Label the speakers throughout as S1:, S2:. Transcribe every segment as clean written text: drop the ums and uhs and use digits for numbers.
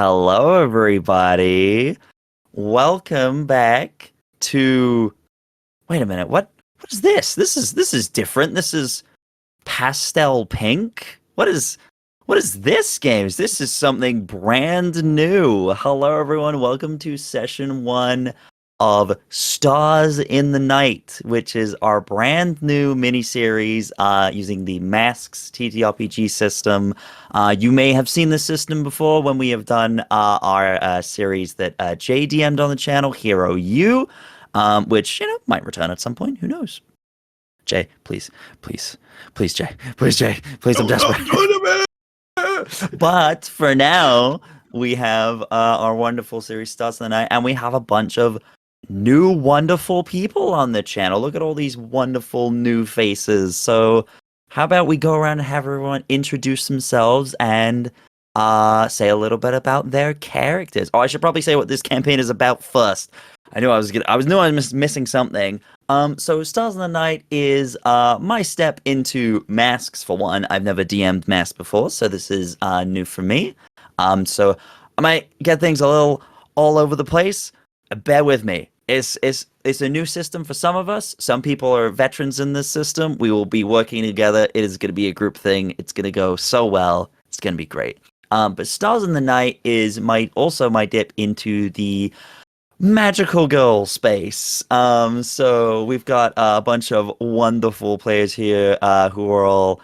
S1: Hello, everybody. Welcome back to. Wait a minute. What is this? This is different. This is pastel pink. What is this, games? This is something brand new. Hello, everyone. Welcome to session 1 of Stars in the Night, which is our brand new miniseries using the Masks ttrpg system. You may have seen this system before when we have done our series that Jay DM'd on the channel, Hero U, which, might return at some point. Who knows? Jay, please, Jay. Please, Jay. Please, I'm desperate. But for now, we have our wonderful series Stars in the Night, and we have a bunch of new wonderful people on the channel. Look at all these wonderful new faces. So how about we go around and have everyone introduce themselves and say a little bit about their characters. Oh, I should probably say what this campaign is about first. I knew I was missing something. So Stars in the Night is my step into Masks for one. I've never DM'd Masks before, so this is new for me. So I might get things a little all over the place. Bear with me. It's a new system for some of us. Some people are veterans in this system. We will be working together. It is going to be a group thing. It's going to go so well. It's going to be great. But Stars in the Night is my dip into the magical girl space. So we've got a bunch of wonderful players here who are all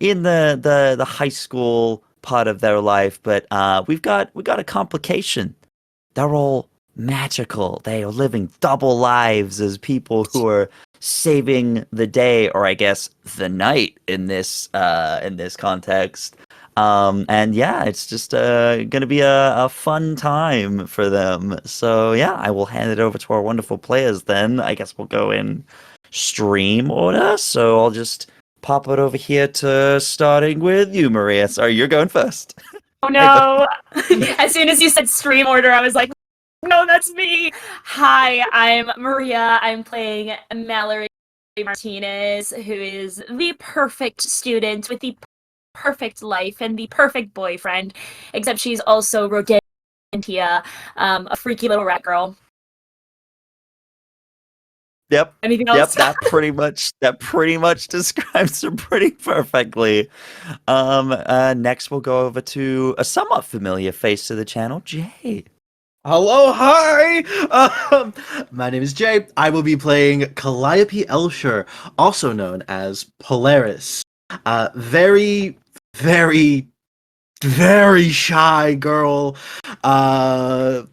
S1: in the high school part of their life, but we've got a complication. They're all magical. They are living double lives as people who are saving the day, or I guess the night in this context. And yeah, it's just gonna be a fun time for them. So yeah, I will hand it over to our wonderful players then. I guess we'll go in stream order. So I'll just pop it over here to starting with you, Maria. Sorry, you're going first.
S2: Oh no! As soon as you said stream order, I was like, no, that's me! Hi, I'm Maria. I'm playing Mallory Martinez, who is the perfect student with the perfect life and the perfect boyfriend, except she's also Rodentia, a freaky little rat girl.
S1: Yep.
S2: Anything else?
S1: Yep, that pretty much describes her pretty perfectly. Next we'll go over to a somewhat familiar face to the channel, Jay.
S3: Hello, hi! My name is Jay. I will be playing Calliope Elsher, also known as Polaris. Very, very, very shy girl. Academic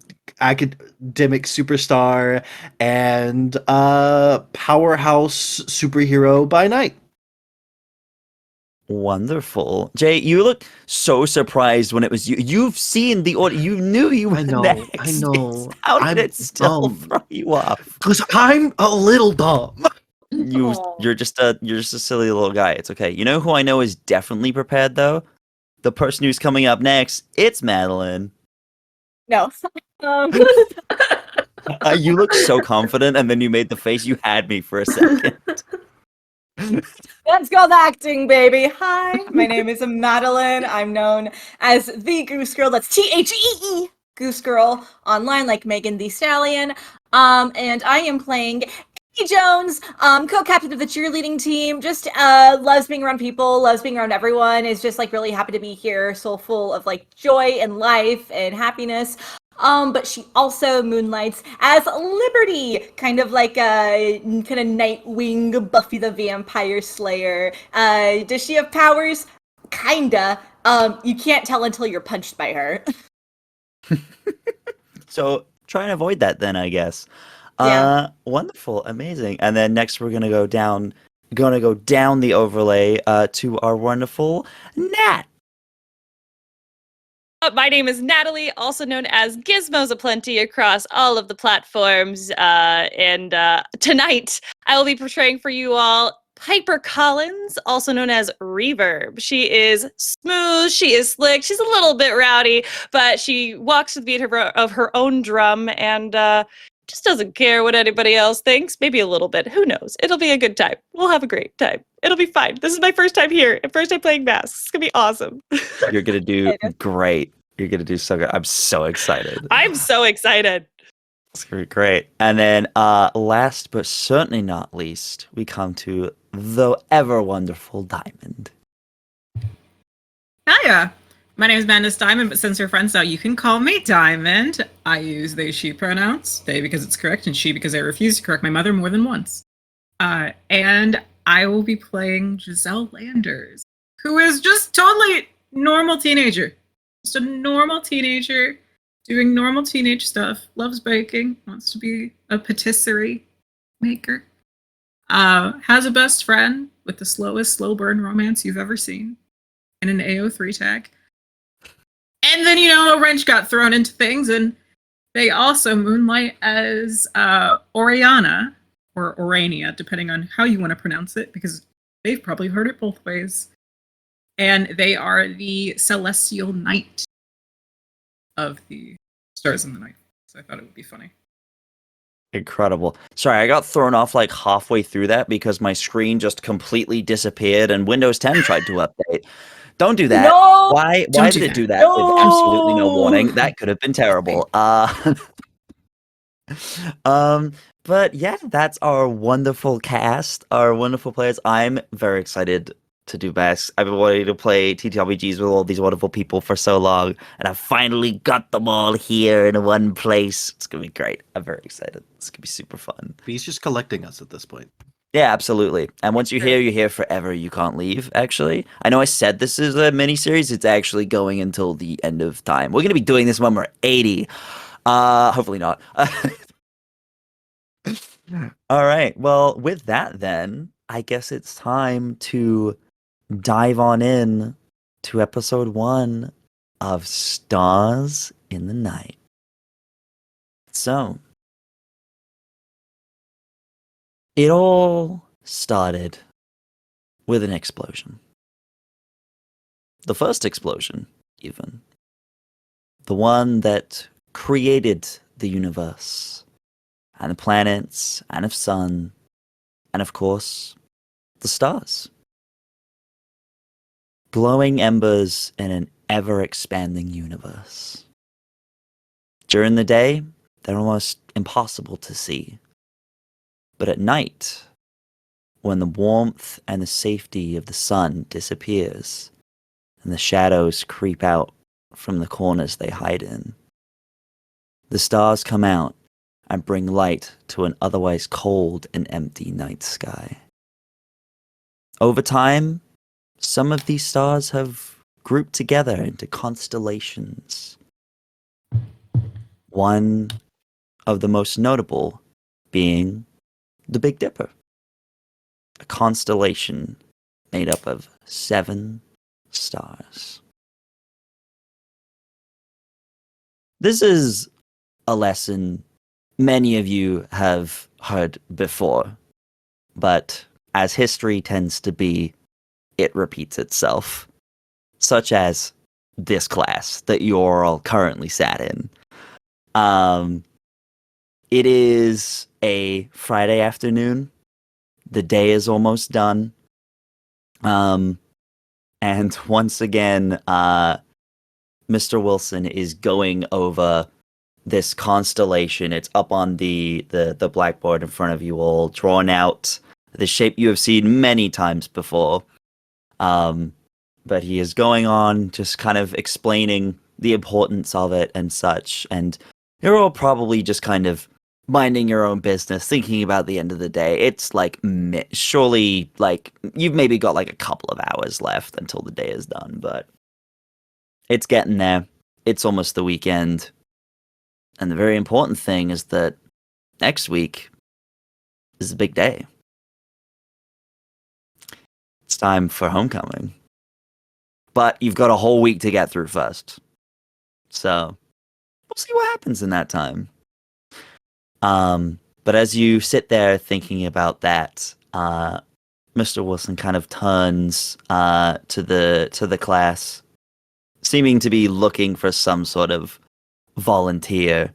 S3: superstar and powerhouse superhero by night.
S1: Wonderful. Jay, you look so surprised when it was you. You've seen the order. You knew you were next.
S3: I know.
S1: How did it still throw you off?
S3: Because I'm a little dumb.
S1: You're just a silly little guy. It's okay. You know who I know is definitely prepared though? The person who's coming up next. It's Madeline.
S2: No.
S1: You look so confident, and then you made the face. You had me for a second.
S4: Let's go the acting, baby. Hi, my name is Madeline. I'm known as the Goose Girl. That's THEE, Goose Girl, online like Megan Thee Stallion. And I am playing Katie Jones, co-captain of the cheerleading team. Just loves being around people, loves being around everyone. Is just like really happy to be here, so full of like joy and life and happiness. But she also moonlights as Liberty, kind of like a kind of Nightwing, Buffy the Vampire Slayer. Does she have powers? Kinda. You can't tell until you're punched by her.
S1: So try and avoid that then, I guess.
S4: Yeah.
S1: Wonderful, amazing. And then next we're gonna go down the overlay to our wonderful Nat.
S5: My name is Natalie, also known as Gizmos Aplenty across all of the platforms. And tonight, I will be portraying for you all Piper Collins, also known as Reverb. She is smooth, she is slick, she's a little bit rowdy, but she walks to the beat of her own drum and just doesn't care what anybody else thinks. Maybe a little bit. Who knows? It'll be a good time. We'll have a great time. It'll be fine. This is my first time here. First time playing Masks. It's going to be awesome.
S1: You're going to do great. You're gonna do so good. I'm so excited.
S5: I'm so excited.
S1: It's gonna be great. And then, last but certainly not least, we come to the ever wonderful Diamond.
S6: Hiya. My name is Mandis Diamond, but since we're friends now, you can call me Diamond. I use they, she pronouns. They because it's correct, and she because I refuse to correct my mother more than once. And I will be playing Giselle Landers, who is just totally normal teenager. Just a normal teenager doing normal teenage stuff. Loves baking, wants to be a patisserie maker. Has a best friend with the slowest slow burn romance you've ever seen. And an AO3 tag. And then, a wrench got thrown into things, and they also moonlight as Ourania, or Ourania, depending on how you want to pronounce it, because they've probably heard it both ways. And they are the celestial night of the stars in the night. So I thought it would be funny.
S1: Incredible. Sorry, I got thrown off like halfway through that because my screen just completely disappeared and Windows 10 tried to update. Don't do that.
S4: No!
S1: Why
S6: Don't
S1: did
S6: do
S1: it do
S6: that.
S1: that with absolutely no
S4: No!
S1: warning? That could have been terrible. But yeah, that's our wonderful cast, our wonderful players. I'm very excited to do best. I've been wanting to play TTRPGs with all these wonderful people for so long, and I finally got them all here in one place. It's gonna be great. I'm very excited. It's gonna be super fun.
S3: He's just collecting us at this point.
S1: Yeah, absolutely. And once you're here forever. You can't leave, actually. I know I said this is a mini-series. It's actually going until the end of time. We're going to be doing this when we're 80. Hopefully not. All right. Well, with that then, I guess it's time to dive on in to episode 1 of Stars in the Night. So, it all started with an explosion. The first explosion, even. The one that created the universe, and the planets, and the sun, and of course, the stars. Glowing embers in an ever-expanding universe. During the day, they're almost impossible to see. But at night, when the warmth and the safety of the sun disappears, and the shadows creep out from the corners they hide in, the stars come out and bring light to an otherwise cold and empty night sky. Over time, some of these stars have grouped together into constellations. One of the most notable being the Big Dipper, a constellation made up of 7 stars. This is a lesson many of you have heard before, but as history tends to be, it repeats itself, such as this class that you're all currently sat in. It is a Friday afternoon. The day is almost done. And once again, Mr. Wilson is going over this constellation. It's up on the blackboard in front of you all, drawn out, the shape you have seen many times before. But he is going on, just kind of explaining the importance of it and such. And you're all probably just kind of minding your own business, thinking about the end of the day. It's like, surely, like, you've maybe got like a couple of hours left until the day is done, but it's getting there. It's almost the weekend. And the very important thing is that next week is a big day. It's time for homecoming. But you've got a whole week to get through first. So, we'll see what happens in that time. But as you sit there thinking about that, Mr. Wilson kind of turns to the class, seeming to be looking for some sort of volunteer.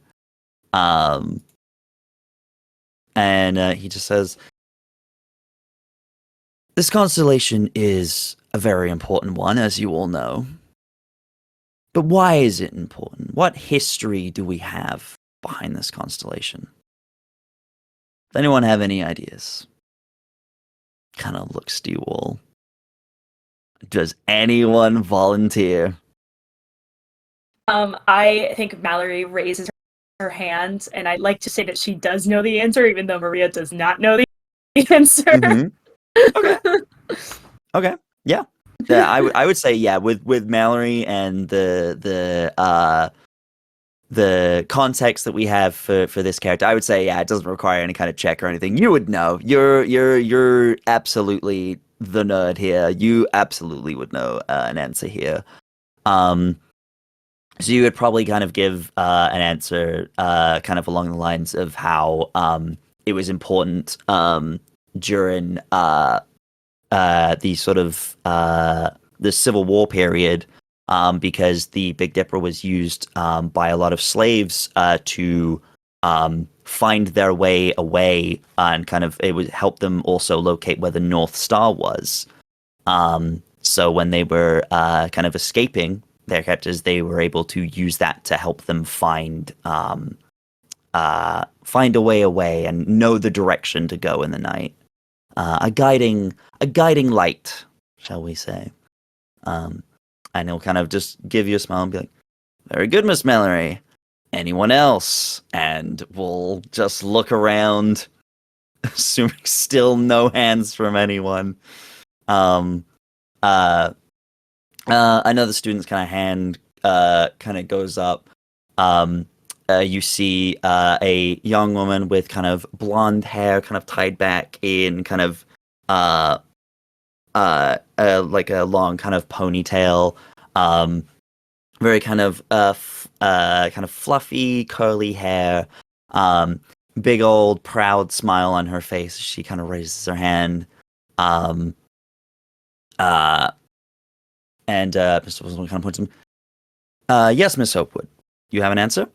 S1: And he just says, "This constellation is a very important one, as you all know. But why is it important? What history do we have behind this constellation? Does anyone have any ideas? Kind of looks to you all. Does anyone volunteer?
S2: I think Mallory raises her hand, and I'd like to say that she does know the answer, even though Maria does not know the answer.
S1: Okay. Okay. Yeah. Yeah, I would say with Mallory and the context that we have for this character, I would say it doesn't require any kind of check or anything. You would know. You're absolutely the nerd here. You absolutely would know an answer here. So you would probably kind of give an answer kind of along the lines of how it was important during the sort of the Civil War period because the Big Dipper was used by a lot of slaves to find their way away, and kind of it would help them also locate where the North Star was. So when they were kind of escaping their captors, they were able to use that to help them find a way away and know the direction to go in the night. A guiding light, shall we say? And he'll kind of just give you a smile and be like, "Very good, Miss Mallory. Anyone else?" And we'll just look around, assuming still no hands from anyone. Another student's kind of hand kind of goes up. You see a young woman with kind of blonde hair, kind of tied back in kind of like a long kind of ponytail, very kind of kind of fluffy curly hair, big old proud smile on her face. She kind of raises her hand. And Mr. Wilson kind of points to him. Yes, Miss Hopewood, you have an answer?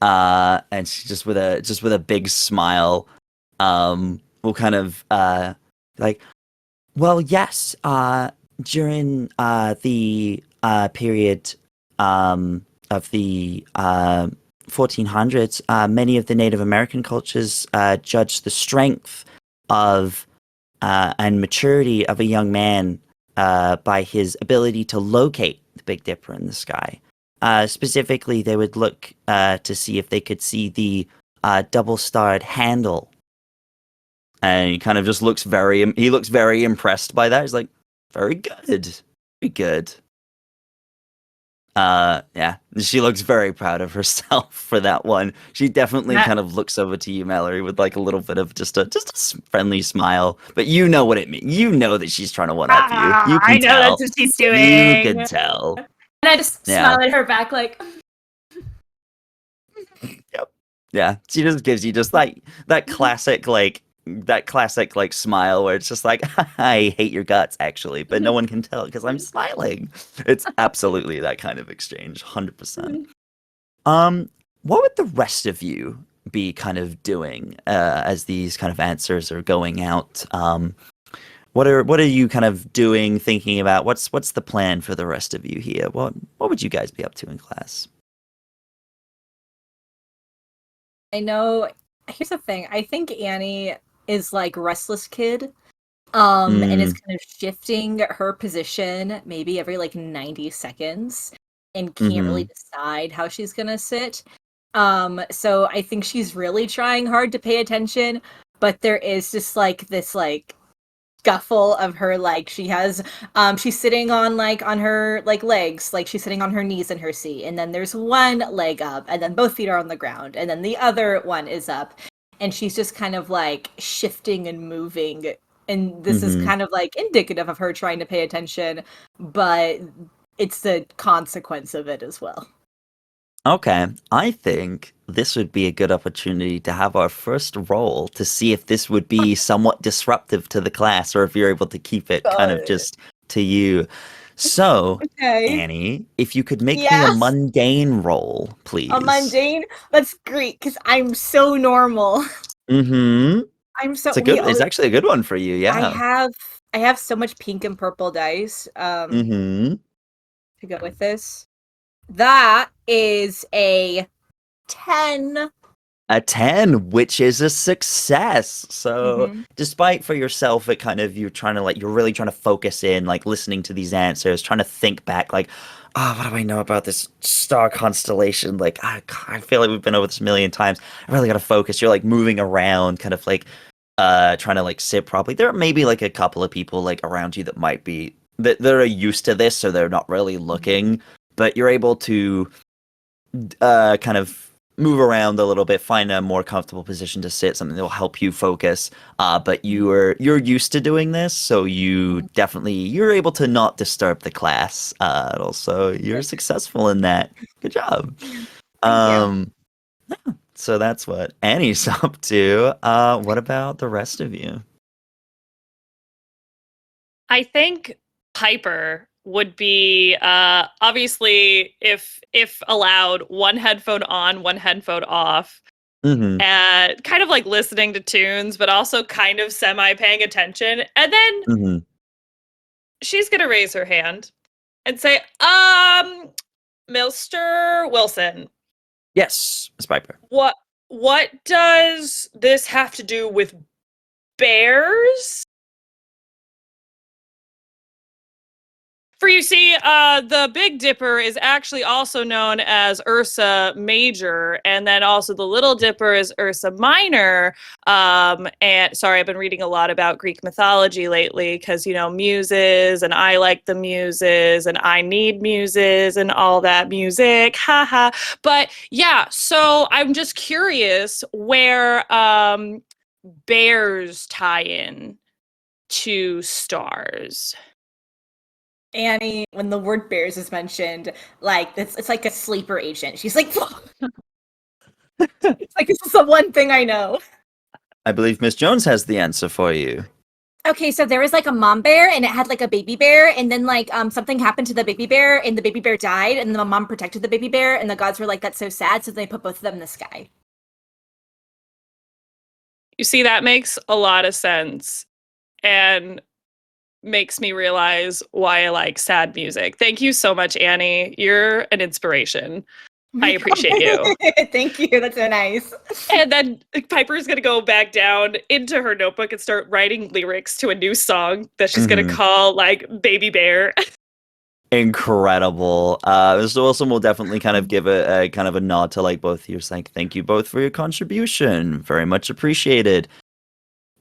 S1: And she just with a big smile, will kind of like, well, yes. During the period of the 1400s, many of the Native American cultures judged the strength of and maturity of a young man by his ability to locate the Big Dipper in the sky. Specifically, they would look to see if they could see the double-starred handle. And he kind of just looks very impressed by that. He's like, very good. Very good. Yeah, she looks very proud of herself for that one. She definitely kind of looks over to you, Mallory, with like a little bit of just a friendly smile. But you know what it means. You know that she's trying to one up you. You can
S2: I know
S1: tell.
S2: that's what she's doing.
S1: You can tell.
S2: And I just smile at her back like,
S1: yep. Yeah, she just gives you just like that classic smile where it's just like, I hate your guts actually, but no one can tell because I'm smiling. It's absolutely that kind of exchange, 100%. What would the rest of you be kind of doing as these kind of answers are going out? What are you kind of doing, thinking about? What's the plan for the rest of you here? What would you guys be up to in class?
S4: I know. Here's the thing. I think Annie is like restless kid, and is kind of shifting her position maybe every like 90 seconds, and can't really decide how she's gonna sit. So I think she's really trying hard to pay attention, but there is just like this like scuffle of her, like she has she's sitting on her like legs, like she's sitting on her knees in her seat, and then there's one leg up, and then both feet are on the ground, and then the other one is up, and she's just kind of like shifting and moving, and this is kind of like indicative of her trying to pay attention, but it's the consequence of it as well.
S1: Okay, I think this would be a good opportunity to have our first roll to see if this would be somewhat disruptive to the class, or if you're able to keep it kind of just to you. So,
S4: Okay.
S1: Annie, if you could make me a mundane roll, please.
S4: A mundane? That's great, because I'm so normal.
S1: Mm-hmm.
S4: I'm so
S1: it's actually a good one for you, yeah.
S4: I have so much pink and purple dice to go with this. That is a 10.
S1: A 10, which is a success. So,
S4: Mhm.
S1: despite for yourself, it kind of you're really trying to focus in, like listening to these answers, trying to think back, like, oh, what do I know about this star constellation? Like, I feel like we've been over this a million times. I really got to focus. You're like moving around, kind of like, trying to like sit properly. There are maybe like a couple of people like around you that might be that are used to this, so they're not really looking, but you're able to, kind of move around a little bit, find a more comfortable position to sit, something that will help you focus. But you're used to doing this, so you're able to not disturb the class at all. So you're successful in that. Good job.
S4: Thank
S1: Yeah, so that's what Annie's up to. What about the rest of you?
S5: I think Piper would be obviously, if allowed, one headphone on, one headphone off,
S1: Mm-hmm.
S5: and kind of like listening to tunes, but also kind of semi paying attention. And then
S1: Mm-hmm.
S5: she's gonna raise her hand and say, Mr. Wilson,
S1: Yes, Miss Piper.
S5: what does this have to do with bears? For you see, the Big Dipper is actually also known as Ursa Major, and then also the Little Dipper is Ursa Minor. And sorry, I've been reading a lot about Greek mythology lately because, muses, and I like the muses, and I need muses, and all that music. Haha. But yeah, so I'm just curious where bears tie in to stars.
S4: Annie, when the word bears is mentioned, like it's like a sleeper agent. She's like, it's like, this is the one thing I know.
S1: I believe Miss Jones has the answer for you.
S4: Okay, so there was like a mom bear and it had like a baby bear, and then like something happened to the baby bear and the baby bear died, and the mom protected the baby bear, and the gods were like, that's so sad, so they put both of them in the sky.
S5: You see, that makes a lot of sense and makes me realize why I like sad music. Thank you so much, Annie. You're an inspiration. I appreciate you.
S4: Thank you. That's so nice.
S5: And then Piper's going to go back down into her notebook and start writing lyrics to a new song that she's going to call like Baby Bear.
S1: Incredible. Mr. Wilson will definitely kind of give a kind of a nod to like both of you, saying thank you both for your contribution. Very much appreciated.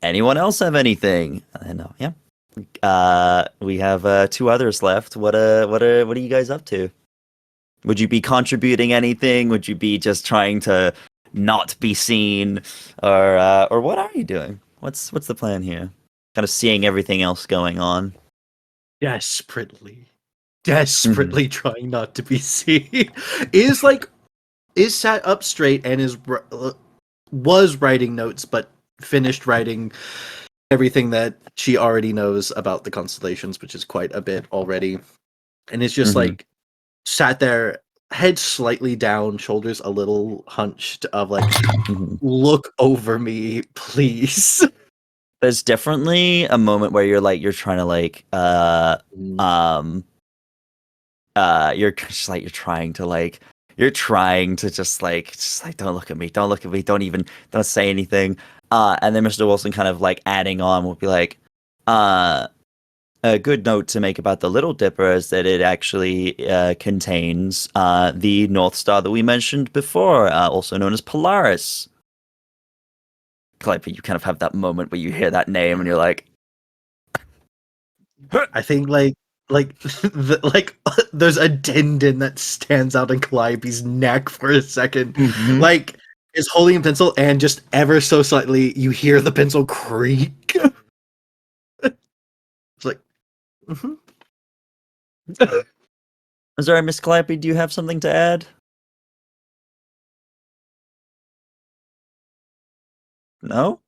S1: Anyone else have anything? No, yeah. We have 2 others left. What are you guys up to? Would you be contributing anything? Would you be just trying to not be seen, or what are you doing? What's the plan here? Kind of seeing everything else going on.
S3: Desperately trying not to be seen. is sat up straight and was writing notes, but finished writing everything that she already knows about the constellations, which is quite a bit already. And it's just like sat there, head slightly down, shoulders a little hunched, of like, look over me, please.
S1: There's definitely a moment where you're trying to like you're trying to just like don't look at me, don't say anything. And then Mr. Wilson kind of like adding on will be like, a good note to make about the Little Dipper is that it actually contains the North Star that we mentioned before, also known as Polaris. Calliope, you kind of have that moment where you hear that name and you're like,
S3: I think like there's a tendon that stands out in Calliope's neck for a second. Like, is holding a pencil, and just ever so slightly you hear the pencil creak. It's like,
S1: sorry, Miss Calliope, do you have something to add? No?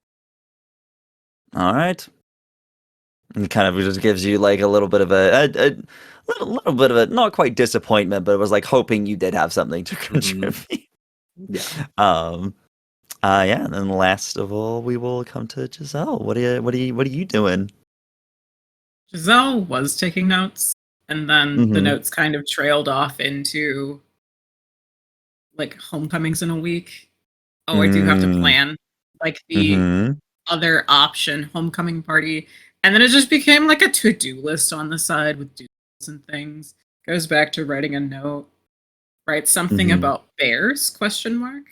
S1: Alright. And kind of just gives you like a little bit of a little bit of a, not quite disappointment, but it was like hoping you did have something to contribute.
S3: Yeah.
S1: Yeah, and then last of all, we will come to Giselle. What are you doing?
S6: Giselle was taking notes, and then the notes kind of trailed off into like homecoming's in a week. Oh, I do have to plan like the
S1: Mm-hmm.
S6: other option, homecoming party. And then it just became like a to-do list on the side with doodles and things. Goes back to writing a note. Write something
S1: Mhm.
S6: about bears, question mark.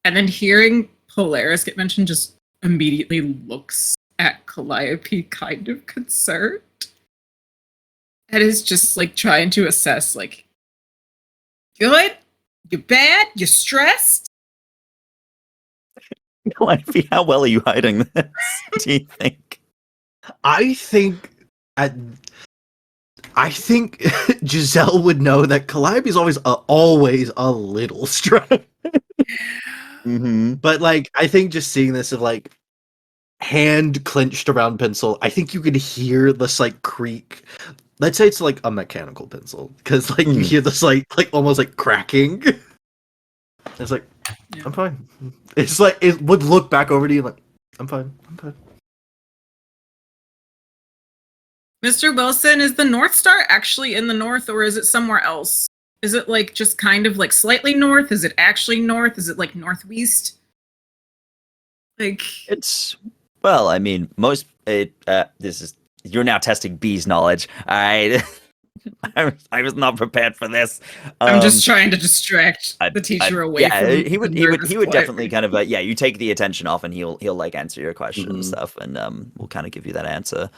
S6: And then hearing Polaris get mentioned just immediately looks at Calliope kind of concerned. And is just like trying to assess like, good, you bad, you stressed.
S1: Calliope, how well are you hiding this? Do you think?
S3: I think Giselle would know that Calliope is always a little stressed.
S1: Mm-hmm.
S3: But like, I think just seeing this of like hand clenched around pencil, I think you could hear this like creak. Let's say it's like a mechanical pencil, because like you hear this like almost like cracking. It's like,
S6: Yeah.
S3: I'm fine. It's like it would look back over to you like, I'm fine.
S6: Mr. Wilson, is the North Star actually in the north or is it somewhere else? Is it like just kind of like slightly north? Is it actually north? Is it like northwest? Like
S1: It's well, I mean, this is you're now testing B's knowledge. All right, I was not prepared for this.
S6: I'm just trying to distract the teacher away
S1: yeah,
S6: from
S1: he would
S6: the
S1: definitely kind of you take the attention off and he'll like answer your question and
S3: Mhm.
S1: stuff, and we'll kind of give you that answer.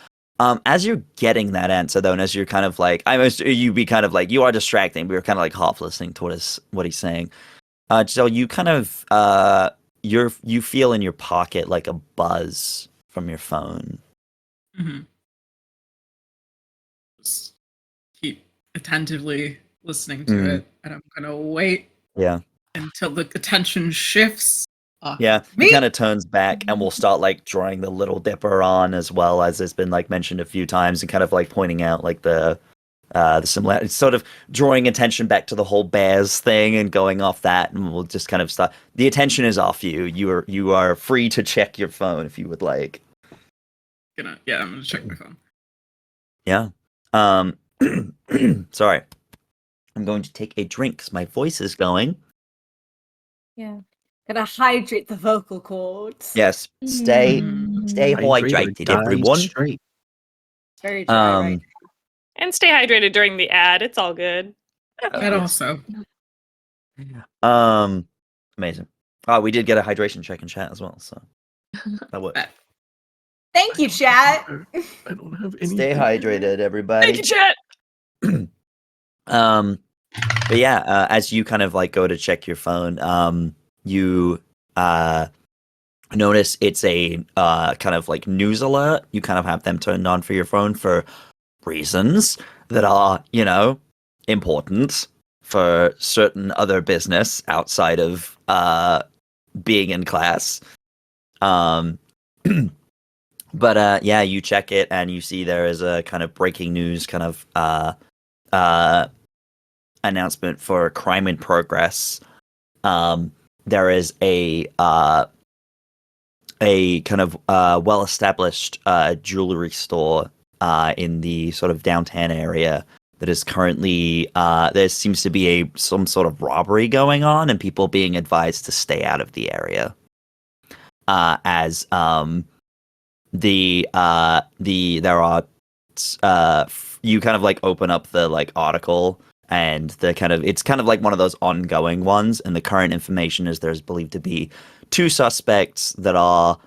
S1: As you're getting that answer though, and as you're kind of like you be kind of like you are distracting, we were kind of like half listening to what he's saying. So you kind of you feel in your pocket like a buzz from your phone.
S6: Mm-hmm. Just keep attentively listening to it, and I'm gonna wait
S1: Yeah.
S6: until the attention shifts.
S1: Yeah,
S6: Me?
S1: he kind of turns back and we'll start like drawing the Little Dipper on as well, as it's been like mentioned a few times, and kind of like pointing out like the similarity. It's sort of drawing attention back to the whole bears thing and going off that, and we'll just kind of start. The attention is off you. You are free to check your phone if you would like.
S6: I'm gonna check my phone.
S1: Yeah. Sorry. I'm going to take a drink 'cause my voice is going.
S4: Yeah. Gotta hydrate the vocal cords.
S1: Yes. Stay
S3: Hydrate or
S1: hydrated,
S3: die
S1: everyone.
S3: straight.
S4: It's very dry right
S5: And stay hydrated during the ad. It's all good.
S6: That also.
S1: Amazing. Oh, we did get a hydration check in chat as well, so that worked.
S4: Thank you, chat.
S3: I don't have any.
S1: Stay hydrated, everybody.
S5: Thank you, chat.
S1: But yeah, as you kind of like go to check your phone, you notice it's a kind of like news alert. You kind of have them turned on for your phone for reasons that are, important for certain other business outside of being in class. But yeah, you check it and you see there is a kind of breaking news kind of announcement for crime in progress. There is a kind of well-established jewelry store in the sort of downtown area that is currently there seems to be some sort of robbery going on, and people being advised to stay out of the area. As there are you kind of like open up the like article, and it's kind of like one of those ongoing ones, and the current information is there's believed to be 2 suspects that are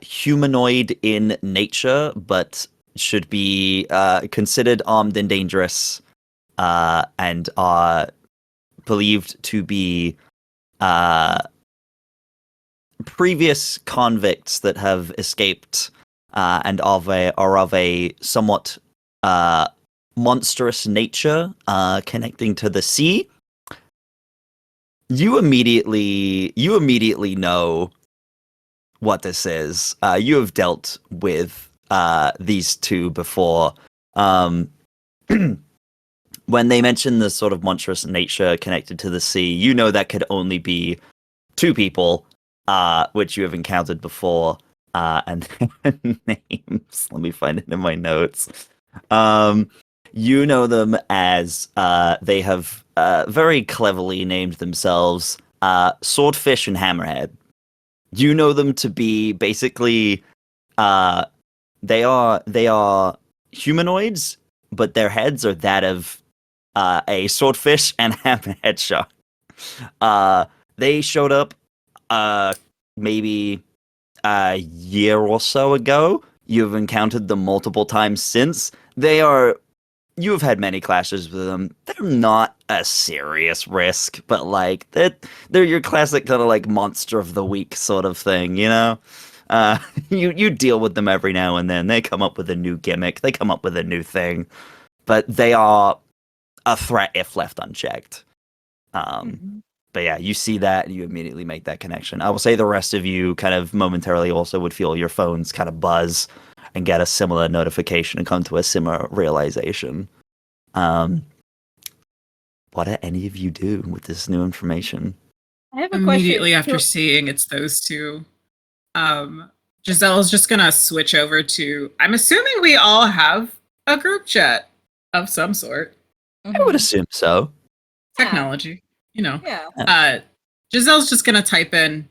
S1: humanoid in nature, but should be considered armed and dangerous, and are believed to be previous convicts that have escaped and are of a somewhat monstrous nature, connecting to the sea. You immediately know what this is. You have dealt with these 2 before. When they mention the sort of monstrous nature connected to the sea, you know that could only be 2 people, which you have encountered before. And names. Let me find it in my notes. You know them as they have very cleverly named themselves Swordfish and Hammerhead. You know them to be basically they are humanoids, but their heads are that of a swordfish and hammerhead shark. They showed up maybe a year or so ago. You've encountered them multiple times since. You have had many clashes with them. They're not a serious risk, but like they're your classic kind of like monster of the week sort of thing, you know? You deal with them every now and then. They come up with a new gimmick. They come up with a new thing, but they are a threat if left unchecked. But yeah, you see that and you immediately make that connection. I will say the rest of you kind of momentarily also would feel your phones kind of buzz and get a similar notification and come to a similar realization. What do any of you do with this new information?
S4: I have a
S6: Immediately
S4: question.
S6: after seeing it's those two, Giselle's just gonna switch over to. I'm assuming we all have a group chat of some sort.
S1: I would assume so.
S6: Technology, you know.
S4: Yeah.
S6: Giselle's just gonna type in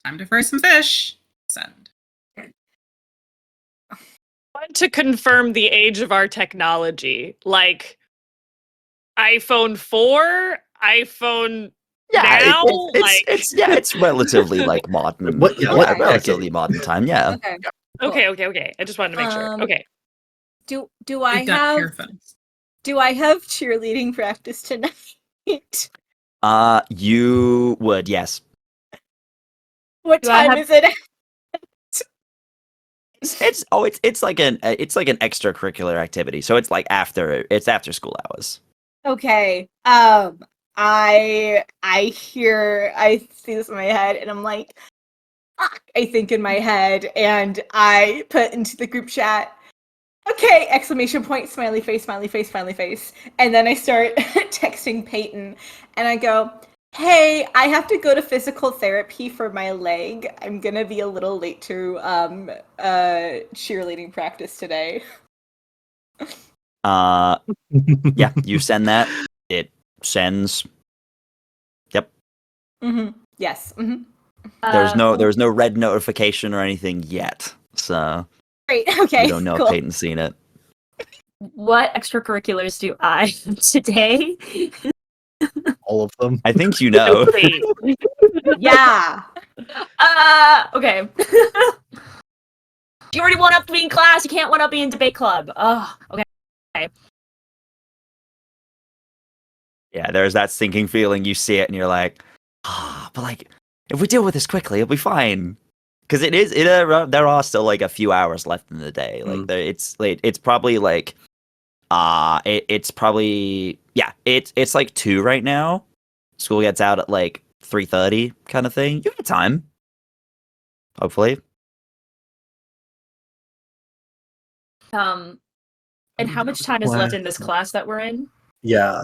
S6: "time to fry some fish." Send.
S5: Want to confirm the age of our technology, like iPhone 4, iPhone now,
S1: it's relatively like modern.
S3: What
S1: relatively
S3: decade?
S1: modern time. Yeah.
S4: Okay.
S5: Okay. I just wanted to make sure. Okay.
S4: Do I
S6: We've got
S4: have
S6: earphones.
S4: do I have cheerleading practice tonight?
S1: You would, yes.
S4: What
S2: Do I
S4: time
S2: have-
S4: is it?
S1: It's like an extracurricular activity. So it's like after school hours.
S4: Okay. I see this in my head and I'm like, fuck, I think in my head and I put into the group chat, okay, exclamation point, smiley face, smiley face, smiley face. And then I start texting Peyton and I go, hey, I have to go to physical therapy for my leg. I'm gonna be a little late to cheerleading practice today.
S1: Yeah, you send that. It sends. Yep.
S4: Yes.
S1: There's no red notification or anything yet. So
S4: Great. Okay.
S1: you don't know
S4: cool.
S1: if Peyton's seen it.
S2: What extracurriculars do I have today?
S3: All of them.
S1: I think you know.
S4: Yeah.
S2: Okay. You already one up me in class. You can't one up me in debate club. Oh, okay.
S1: Yeah, there's that sinking feeling. You see it and you're like, but like, if we deal with this quickly, it'll be fine. Because there are still like a few hours left in the day. Like it's probably like, it's probably it's like 2 right now. School gets out at like 3:30 kind of thing. You have time, hopefully.
S2: And how much time is left in this class that we're in?
S3: Yeah.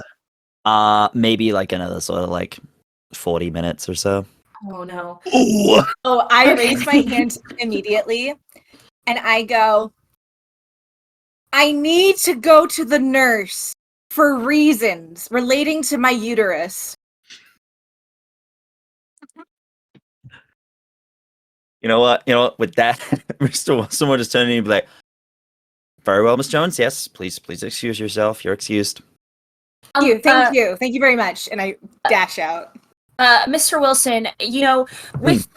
S1: Maybe like another sort of like 40 minutes or so.
S2: Oh no.
S3: Ooh.
S4: Oh, I
S2: Okay.
S4: raise my hand immediately and I go, I need to go to the nurse for reasons relating to my uterus.
S1: You know what? With that, Mr. Wilson will just turn in and be like, very well, Miss Jones. Yes, please excuse yourself. You're excused.
S4: Thank you very much. And I dash out.
S2: Mr. Wilson, with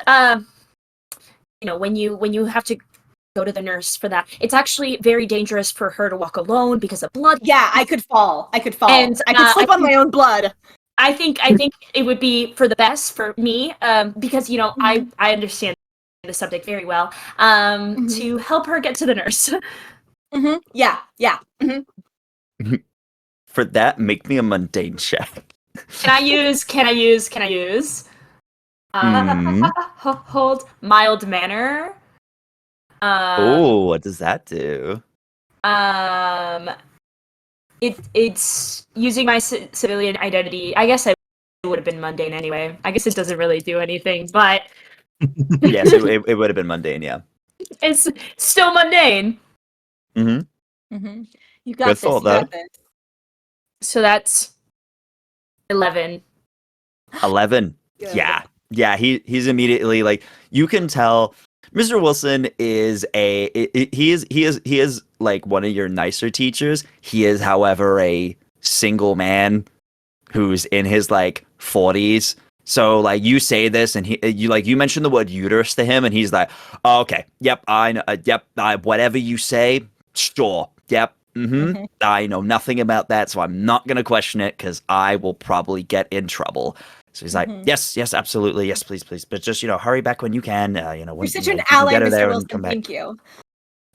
S2: when you have to go to the nurse for that, it's actually very dangerous for her to walk alone because of blood.
S4: Yeah, I could fall. And I could slip
S2: I
S4: on my own blood.
S2: I think it would be for the best for me, because I understand the subject very well. To help her get to the nurse.
S4: Yeah.
S1: For that, make me a mundane check.
S2: Can I use? Hold mild manner.
S1: Oh, what does that do?
S2: It's using my civilian identity. I guess I would have been mundane anyway. I guess it doesn't really do anything, but
S1: Yes, it would have been mundane. Yeah.
S2: it's still mundane.
S4: You got
S1: Good
S4: this.
S1: thought,
S4: You got
S1: though.
S4: this.
S2: So that's 11.
S1: 11.
S4: Good.
S1: Yeah. He's immediately like, you can tell Mr. Wilson is he is like one of your nicer teachers. He is, however, a single man who's in his like 40s. So like you say this and you mention the word uterus to him and he's like, oh, okay, yep, I know, whatever you say, sure, yep, I know nothing about that, so I'm not gonna question it because I will probably get in trouble. So he's like, yes, absolutely, yes, please, but just hurry back when you can.
S4: You're
S1: When
S4: such
S1: you
S4: an
S1: can
S4: ally,
S1: get her
S4: Mr.
S1: there and
S4: Wilson.
S1: come back.
S4: Thank you.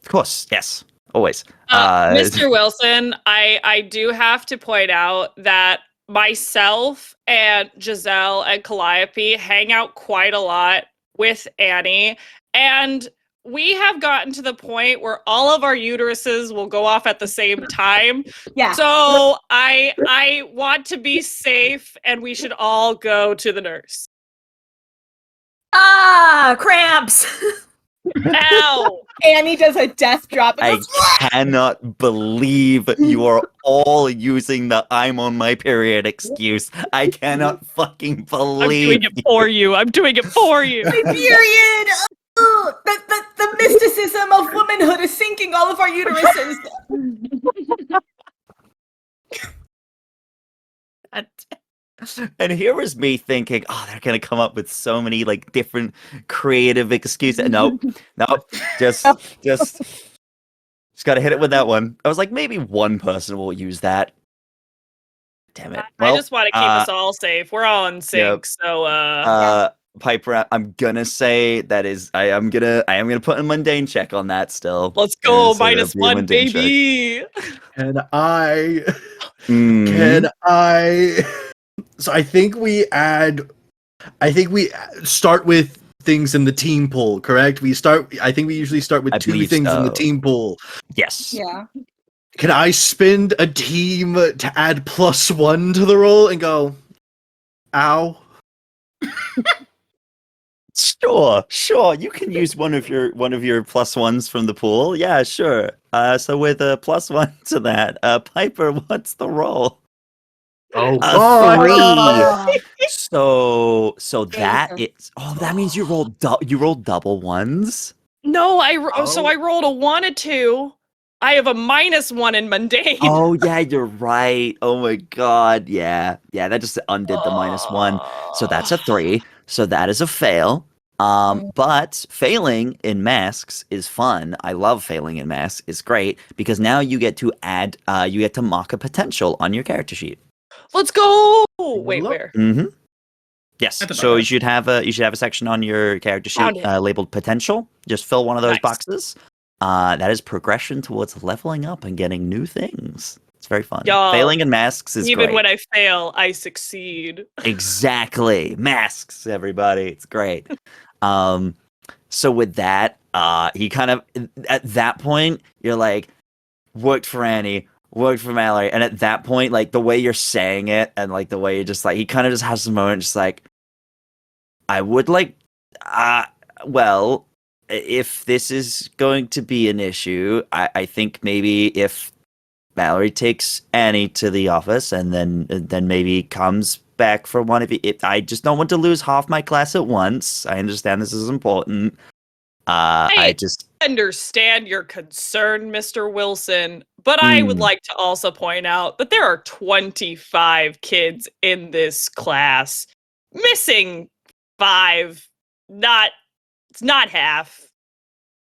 S1: Of course, yes, always.
S5: Mr. Wilson, I do have to point out that myself and Giselle and Calliope hang out quite a lot with Annie, and we have gotten to the point where all of our uteruses will go off at the same time.
S4: Yeah.
S5: So I want to be safe, and we should all go to the nurse.
S2: Ah, cramps.
S5: Ow!
S4: Annie does a death drop and
S1: I
S4: goes,
S1: cannot believe you are all using the "I'm on my period" excuse. I cannot fucking
S5: I'm
S1: believe
S5: doing it for you. I'm doing it for you.
S4: my period. Ugh, the mysticism of womanhood is sinking all of our uteruses.
S1: And here was me thinking, oh, they're gonna come up with so many like different creative excuses. Nope, just gotta hit it with that one. I was like, maybe one person will use that. Damn it.
S5: I just want to keep us all safe. We're all in sync, so
S1: Piper, I'm gonna say that is I am gonna put a mundane check on that still.
S5: let's go.
S1: So that'll be a
S5: -1,
S1: mundane check.
S5: baby.
S3: Can I?
S1: Mhm.
S3: Can I? So I think we start with things in the team pool, correct? I think we usually start with
S1: I
S3: two
S1: believe
S3: things in the
S1: so.
S3: team pool.
S1: Yes.
S4: Yeah.
S3: Can I spend a team to add +1 to the roll and go, ow?
S1: Sure. You can use one of your +1s from the pool. Yeah, sure. So with a +1 to that, Piper, what's the roll?
S3: Oh,
S1: A 3. So that
S4: Jesus.
S1: is. Oh, that means you rolled double ones.
S5: No, so I rolled a 1, a 2. I have a -1 in mundane.
S1: Oh yeah, you're right. Oh my god, yeah. That just undid the -1. So that's a 3. So that is a fail. But failing in masks is fun. I love failing in masks. It's great because now you get to add, you get to mark a potential on your character sheet.
S5: Let's go. Wait,
S3: Look.
S5: where?
S1: Mm-hmm. Yes.
S6: At the
S1: So
S6: bottom.
S1: you should have a section on your character
S5: Found
S1: sheet
S5: it.
S1: labeled potential. Just fill one of those
S5: Nice.
S1: boxes. That is progression towards leveling up and getting new things. It's very fun.
S5: Y'all,
S1: Failing in masks is
S5: Even
S1: great.
S5: when I fail, I succeed.
S1: Exactly. Masks, everybody. It's great. So with that, he kind of at that point, you're like, worked for Annie, worked for Mallory, and at that point, like the way you're saying it and like the way you just like he kind of just has a moment just like I would like well, if this is going to be an issue, I think maybe if Mallory takes Annie to the office and then maybe comes back for one of you. I just don't want to lose half my class at once. I understand this is important. I just
S5: understand your concern, Mr. Wilson, but I would like to also point out that there are 25 kids in this class. Missing 5, it's not half.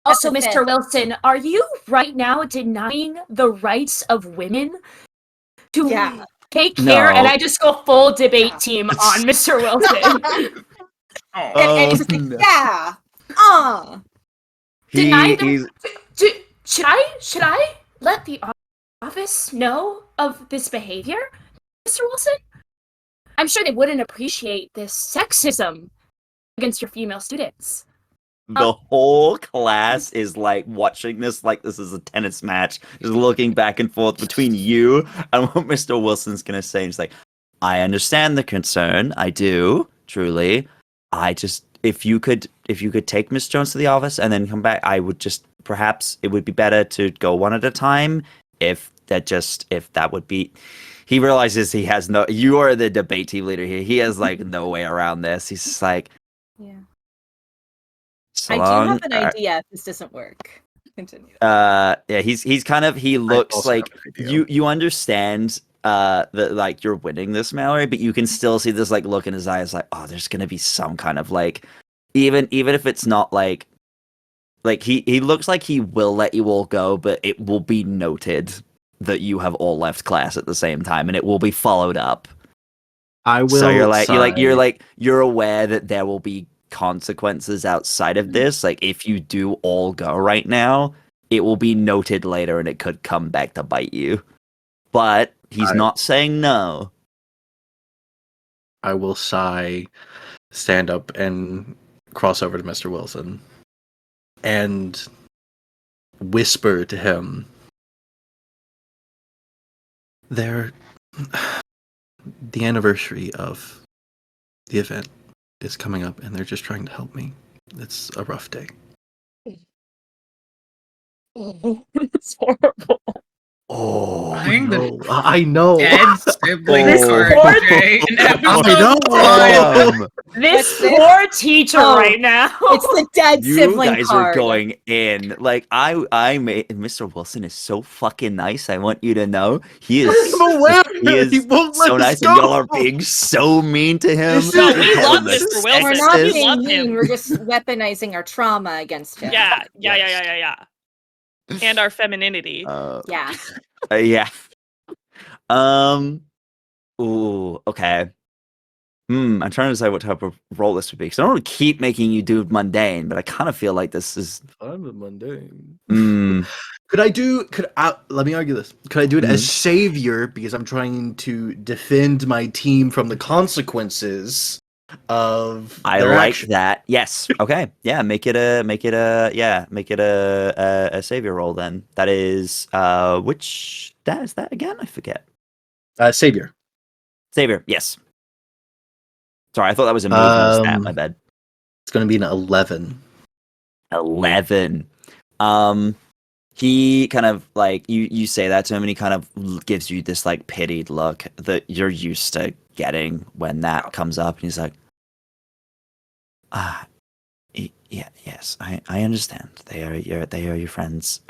S2: Also,
S4: That's a
S2: Mr. Wilson, are you right now denying the rights of women to
S4: Yeah.
S2: take care?
S1: No.
S2: And I just go full debate team on Mr. Wilson.
S4: And he's just like,
S1: no.
S4: yeah.
S2: Deny them.
S1: He's
S2: Should I let the office know of this behavior, Mr. Wilson? I'm sure they wouldn't appreciate this sexism against your female students.
S1: the whole class is like watching this like this is a tennis match, just looking back and forth between you and what Mr. Wilson's gonna say. He's like, I understand the concern. I do, truly. I just if you could take Miss Jones to the office and then come back, I would just perhaps it would be better to go one at a time. If if that would be, he realizes he has no. You are the debate team leader here. He has like no way around this. He's just like,
S4: Yeah.
S1: so
S4: I do
S1: long.
S4: have an idea if this doesn't work. Continue.
S1: Yeah, he's kind of, he looks
S3: also
S1: like
S3: have an idea.
S1: you understand that like you're winning this, Mallory, but you can still see this like look in his eyes, like, oh, there's gonna be some kind of like, even if it's not like he looks like he will let you all go, but it will be noted that you have all left class at the same time, and it will be followed up.
S3: I will.
S1: So
S3: sigh.
S1: you're aware that there will be consequences outside of this. Like if you do all go right now, it will be noted later, and it could come back to bite you. But he's not saying no.
S3: I will sigh, stand up, and cross over to Mr. Wilson, and whisper to him. The anniversary of the event is coming up, and they're just trying to help me. It's a rough day.
S2: It's horrible.
S1: Oh,
S6: Buying the
S3: I know.
S6: dead sibling
S1: This
S6: card,
S2: poor-
S6: Jay, in episode
S3: I know.
S6: 1.
S2: This
S4: What's this?
S2: poor teacher
S4: Oh.
S2: right now.
S4: It's the dead
S1: you
S4: sibling
S1: guys
S4: card.
S1: are going in. Like Mr. Wilson is so fucking nice. I want you to know he is.
S3: I'm aware.
S1: He is
S3: He won't let
S1: so
S3: us
S1: nice,
S3: go.
S1: and y'all are being so mean to him.
S5: No, we
S1: You're
S5: love
S1: the
S5: Mr. Wilson.
S4: We're not
S5: We
S1: sexist.
S5: love
S4: being
S5: him.
S4: mean. We're just weaponizing our trauma against him.
S5: Yeah. And our femininity.
S4: Yeah.
S1: Yeah. Ooh. Okay. I'm trying to decide what type of role this would be, because I don't want to keep making you do mundane, but I kind of feel like this is.
S3: I'm a mundane.
S1: Mm,
S3: Let me argue this. Could I do it as savior, because I'm trying to defend my team from the consequences of
S1: I
S3: their
S1: like
S3: actions?
S1: that. Yes. Okay. Yeah. Make it a savior role then. That is which stat is that again? I forget.
S3: Savior.
S1: Savior. Yes. Sorry, I thought that was a movement stat. My bad.
S3: It's going to be an 11.
S1: 11. He kind of like you say that to him, and he kind of gives you this like pitied look that you're used to getting when that comes up, and he's like, yeah, yes, I understand. They are your friends.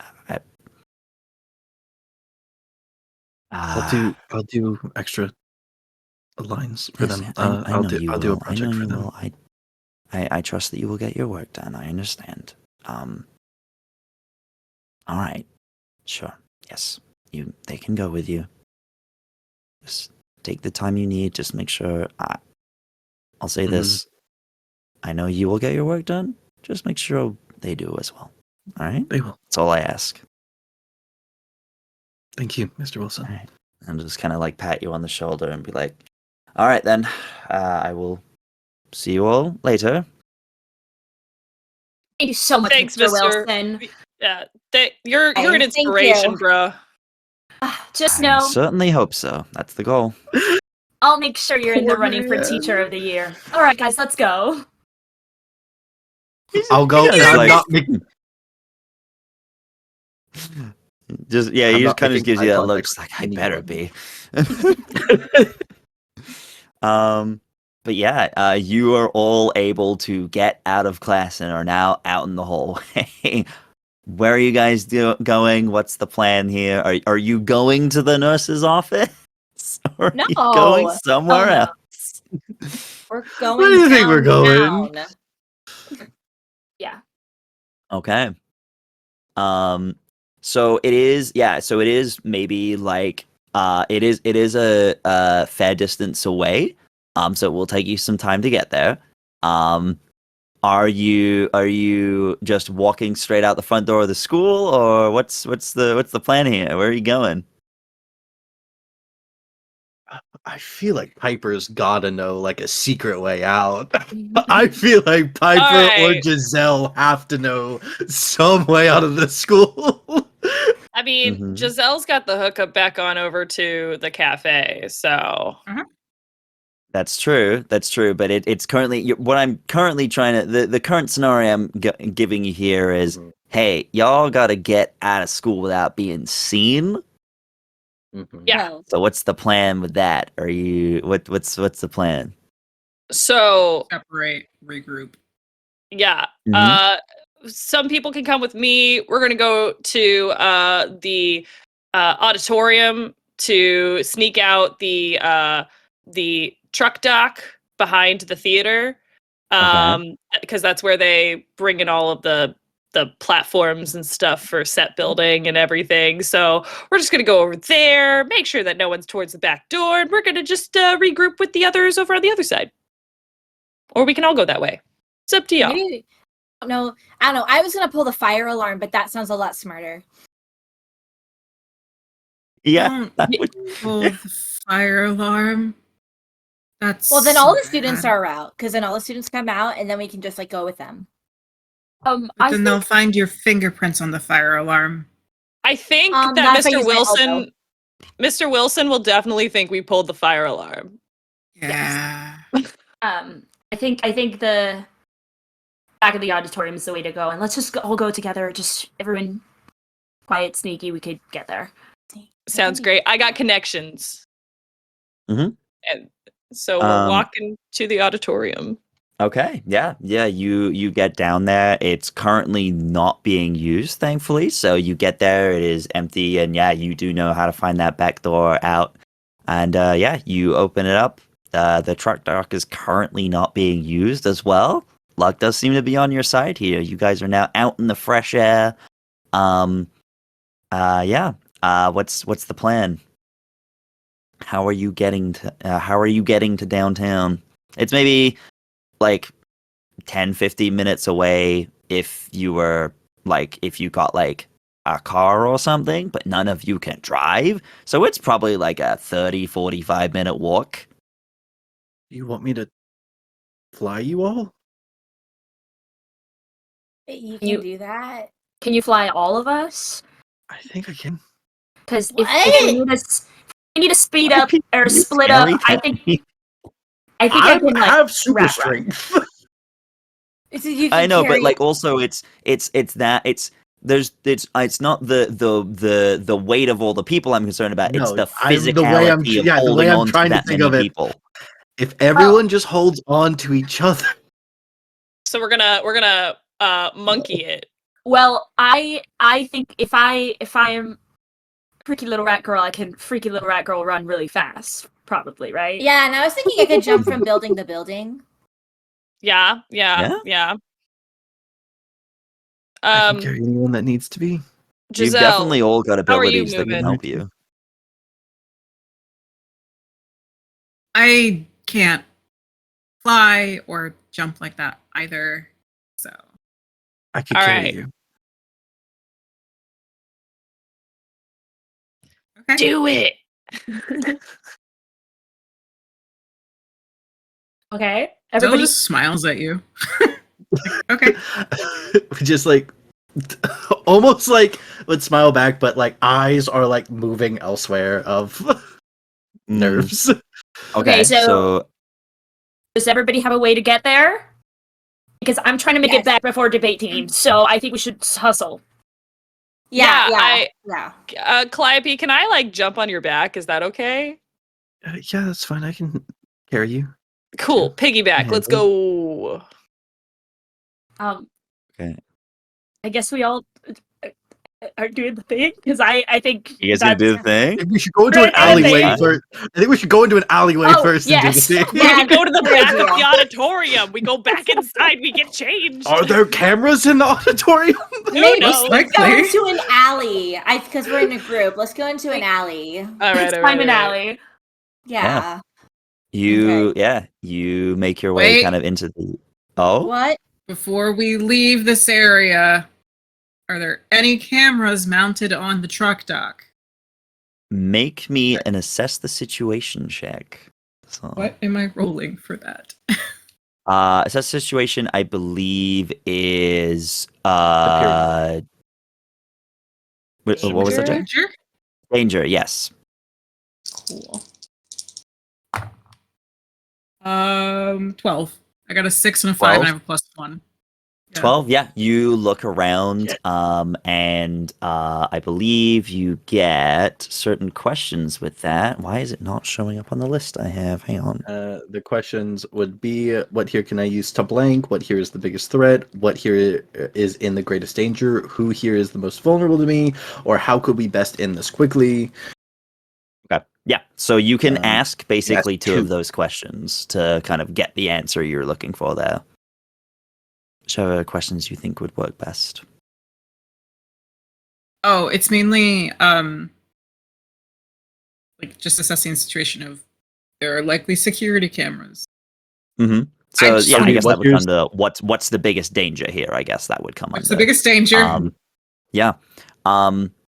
S3: I'll do extra lines for
S1: yes,
S3: them.
S1: I
S3: I'll
S1: know
S3: do
S1: you
S3: a
S1: will.
S3: project for them.
S1: I trust that you will get your work done. I understand. All right, sure. Yes, they can go with you. Just take the time you need. Just make sure. I'll say this. I know you will get your work done. Just make sure they do as well. All right.
S3: They will.
S1: That's all I ask.
S3: Thank you, Mr. Wilson.
S1: All right. And just kind of like pat you on the shoulder and be like, "All right then. I will see you all later."
S2: Thank you so much,
S5: Thanks,
S2: Mr.
S5: Mr.
S2: Wilson.
S5: Yeah. You're an
S4: Thank
S5: inspiration,
S4: you.
S5: bro.
S2: Just
S1: I
S2: know,
S1: certainly hope so. That's the goal.
S2: I'll make sure you're in the
S3: Poor
S2: running for
S3: man.
S2: Teacher of the Year. All right, guys, let's go.
S3: I'll go.
S1: Yeah, it's
S3: I'm
S1: like-
S3: not making.
S1: Just he
S3: I'm
S1: just
S3: not
S1: kind of
S3: making
S1: gives you
S3: eye
S1: that look.
S3: contact
S1: Just like I
S3: with
S1: better
S3: anyone.
S1: be. But yeah, you are all able to get out of class and are now out in the hallway. Where are you guys going? What's the plan here? Are you going to the nurse's office? Or are you
S4: No.
S1: going somewhere
S4: Oh, no.
S1: else?
S4: We're going.
S3: Where do you think we're going?
S4: downtown.
S2: Yeah.
S1: Okay. So it is maybe like it is a fair distance away. So it will take you some time to get there. Are you just walking straight out the front door of the school, or what's the plan here? Where are you going?
S3: I feel like Piper's gotta know like a secret way out. I feel like Piper or
S5: Alright.
S3: Giselle have to know some way out of the school.
S5: I mean,
S1: Mhm.
S5: Giselle's got the hookup back on over to the cafe, so
S1: That's true. But it's currently what I'm currently trying to the current scenario I'm giving you here is, hey, y'all got to get out of school without being seen.
S3: Mhm.
S5: Yeah.
S4: Well,
S1: So what's the plan with that? Are you what's the plan?
S5: So
S6: Separate, regroup.
S5: yeah.
S1: Mhm.
S5: Some people can come with me. We're gonna go to the auditorium to sneak out the truck dock behind the theater. Because that's where they bring in all of the platforms and stuff for set building and everything. So we're just gonna go over there, make sure that no one's towards the back door, and we're gonna just regroup with the others over on the other side. Or we can all go that way. It's up to y'all.
S4: maybe no, I don't know. I was gonna pull the fire alarm, but that sounds a lot smarter.
S1: Yeah.
S6: Don't
S1: that would-
S6: pull the fire alarm. That's
S4: Well, then all
S6: so
S4: the students
S6: bad.
S4: are out, because then all the students come out, and then we can just like go with them.
S6: But
S2: I
S6: then
S2: think
S6: they'll find your fingerprints on the fire alarm.
S5: I think that
S4: that's why I
S5: Mr.
S4: use my
S5: Wilson Mr. Wilson will definitely think we pulled the fire alarm.
S6: Yeah.
S2: I think the back of the auditorium is the way to go, and let's just all go together. Just everyone, quiet, sneaky. We could get there.
S5: Sounds great. I got connections.
S1: Mhm.
S5: And so we're
S1: Um,
S5: walking to the auditorium.
S1: Okay, yeah. You get down there. It's currently not being used, thankfully. So you get there, it is empty, and yeah, you do know how to find that back door out. And yeah, you open it up. The truck dock is currently not being used as well. Luck does seem to be on your side here. You guys are now out in the fresh air. Yeah. What's the plan? How are you getting to downtown? It's maybe like 10-15 minutes away if you were like if you got like a car or something, but none of you can drive, so it's probably like a 30-45 minute walk.
S3: You want me to fly you all?
S4: You
S2: You-
S4: can do that.
S2: Can you fly all of us?
S3: I think I can.
S2: Because if
S4: What?
S2: we need to speed
S1: Why
S2: up or
S1: you
S2: split up,
S1: carry
S2: I
S1: that?
S2: think I can like
S3: have super
S2: rat run.
S3: strength.
S4: So you
S1: I
S4: can
S1: know, but
S4: carry-
S1: like also it's it's not the weight of all the people I'm concerned about. It's
S3: No,
S1: the
S3: the way I'm
S1: physicality of
S3: yeah, the way
S1: holding
S3: I'm
S1: on to
S3: trying to
S1: that
S3: think
S1: many
S3: of it.
S1: people.
S3: If everyone just holds on to each other.
S5: So we're gonna monkey it.
S2: Well, I think if I'm freaky little rat girl, I can freaky little rat girl run really fast, probably, right?
S4: Yeah, and I was thinking I could jump from building to building.
S5: Yeah.
S3: I can carry anyone that needs to be.
S1: You've
S5: Giselle,
S1: definitely all got
S5: how are you
S1: abilities that can
S5: moving?
S1: help you.
S6: I can't fly or jump like that either. So
S3: I could
S5: All
S3: carry
S5: right.
S3: you.
S6: okay.
S5: Do it.
S2: Okay.
S6: Jill
S2: Everybody.
S6: just smiles at you. Okay.
S3: We just like almost like would smile back, but like eyes are like moving elsewhere of nerves.
S2: Okay,
S1: Okay,
S2: so-
S1: so
S2: Does everybody have a way to get there? Because I'm trying to make
S4: Yes.
S2: it back before debate team, so I think we should hustle.
S5: Yeah,
S4: Yeah.
S5: Calliope, can I like jump on your back? Is that okay?
S3: Yeah, that's fine. I can carry you.
S5: Cool. Piggyback.
S3: Yeah.
S5: Let's go.
S1: Okay.
S2: I guess we all are doing the thing because I think
S1: You guys gonna do the
S3: I
S1: thing?
S3: think we should go into an
S2: Right,
S3: alleyway
S1: yeah.
S3: first. I think we should go into an alleyway
S2: Oh,
S3: first
S2: yes.
S3: and do the thing.
S4: Yeah.
S5: We go to the
S4: good
S5: back of
S4: idea.
S5: the auditorium. We go back inside. We get changed.
S3: Are there cameras in the auditorium?
S4: Maybe
S5: knows?
S4: let's go
S6: Likely.
S4: into an alley. Because we're in a group. Let's go into an alley.
S5: All right,
S2: it's
S5: all
S2: time
S5: right,
S2: an
S5: all right.
S2: alley.
S4: Yeah.
S1: You make your way
S6: Wait.
S1: kind of into the
S4: What?
S6: Before we leave this area, are there any cameras mounted on the truck dock?
S1: Make me an assess the situation check. So,
S6: What am I rolling for that?
S1: assess the situation, I believe, is what was that, Jack?
S6: Danger?
S1: Danger, yes.
S6: Cool. 12. I got a 6 and a 5 and I have a +1. Yeah.
S1: 12, yeah. You look around, and I believe you get certain questions with that. Why is it not showing up on the list I have? Hang on.
S3: The questions would be: what here can I use to blank? What here is the biggest threat? What here is in the greatest danger? Who here is the most vulnerable to me? Or how could we best end this quickly?
S1: Okay. Yeah. So you can
S3: Um,
S1: ask basically
S3: ask
S1: two of
S3: two.
S1: those questions to kind of get the answer you're looking for there. Whichever questions you think would work best.
S6: Oh, it's mainly like just assessing the situation of there are likely security cameras.
S1: Mm-hmm. So
S6: just
S1: yeah, I
S6: need-
S1: guess
S3: what
S1: that would
S3: here's-
S1: come to what's the biggest danger here? I guess that would come
S6: What's
S1: under.
S6: the biggest danger?
S1: Yeah.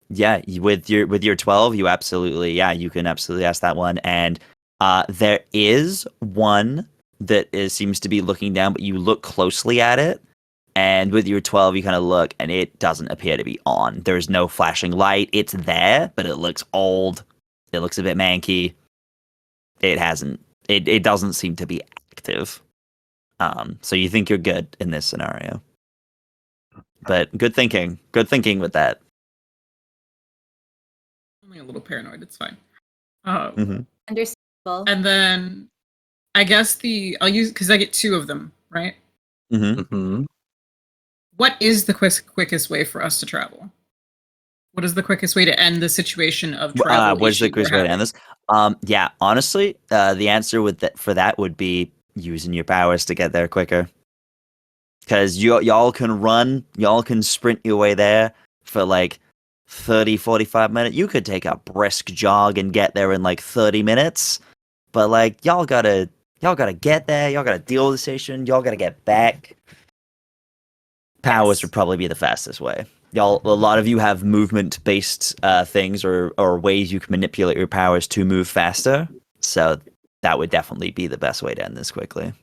S1: Yeah, with your 12, you absolutely, yeah, you can absolutely ask that one. And there is one that seems to be looking down, but you look closely at it, and with your 12, you kind of look, and it doesn't appear to be on. There's no flashing light. It's there, but it looks old. It looks a bit manky. It hasn't. It doesn't seem to be active. So you think you're good in this scenario. But good thinking. Good thinking with that.
S6: Only a little paranoid. It's fine.
S1: Mm-hmm.
S4: Understandable.
S6: And then I guess I'll use because I get two of them, right?
S1: Mm-hmm.
S3: Mhm.
S6: What is the quickest way for us to travel? What is the quickest way to end the situation of travel
S1: What's the
S6: issue
S1: quickest
S6: we're
S1: way to end
S6: having?
S1: this? Yeah, honestly, the answer for that would be using your powers to get there quicker. Because y'all can run, y'all can sprint your way there for like 30, 45 minutes. You could take a brisk jog and get there in like 30 minutes. But like y'all gotta get there, y'all gotta deal with the station, y'all gotta get back. Powers
S2: Yes.
S1: would probably be the fastest way. Y'all, a lot of you have movement-based things or ways you can manipulate your powers to move faster. So that would definitely be the best way to end this quickly. It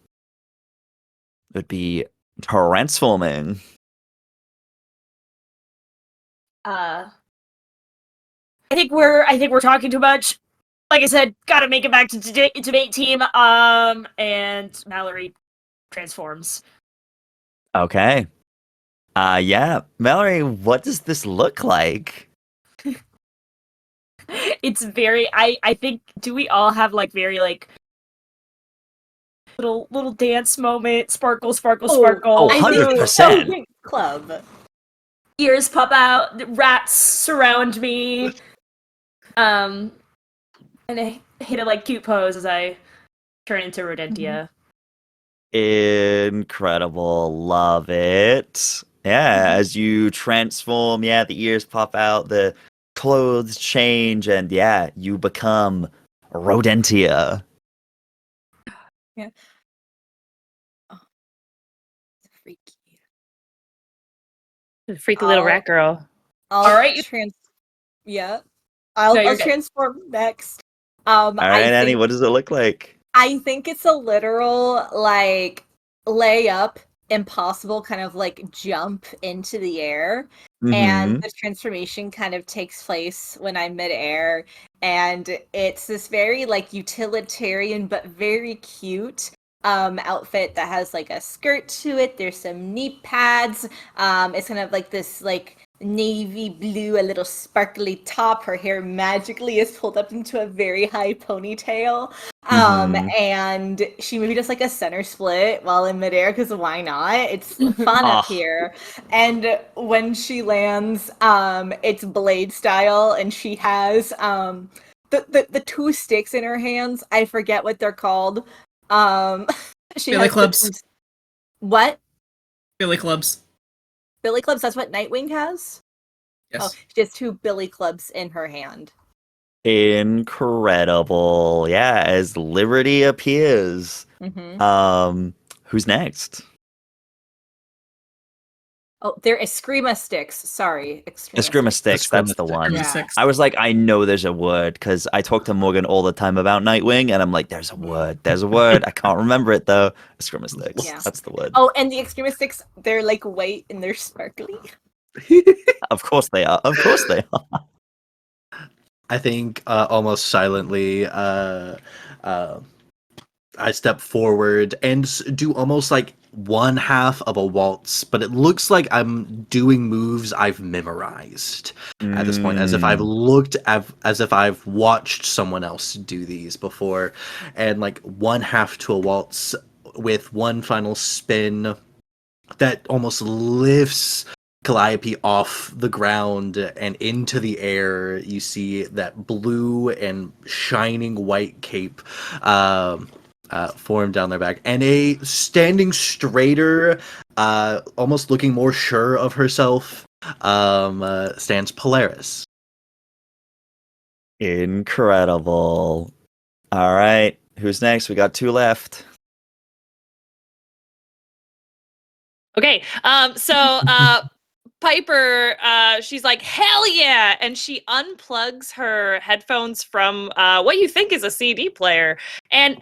S1: would be transforming.
S2: I think we're talking too much. Like I said, gotta make it back to debate team. And Mallory transforms.
S1: Okay. Yeah, Mallory, what does this look like?
S2: It's very. I think. Do we all have like very like little dance moment? Sparkle, sparkle,
S4: Oh,
S2: sparkle.
S1: I think 100%.
S4: So club.
S2: Ears pop out. Rats surround me. And I hit a like cute pose as I turn into Rodentia.
S1: Incredible. Love it. Yeah, as you transform, yeah, the ears pop out, the clothes change, and yeah, you become Rodentia.
S4: Yeah. Oh, freaky.
S5: Freaky little
S4: I'll-
S5: rat girl.
S4: I'll
S2: Alright.
S4: Yeah.
S2: No,
S4: I'll
S2: you're good.
S4: transform next.
S1: All right, Annie,
S4: think
S1: what does it look like?
S4: I think it's a literal like lay up, impossible kind of like jump into the air. And
S1: Mm-hmm.
S4: the transformation kind of takes place when I'm midair. And it's this very like utilitarian but very cute outfit that has like a skirt to it. There's some knee pads. It's kind of like this like navy blue, a little sparkly top. Her hair magically is pulled up into a very high ponytail.
S1: Mhm.
S4: And she maybe does like a center split while in midair because why not? It's fun up
S1: Ah.
S4: here. And when she lands, it's blade style, and she has the two sticks in her hands. I forget what they're called. She
S6: Billy
S4: has the
S6: clubs.
S4: two- What?
S6: Billy clubs.
S4: Billy clubs? That's what Nightwing has?
S6: Yes.
S4: Oh, she has two billy clubs in her hand.
S1: Incredible. Yeah, as Liberty appears.
S4: Mm-hmm.
S1: Who's next?
S4: Oh, they're Eskrima sticks. Sorry,
S1: Eskrima sticks, that's the
S3: Eskrima
S1: one.
S4: Yeah.
S6: Six.
S1: I was like, I know there's a word because I talk to Morgan all the time about Nightwing, and I'm like, there's a word. I can't remember it though. Eskrima sticks.
S4: Yeah.
S1: That's the word.
S4: Oh, and the Eskrima sticks, they're like white and they're sparkly.
S1: Of course they are. Of course they are.
S3: I think almost silently, I step forward and do almost like one half of a waltz, but it looks like I'm doing moves I've memorized at this point, as if I've as if I've watched someone else do these before, and like one half to a waltz with one final spin that almost lifts Calliope off the ground and into the air. You see that blue and shining white cape form down their back, and a standing straighter, almost looking more sure of herself, stands Polaris.
S1: Incredible. All right, who's next? We got 2 left.
S5: Okay. So Piper, she's like, hell yeah! And she unplugs her headphones from what you think is a CD player. And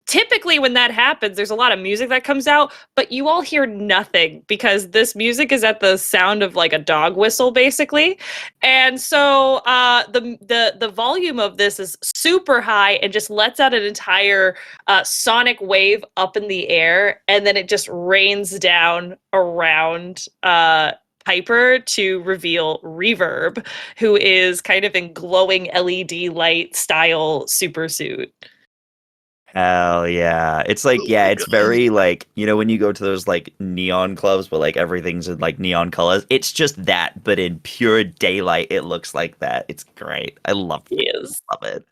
S5: typically when that happens, there's a lot of music that comes out, but you all hear nothing because this music is at the sound of like a dog whistle, basically. And so the volume of this is super high and just lets out an entire sonic wave up in the air, and then it just rains down around Piper to reveal Reverb, who is kind of in glowing LED light style supersuit.
S1: Hell yeah. It's like, yeah, it's very like, you know, when you go to those like neon clubs where like everything's in like neon colors, it's just that, but in pure daylight, it looks like that. It's great. I love it.
S5: Yes.
S1: Love it.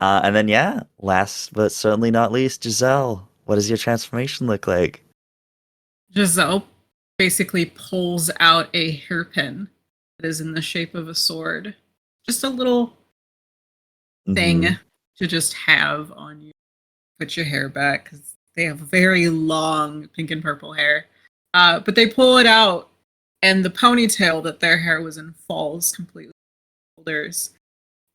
S1: And then, yeah, last but certainly not least, Giselle, what does your transformation look like?
S6: Giselle basically pulls out a hairpin that is in the shape of a sword. Just a little thing to just have on you. Put your hair back because they have very long pink and purple hair. But they pull it out, and the ponytail that their hair was in falls completely to their shoulders.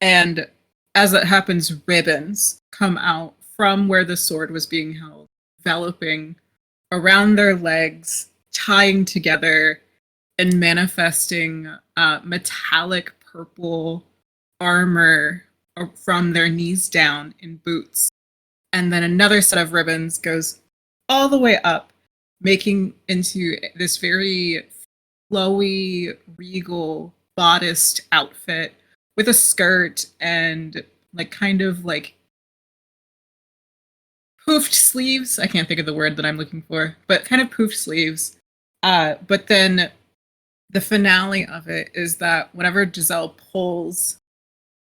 S6: And as that happens, ribbons come out from where the sword was being held, enveloping around their legs, tying together, and manifesting metallic purple armor from their knees down in boots. And then another set of ribbons goes all the way up, making into this very flowy, regal, bodiced outfit with a skirt and like kind of like poofed sleeves. I can't think of the word that I'm looking for, but kind of poofed sleeves. But then the finale of it is that whenever Giselle pulls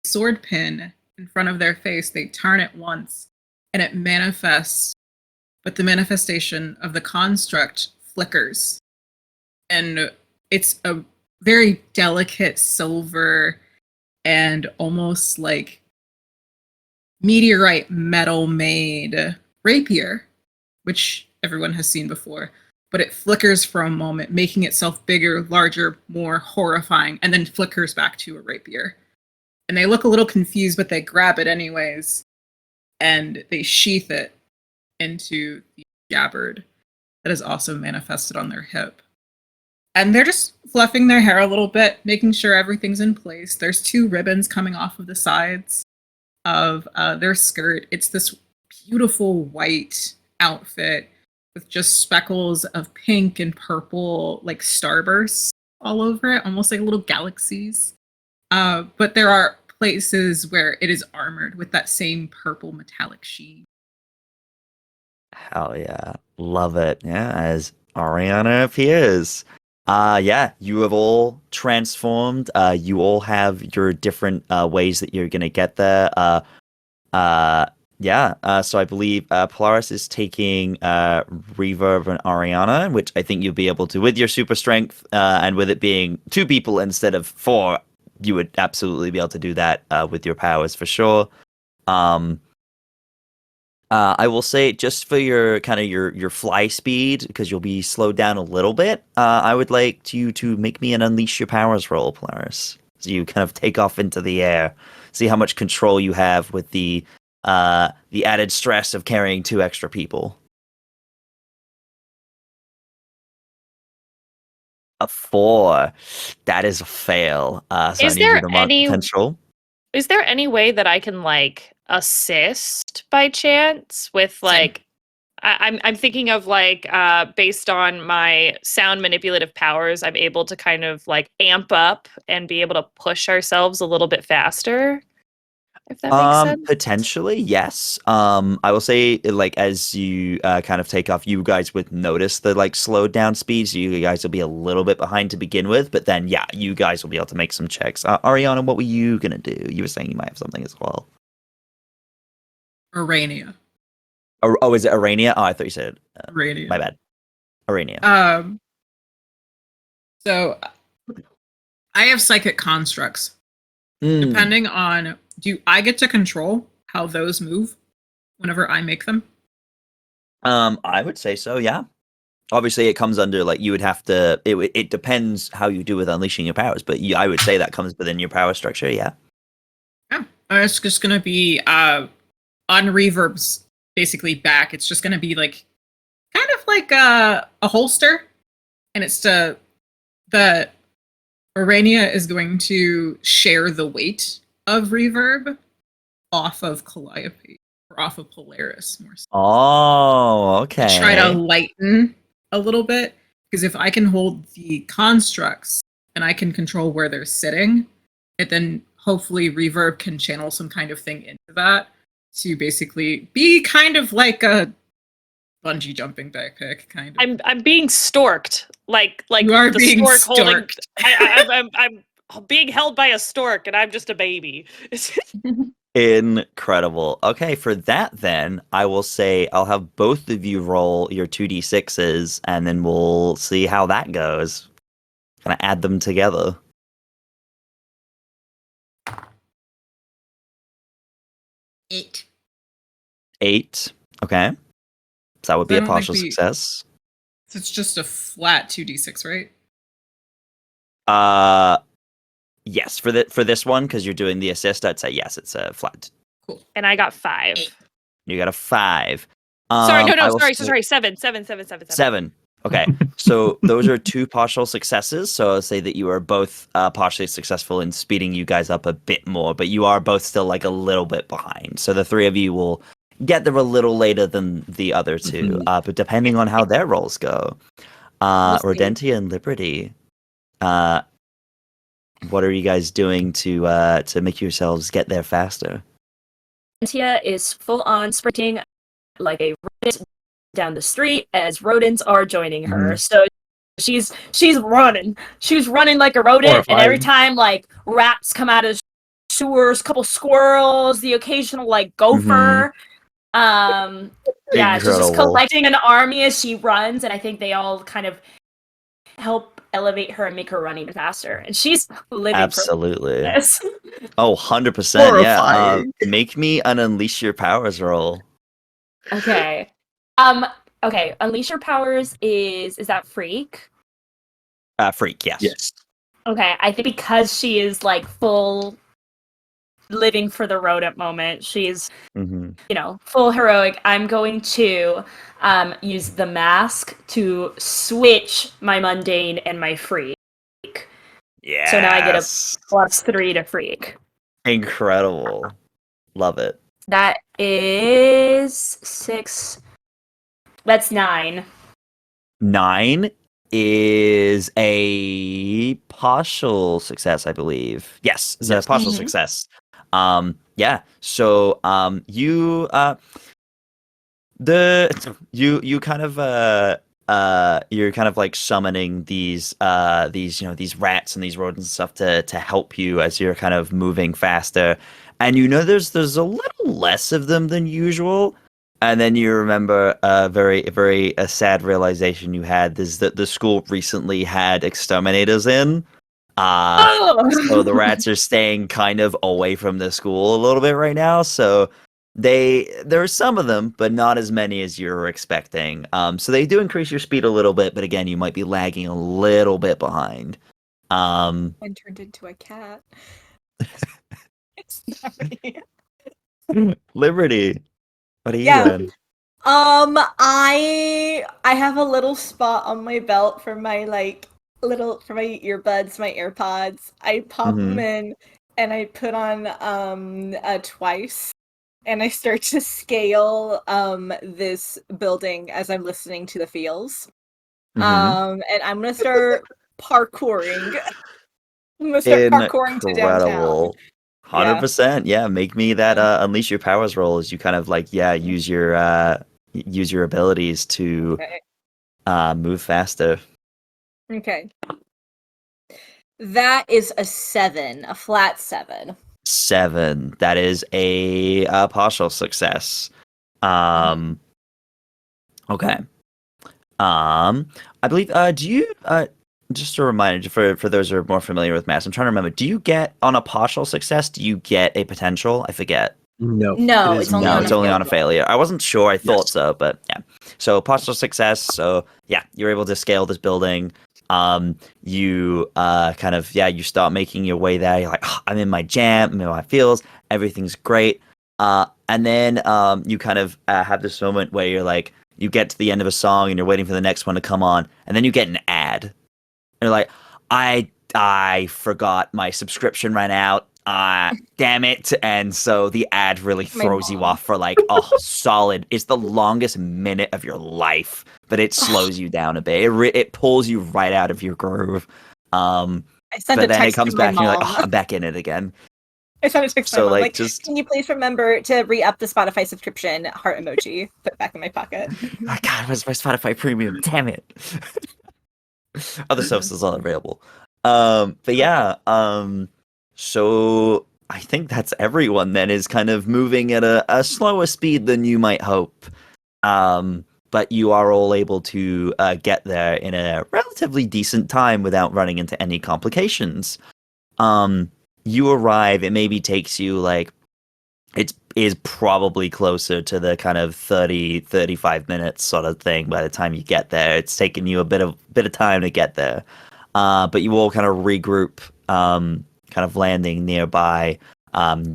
S6: a sword pin in front of their face, they turn it once and it manifests, but the manifestation of the construct flickers. And it's a very delicate silver and almost like meteorite metal made rapier, which everyone has seen before. But it flickers for a moment, making itself bigger, larger, more horrifying, and then flickers back to a rapier. And they look a little confused, but they grab it anyways. And they sheath it into the scabbard that is also manifested on their hip. And they're just fluffing their hair a little bit, making sure everything's in place. There's 2 ribbons coming off of the sides of their skirt. It's this beautiful white outfit with just speckles of pink and purple, like starbursts all over it, almost like little galaxies. But there are places where it is armored with that same purple metallic sheen.
S1: Hell yeah. Love it. Yeah, as Ourania appears. Yeah, you have all transformed. You all have your different ways that you're gonna get there. So I believe Polaris is taking Reverb and Ourania, which I think you'll be able to with your super strength, and with it being 2 people instead of 4, you would absolutely be able to do that with your powers for sure. I will say, just for your kind of your fly speed, because you'll be slowed down a little bit, I would like you to make me an unleash your powers roll, Polaris. So you kind of take off into the air, see how much control you have with the added stress of carrying 2 extra people. A 4. That is a fail. So
S5: Is
S1: I need
S5: there
S1: you to mark
S5: any-
S1: potential.
S5: Is there any way that I can like assist by chance with like I'm thinking of like based on my sound manipulative powers, I'm able to kind of like amp up and be able to push ourselves a little bit faster. If that makes sense.
S1: Potentially, yes. I will say, like, as you kind of take off, you guys would notice the like slowed down speed, so you guys will be a little bit behind to begin with, but then yeah, you guys will be able to make some checks. Ariana, what were you gonna do? You were saying you might have something as well.
S6: Ourania.
S1: Oh, is it Ourania? Oh, I thought you said
S6: Ourania.
S1: my bad. Ourania.
S6: So I have psychic constructs. Depending on, do I get to control how those move whenever I make them?
S1: I would say so, yeah. Obviously, it comes under, like, you would have to, it depends how you do with unleashing your powers, but I would say that comes within your power structure, yeah.
S6: Yeah. It's just going to be, on Reverb's basically back, it's just going to be, like, kind of like a holster, and it's the Ourania is going to share the weight of Reverb off of Calliope, or off of Polaris, more so.
S1: Oh, okay.
S6: To try to lighten a little bit, because if I can hold the constructs and I can control where they're sitting, it then hopefully Reverb can channel some kind of thing into that to basically be kind of like a bungee jumping backpack, kind of.
S5: I'm being storked, like
S6: You are
S5: the
S6: being
S5: stork holding.
S6: storked.
S5: I'm being held by a stork, and I'm just a baby.
S1: Incredible. Okay, for that then, I will say I'll have both of you roll your 2d6s, and then we'll see how that goes. Kind of add them together.
S6: 8.
S1: 8. Okay. So that would be
S6: I
S1: a
S6: don't think
S1: partial success.
S6: So it's just a flat 2d6, right?
S1: Yes, for this one, because you're doing the assist, I'd say yes, it's a flat.
S6: Cool.
S5: And I got 5.
S1: You got a 5.
S5: Sorry,
S1: I will
S5: sorry.
S1: say-
S5: 7.
S1: 7. Okay, so those are 2 partial successes. So I'll say that you are both partially successful in speeding you guys up a bit more, but you are both still like a little bit behind. So the 3 of you will get there a little later than the other 2, but depending on how their rolls go. Rodentia and Liberty, what are you guys doing to make yourselves get there faster?
S2: Rodentia is full on sprinting like a rodent down the street as rodents are joining her. So she's running. She's running like a rodent, and every time like rats come out of sewers, couple squirrels, the occasional like gopher. Yeah, she's just
S1: Incredible.
S2: collecting an army as she runs, and I think they all kind of help elevate her and make her run even faster. And she's living
S1: Absolutely.
S2: for this.
S1: Oh, 100%. Yeah.
S3: Horrifying.
S1: Make me an Unleash Your Powers roll.
S2: Okay. Okay, Unleash Your Powers is that Freak?
S1: Freak, yes.
S3: Yes.
S2: Okay, I think because she is like full living for the rodent moment, she's full heroic. I'm going to use the mask to switch my mundane and my freak.
S1: Yeah.
S2: So now I get a +3 to freak.
S1: Incredible. Love it.
S2: That is 6. That's 9.
S1: 9 is a partial success, I believe. Yes, it's a partial success. Yeah. So you you kind of you're kind of like summoning these these rats and these rodents and stuff to help you as you're kind of moving faster. And there's a little less of them than usual. And then you remember a very sad realization you had is that the school recently had exterminators in. So the rats are staying kind of away from the school a little bit right now. So there are some of them, but not as many as you were expecting. So they do increase your speed a little bit, but again, you might be lagging a little bit behind.
S4: And turned into a cat.
S1: Liberty, what are you doing?
S4: I have a little spot on my belt for my for my earbuds, my AirPods. I pop them in and I put on a twice and I start to scale this building as I'm listening to the feels. And I'm gonna start parkouring. I'm gonna start parkouring to downtown.
S1: Incredible.
S4: Yeah.
S1: 100%. Yeah, make me that unleash your powers roll as you kind of like use your abilities to move faster.
S4: Okay. That is a 7, a flat 7.
S1: 7. That is a partial success. Okay. I believe. Do you? Just a reminder for those who are more familiar with math. I'm trying to remember. Do you get on a partial success? Do you get a potential? I forget.
S3: No.
S4: No,
S3: it is
S4: it's only
S1: No,
S4: on
S1: it's
S4: a
S1: only on a failure. I wasn't sure. I thought
S3: Yes.
S1: so, but yeah. So partial success. So yeah, you're able to scale this building. You kind of you start making your way there. You're like, oh, I'm in my jam. I'm in my feels. Everything's great. And then you kind of have this moment where you're like, you get to the end of a song and you're waiting for the next one to come on, and then you get an ad. And you're like, I forgot my subscription ran out. Damn it. And so the ad really throws you off for like a solid, it's the longest minute of your life, but it slows you down a bit. It pulls you right out of your groove.
S4: I sent
S1: But
S4: a
S1: then it
S4: text
S1: comes
S4: to my
S1: back and you're like,
S4: mom.
S1: oh, I'm back in it again.
S4: I sent a text to my
S1: So
S4: mom,
S1: like, just,
S4: can you please remember to re-up the Spotify subscription? Heart emoji. Put it back in my pocket.
S1: oh, God, where's my Spotify premium? Damn it. Other services are available. But yeah, so I think that's everyone then is kind of moving at a slower speed than you might hope. But you are all able to get there in a relatively decent time without running into any complications. You arrive, it maybe takes you like, it is probably closer to the kind of 35 minutes sort of thing by the time you get there. It's taken you a bit of time to get there. But you all kind of regroup, kind of landing nearby.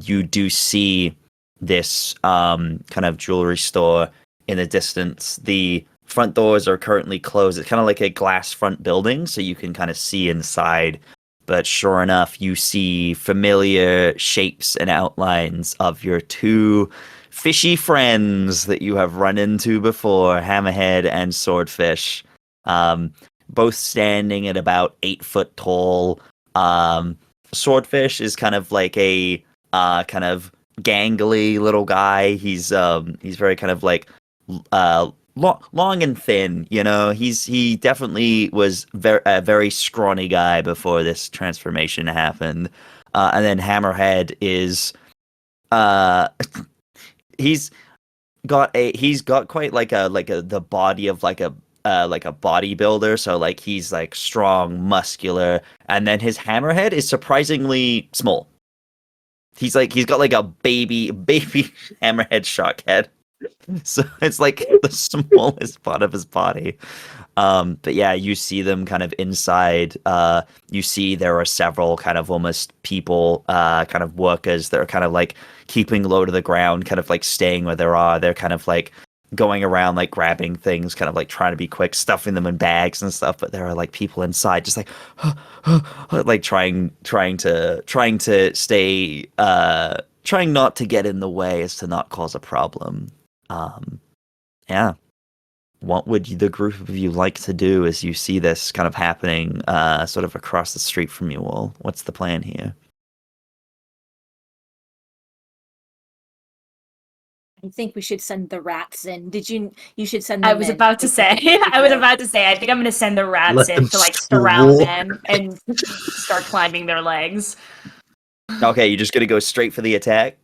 S1: You do see this kind of jewelry store in the distance. The front doors are currently closed. It's kind of like a glass front building, so you can kind of see inside. But sure enough, you see familiar shapes and outlines of your two fishy friends that you have run into before, Hammerhead and Swordfish. Both standing at about 8 foot tall. Swordfish is kind of like a kind of gangly little guy. He's very kind of like long and thin, you know. He definitely was a very scrawny guy before this transformation happened. And then Hammerhead is he's got quite like the body of like a bodybuilder, so like he's like strong, muscular, and then his Hammerhead is surprisingly small. He's got like a baby Hammerhead shark head. So it's like the smallest part of his body. But yeah, you see them kind of inside. You see there are several kind of almost people, kind of workers that are kind of like keeping low to the ground, kind of like staying where they are. They're kind of like going around like grabbing things, kind of like trying to be quick, stuffing them in bags and stuff. But there are like people inside just like like trying to stay, trying not to get in the way as to not cause a problem. Yeah. What would the group of you like to do as you see this kind of happening, sort of across the street from you all? What's the plan here?
S4: I think we should send the rats in. You should send them
S2: I was
S4: in.
S2: about to say, I think I'm going to send the rats
S3: Let
S2: in
S3: them
S2: to like
S3: stroll.
S2: surround them and start climbing their legs.
S1: Okay, you're just gonna go straight for the attack?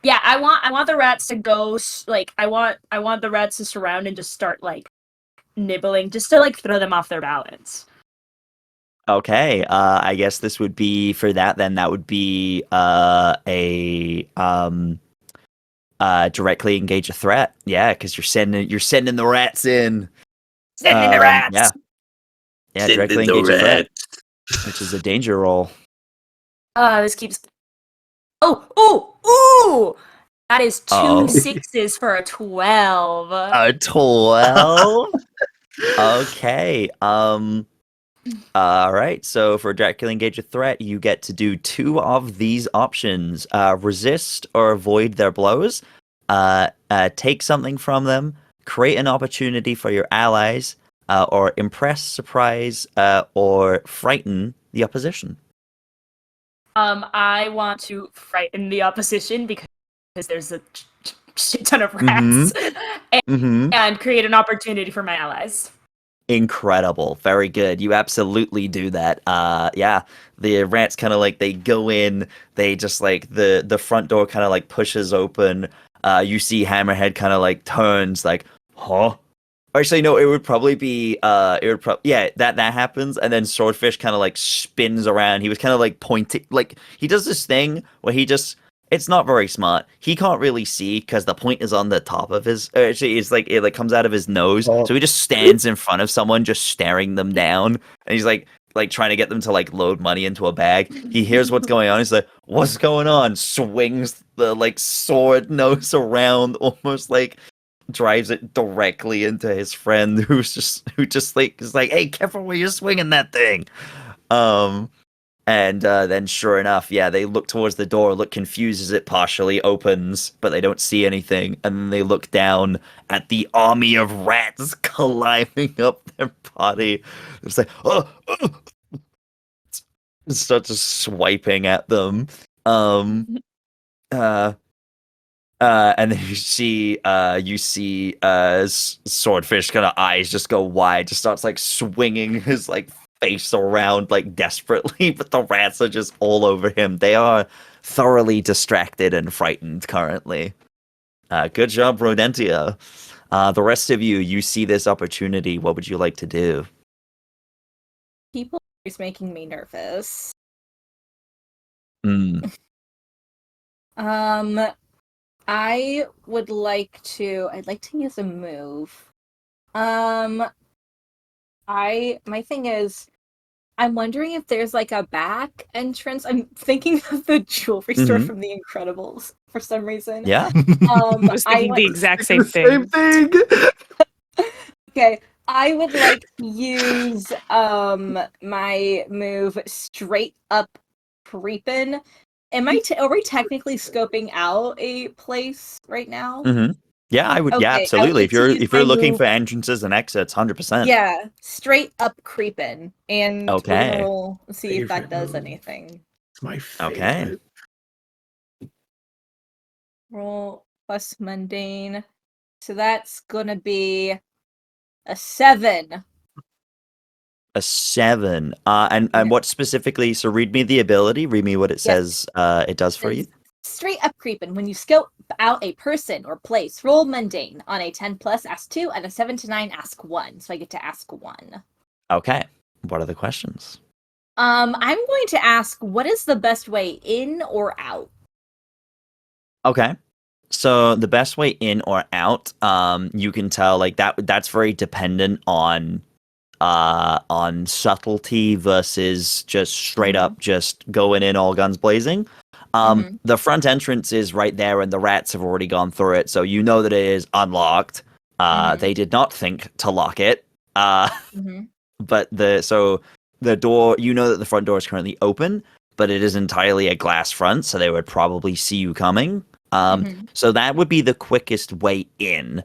S2: Yeah, I want the rats to go like I want the rats to surround and just start like nibbling, just to like throw them off their balance.
S1: Okay, I guess this would be for that. Then that would be directly engage a threat. Yeah, because you're sending the rats in.
S2: Sending the rats.
S1: Yeah, directly engage a threat, which is a danger roll.
S2: This keeps. Oh! That is two
S1: Uh-oh.
S2: 6s for a 12.
S1: A 12. Okay. All right. So for directly engage a threat, you get to do 2 of these options: resist or avoid their blows, take something from them, create an opportunity for your allies, or impress, surprise, or frighten the opposition.
S2: I want to frighten the opposition because there's a shit ton of
S1: Mm-hmm.
S2: rats,
S1: Mm-hmm.
S2: and create an opportunity for my allies.
S1: Incredible. Very good. You absolutely do that. Yeah. The rats kind of like they go in, they just like the front door kind of like pushes open. You see Hammerhead kind of like turns like, huh? Actually, no, it would probably be yeah, that happens, and then Swordfish kind of like spins around. He was kind of like pointing, like he does this thing where he just, it's not very smart. He can't really see because the point is on the top of his, actually it's like it like comes out of his nose.
S3: Oh.
S1: So he just stands in front of someone just staring them down, and he's like trying to get them to like load money into a bag. He hears what's going on. He's like, "What's going on?" Swings the like sword nose around, almost like drives it directly into his friend who just like is like, "Hey, careful where you're swinging that thing." And then sure enough, yeah, they look towards the door, look confused as it partially opens, but they don't see anything, and then they look down at the army of rats climbing up their body. It's like, oh, starts just swiping at them. And then you see Swordfish kind of eyes just go wide, just starts like swinging his like face around like desperately, but the rats are just all over him. They are thoroughly distracted and frightened currently. Good job, Rodentia. The rest of you see this opportunity. What would you like to do?
S4: People are always making me nervous.
S1: Mm.
S4: I'd like to use a move. My thing is, I'm wondering if there's like a back entrance. I'm thinking of the jewelry store
S1: Mhm.
S4: from The Incredibles for some reason.
S1: Yeah.
S5: I was thinking the exact same thing.
S4: Okay, I would like to use my move straight up creepin'. Are we technically scoping out a place right now?
S1: Mm-hmm. Yeah, I would.
S4: Okay,
S1: Yeah,
S4: I would
S1: absolutely.
S4: like
S1: If
S4: to use
S1: you're
S4: my
S1: looking
S4: move.
S1: for entrances and exits, 100%.
S4: Yeah, straight up creepin', and we're
S1: Okay.
S4: gonna roll and see if that
S3: Favorite
S4: does
S3: move.
S4: anything.
S3: It's my
S1: Okay.
S3: favorite.
S4: Roll plus mundane, so that's gonna be a 7.
S1: A 7. And
S4: Yeah.
S1: what specifically? So read me the ability. Read me what it
S4: Yes.
S1: says. It does for you.
S4: Straight up creepin'. When you scope out a person or place, roll mundane. On a 10 plus, ask 2, and a 7 to 9, ask 1. So I get to ask 1.
S1: Okay. What are the questions?
S4: I'm going to ask, what is the best way in or out?
S1: Okay. So the best way in or out, you can tell like that's very dependent on subtlety versus just straight up just going in all guns blazing. The front entrance is right there and the rats have already gone through it, so you know that it is unlocked. They did not think to lock it. But the door, you know that the front door is currently open, but it is entirely a glass front, so they would probably see you coming. So that would be the quickest way in.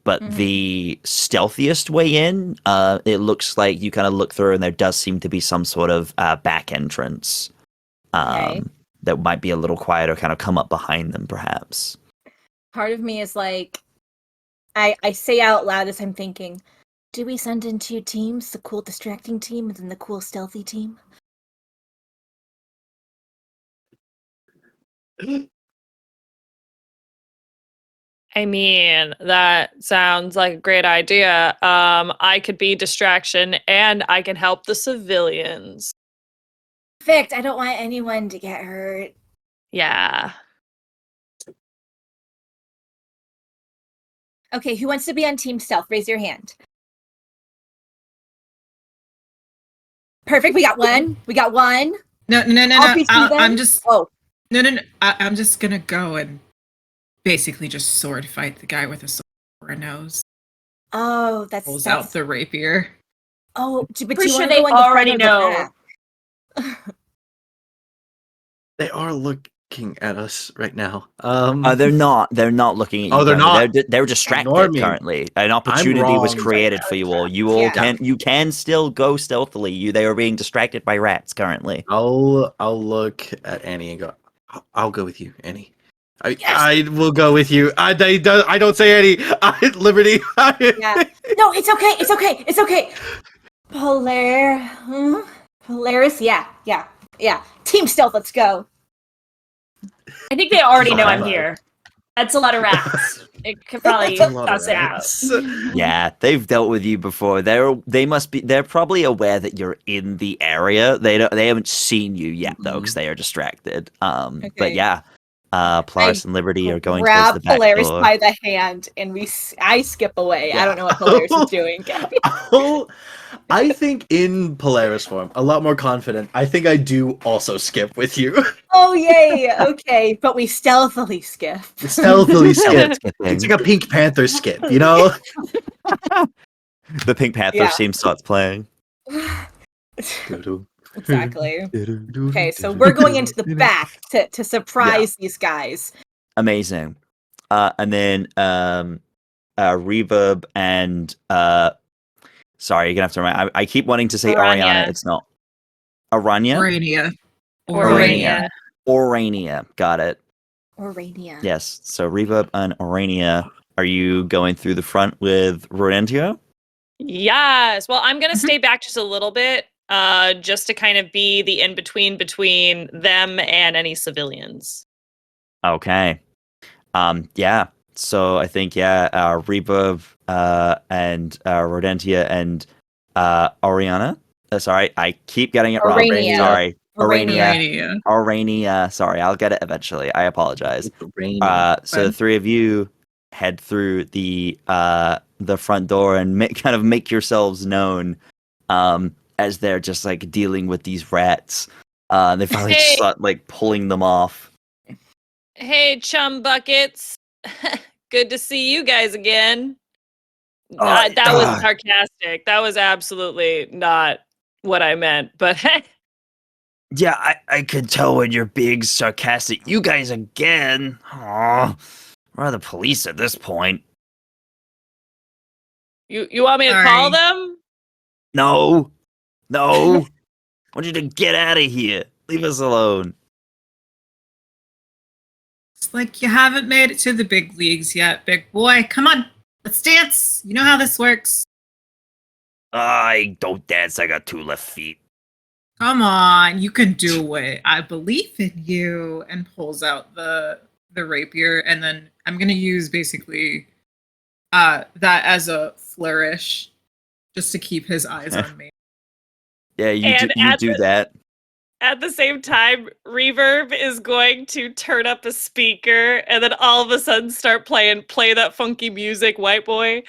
S1: But the stealthiest way in, it looks like you kind of look through and there does seem to be some sort of back entrance that might be a little quieter, kind of come up behind them, perhaps.
S4: Part of me is like, I say out loud as I'm thinking, do we send in 2 teams? The cool distracting team and then the cool stealthy team?
S5: I mean, that sounds like a great idea. I could be distraction and I can help the civilians.
S4: Perfect. I don't want anyone to get hurt.
S5: Yeah.
S4: Okay, who wants to be on Team Stealth? Raise your hand. Perfect. We got one. We got one.
S6: No. I'm just.
S4: Oh.
S6: No. I'm just gonna go and basically just sword fight the guy with a sword for a nose.
S4: Oh,
S6: Pulls out the rapier.
S4: Oh, but do
S2: Pretty
S4: you
S2: sure
S4: want to
S2: they
S4: go in the front
S2: already
S4: or the
S2: know.
S4: back?
S3: They are looking at us right now.
S1: They're not. They're not looking at you.
S3: Oh, they're
S1: currently.
S3: not?
S1: They're distracted
S3: Ignore me.
S1: currently. An opportunity was
S3: wrong.
S1: created for you all. You all
S4: Yeah.
S1: can still go stealthily. They are being distracted by rats currently.
S3: I'll look at Annie and go. I'll go with you, Annie.
S2: Yes.
S3: I will go with you. I don't say Annie. Liberty.
S4: Yeah. No, it's okay. It's okay. It's okay. Polaris. Yeah. Team stealth. Let's go.
S2: I think they already know I'm
S3: Fine.
S2: here. That's a lot of rats. It could probably
S3: That's a lot of
S2: suss it out.
S3: rats.
S1: Yeah, they've dealt with you before. They're probably aware that you're in the area. They haven't seen you yet though, because they are distracted. But
S4: Okay.
S1: yeah, Polaris and Liberty are going towards
S4: Grab
S1: the back
S4: Polaris
S1: door.
S4: by the hand, and I skip away.
S1: Yeah.
S4: I don't know what Polaris is doing.
S3: I think in Polaris form, a lot more confident. I think I do also skip with you.
S4: Oh yay! Okay, but we stealthily skip.
S3: Stealthily skip.
S1: Skipping.
S3: It's like a Pink Panther skip, you know?
S1: The Pink Panther
S4: Yeah.
S1: theme starts playing.
S4: Exactly. Okay, so we're going into the back to surprise these guys.
S1: Amazing. And then Reverb and sorry, you're gonna have to remind. I keep wanting to say
S5: Ourania.
S1: Ariana. It's not Ourania.
S6: Ourania.
S1: Ourania. Ourania. Got it.
S4: Ourania.
S1: Yes. So Reverb and Ourania. Are you going through the front with Rodentia?
S5: Yes. Well, I'm going to stay back just a little bit, just to kind of be the in-between between them and any civilians.
S1: Okay. Yeah. So I think Reverb and Rodentia and Oriana. Sorry, I keep getting it wrong.
S4: Ourania.
S1: Sorry. Ourania.
S6: Ourania.
S1: Ourania. Sorry, I'll get it eventually. I apologize. So the
S6: Fine.
S1: three of you head through the front door and make yourselves known as they're just like dealing with these rats. They finally
S5: Hey.
S1: start like pulling them off.
S5: Hey, chum buckets. Good to see you guys again.
S1: Oh,
S5: That was sarcastic. That was absolutely not what I meant. But
S1: Yeah, I could tell when you're being sarcastic. You guys again. Aw. Where are the police at this point?
S5: you want me to
S6: Sorry.
S5: call them?
S1: No. I want you to get out of here. Leave us alone.
S6: It's like you haven't made it to the big leagues yet, big boy. Come on, let's dance. You know how this works.
S1: I don't dance. I got 2 left feet.
S6: Come on, you can do it. I believe in you. And pulls out the rapier, and then I'm gonna use basically that as a flourish, just to keep his eyes on me.
S1: Yeah, you
S5: And
S1: do that.
S5: At the same time, Reverb is going to turn up a speaker and then all of a sudden start play that funky music, white boy.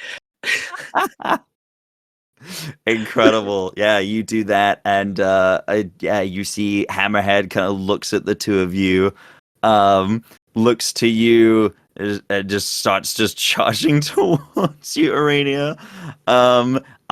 S1: Incredible. Yeah, you do that, and you see Hammerhead kind of looks at the two of you, looks to you, and just starts just charging towards you, Ourania.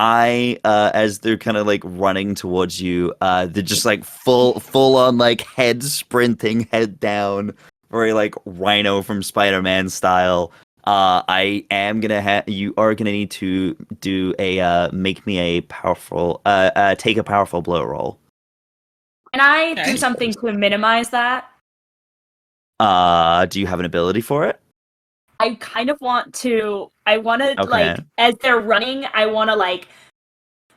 S1: As they're kind of like running towards you, they're just like full on like head sprinting, head down, very like Rhino from Spider-Man style. I am gonna you are gonna need to do a make me a powerful take a powerful blow roll.
S2: Can I
S6: Okay.
S2: do something to minimize that?
S1: Do you have an ability for it?
S2: I kind of want to. I want to
S1: Okay.
S2: like as they're running. I want to like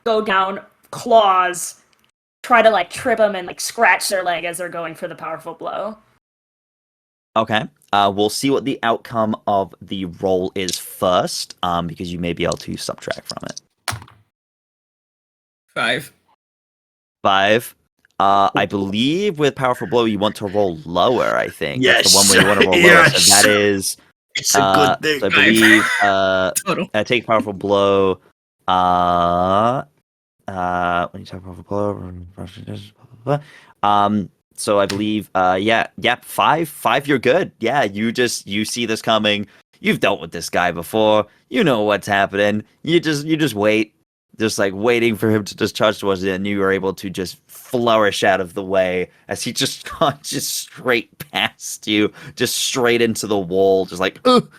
S2: go down claws, try to like trip them and like scratch their leg as they're going for the powerful blow.
S1: Okay. We'll see what the outcome of the roll is first, because you may be able to subtract from it.
S6: 5.
S1: 5. I believe with powerful blow you want to roll lower. I think that's the one
S3: Yes.
S1: where you want to roll lower.
S3: Yes.
S1: So that is.
S3: It's a good thing.
S1: So I believe
S6: Total.
S1: take powerful blow. When you talk powerful blow, so I believe 5. You're good. Yeah, you see this coming. You've dealt with this guy before. You know what's happening. You just wait. just like waiting for him to just charge towards it, and you were able to just flourish out of the way as he just got just straight past you, just straight into the wall, just like, ugh.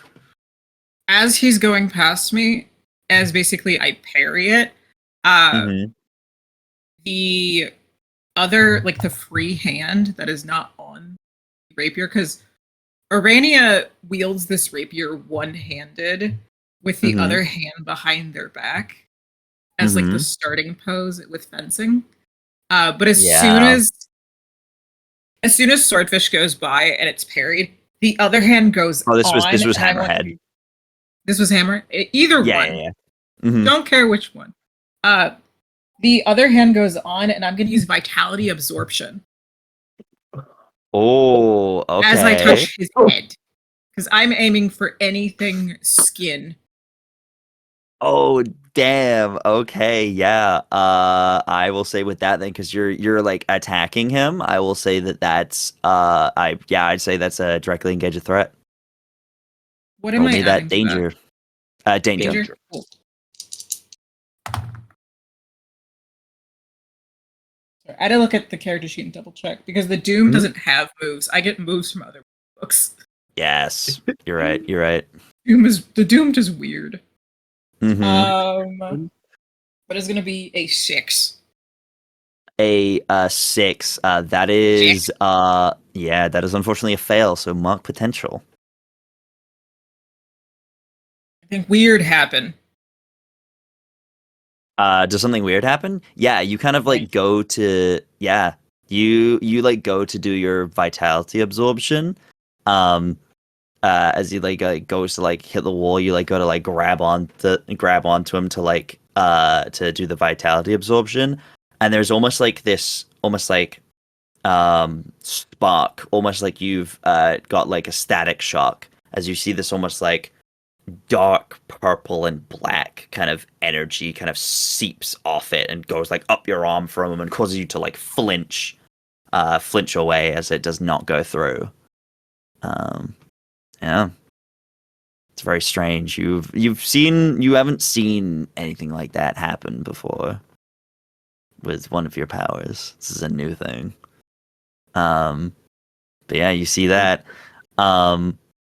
S6: As he's going past me, as basically I parry it, the other, like the free hand that is not on the rapier, because Ourania wields this rapier one-handed with the other hand behind their back as like the starting pose with fencing. But as soon as Swordfish goes by and it's parried, the other hand goes on.
S1: This was Hammerhead.
S6: This was Hammer? Either one.
S1: Yeah.
S6: Don't care which one. The other hand goes on, and I'm going to use Vitality Absorption.
S1: Oh, okay.
S6: As I touch his head. Because I'm aiming for anything skin.
S1: Oh, damn. Okay, yeah. I will say with that then, because you're like attacking him, I will say that's I'd say that's a directly engage a threat.
S6: What am I
S1: that danger? Danger.
S6: Cool. I had to look at the character sheet and double check because the Doom doesn't have moves. I get moves from other books.
S1: Yes, you're right. You're right.
S6: The Doom is weird.
S1: Mm-hmm.
S6: But it's gonna be a 6.
S1: A 6. That is that is unfortunately a fail. So mark potential.
S6: I think weird happened.
S1: Does something weird happen? Yeah, you kind of like go to you like go to do your vitality absorption. As he like goes to like hit the wall, you like go to like grab onto him to like to do the vitality absorption, and there's almost like spark, almost like you've got like a static shock as you see this almost like dark purple and black kind of energy kind of seeps off it and goes like up your arm from him and causes you to like flinch away as it does not go through. Yeah, it's very strange. You haven't seen anything like that happen before with one of your powers. This is a new thing. But yeah, you see that.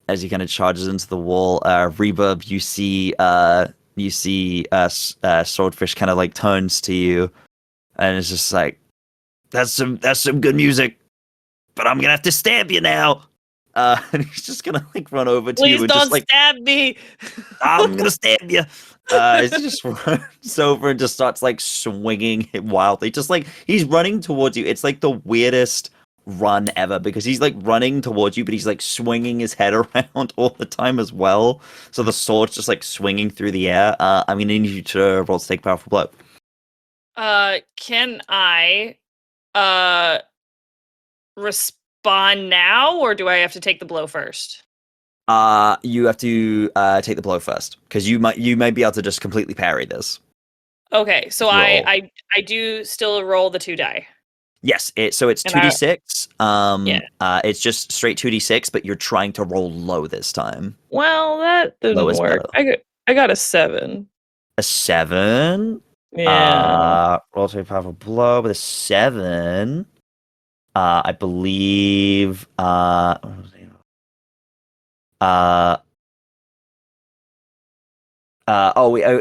S1: As he kind of charges into the wall, Reverb, you see Swordfish kind of like turns to you, and it's just like, that's some good music, but I'm gonna have to stab you now. And he's just gonna like run over to you and just like,
S5: stab me.
S1: I'm gonna stab you. He just runs over and just starts like swinging it wildly, just like he's running towards you. It's like the weirdest run ever because he's like running towards you, but he's like swinging his head around all the time as well. So the sword's just like swinging through the air. I'm gonna need you to roll to take powerful blow.
S5: Can I respond now, or do I have to take the blow first?
S1: You have to take the blow first because you may be able to just completely parry this.
S5: Okay, so I do still roll the 2 die.
S1: Yes, so it's 2d6. It's just straight 2d6, but you're trying to roll low this time.
S5: Well, that didn't work. I got a 7.
S1: A 7?
S5: Yeah.
S1: Roll to a powerful blow with a 7. I believe. It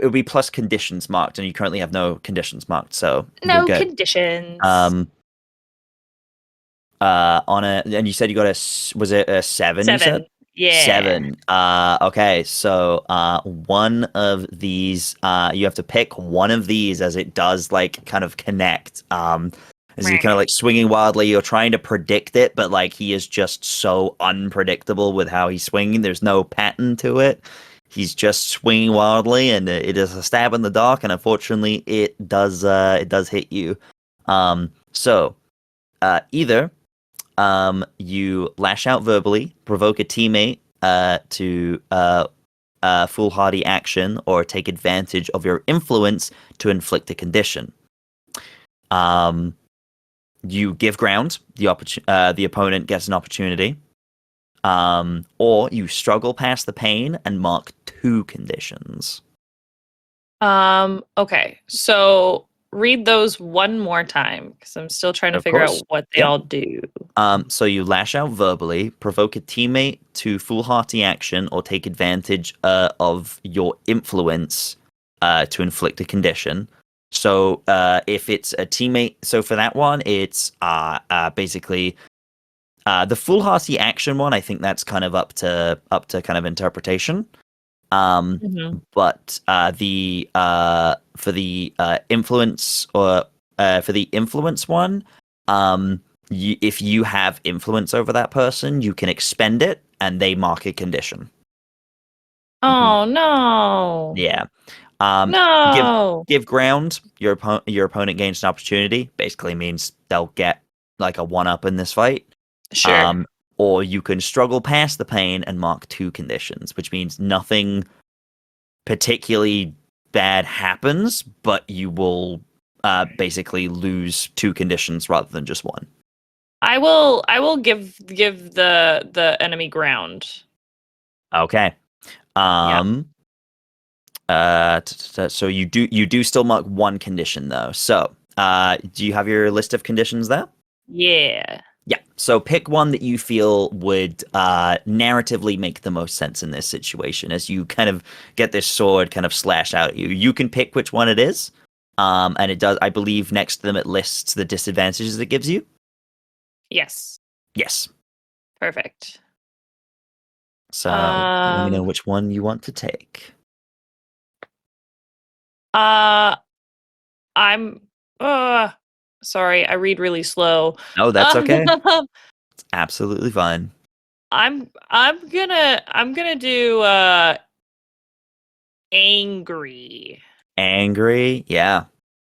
S1: would be plus conditions marked, and you currently have no conditions marked, so
S5: no
S1: good.
S5: conditions.
S1: On a, and you said you got was it a 7?
S5: 7.
S1: You said?
S5: Yeah.
S1: 7. Okay, so one of these, you have to pick one of these as it does like kind of connect. As you're kind of like swinging wildly, you're trying to predict it, but like he is just so unpredictable with how he's swinging. There's no pattern to it. He's just swinging wildly, and it is a stab in the dark. And unfortunately, it does hit you. So either you lash out verbally, provoke a teammate to foolhardy action, or take advantage of your influence to inflict a condition. You give ground, the opponent gets an opportunity, or you struggle past the pain and mark 2 conditions.
S5: Okay. So read those one more time because I'm still trying to
S1: Of
S5: figure
S1: course.
S5: out what they
S1: Yeah.
S5: all do.
S1: So you lash out verbally, provoke a teammate to foolhardy action, or take advantage of your influence to inflict a condition. So if it's a teammate, so for that one, it's basically the foolhardy action one. I think that's kind of up to kind of interpretation.
S5: Mhm.
S1: But the for the influence or for the influence one, if you have influence over that person, you can expend it, and they mark a condition.
S5: Oh no.
S1: Yeah. Give
S5: No.
S1: give ground. Your opponent gains an opportunity. Basically means they'll get like a one up in this fight.
S5: Sure.
S1: Or you can struggle past the pain and mark 2 conditions, which means nothing particularly bad happens, but you will basically lose 2 conditions rather than just 1.
S5: I will give the enemy ground.
S1: Okay. So you do still mark 1 condition though. So do you have your list of conditions there?
S5: Yeah.
S1: Yeah. So pick one that you feel would narratively make the most sense in this situation as you kind of get this sword kind of slash out at you. You can pick which one it is. And it does, I believe, next to them it lists the disadvantages it gives you.
S5: Yes.
S1: Yes.
S5: Perfect.
S1: So let me know
S5: Um,
S1: which one you want to take.
S5: I'm sorry, I read really slow.
S1: Oh, that's okay. It's absolutely fine.
S5: I'm gonna do angry.
S1: Angry. Yeah.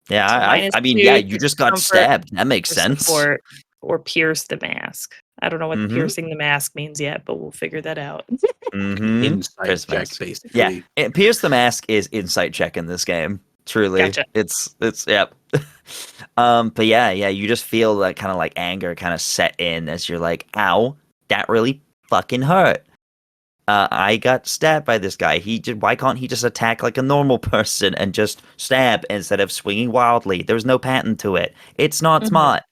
S1: Yeah.
S5: So
S1: I mean, yeah,
S5: -2
S1: you
S5: to
S1: just got
S5: comfort
S1: stabbed. That makes
S5: or
S1: sense.
S5: support or pierce the mask. I don't know what
S1: Mhm.
S5: piercing the mask means yet, but we'll figure that out.
S1: Mm-hmm.
S3: Insight
S1: Pierce the
S3: check,
S1: mask.
S3: basically.
S1: Yeah. Pierce the mask is insight check in this game. Truly.
S5: Gotcha.
S1: It's yep. But yeah, you just feel that kind of like anger kind of set in as you're like, ow, that really fucking hurt. I got stabbed by this guy. Why can't he just attack like a normal person and just stab instead of swinging wildly? There's no pattern to it. It's not
S5: Mhm.
S1: smart.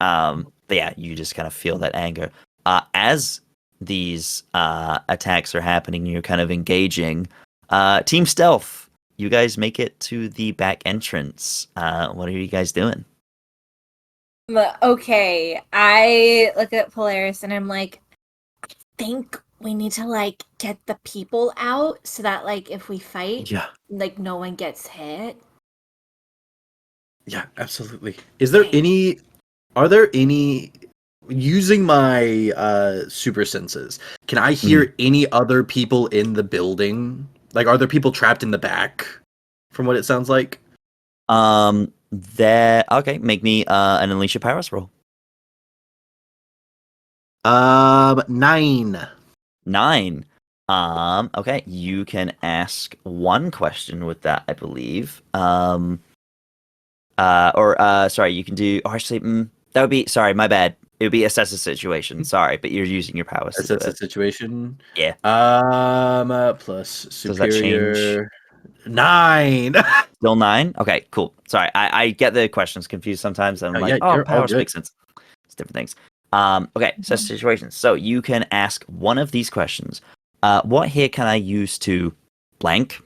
S1: But yeah, you just kind of feel that anger. As these attacks are happening, you're kind of engaging. Team Stealth, you guys make it to the back entrance. What are you guys doing?
S4: Okay, I look at Polaris and I'm like, I think we need to like get the people out so that like if we fight,
S3: Yeah,
S4: like no one gets hit.
S3: yeah, absolutely. Are there any using my super senses, can I hear any other people in the building? Like, are there people trapped in the back from what it sounds like?
S1: Okay, make me an Unleash Your Powers roll.
S3: 9.
S1: 9. Okay, you can ask one question with that, I believe. Sorry, you can do. Oh, actually, that would be. Sorry, my bad. It would be assess the situation. Sorry, but you're using your powers to do
S3: That's the
S1: it.
S3: situation.
S1: Yeah.
S3: Plus
S1: Does that change?
S3: superior 9.
S1: Still 9? Okay, cool. Sorry, I get the questions confused sometimes. And I'm
S3: Oh,
S1: like,
S3: yeah,
S1: oh,
S3: you're all
S1: powers
S3: good.
S1: make sense. It's different things. Okay, so situations. So you can ask one of these questions. What here can I use to blank?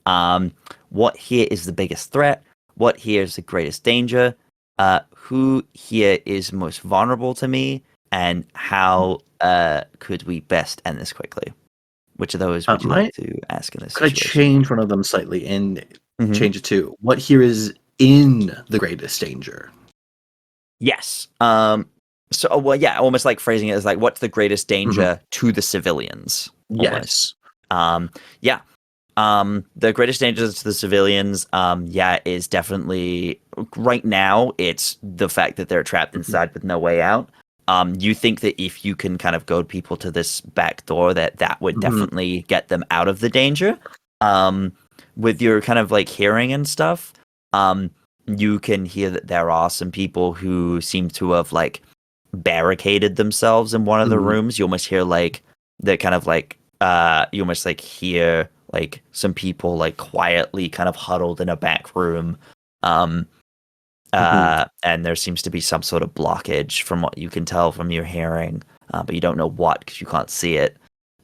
S1: What here is the biggest threat? What here is the greatest danger? Who here is most vulnerable to me? And how could we best end this quickly? Which of those would you like to ask in this
S3: Could I
S1: situation?
S3: change one of them slightly and
S1: Mhm.
S3: change it to what here is in the greatest danger?
S1: Yes. So, well, yeah, almost like phrasing it as like, what's the greatest danger to the civilians? Almost.
S3: Yes.
S1: Yeah. The greatest danger to the civilians, is definitely right now. It's the fact that they're trapped inside with no way out. You think that if you can kind of goad people to this back door, that would definitely get them out of the danger. With your kind of like hearing and stuff, you can hear that there are some people who seem to have like barricaded themselves in one of the rooms. You almost hear like the kind of like you almost like hear like some people like quietly kind of huddled in a back room. And there seems to be some sort of blockage from what you can tell from your hearing, but you don't know what because you can't see it.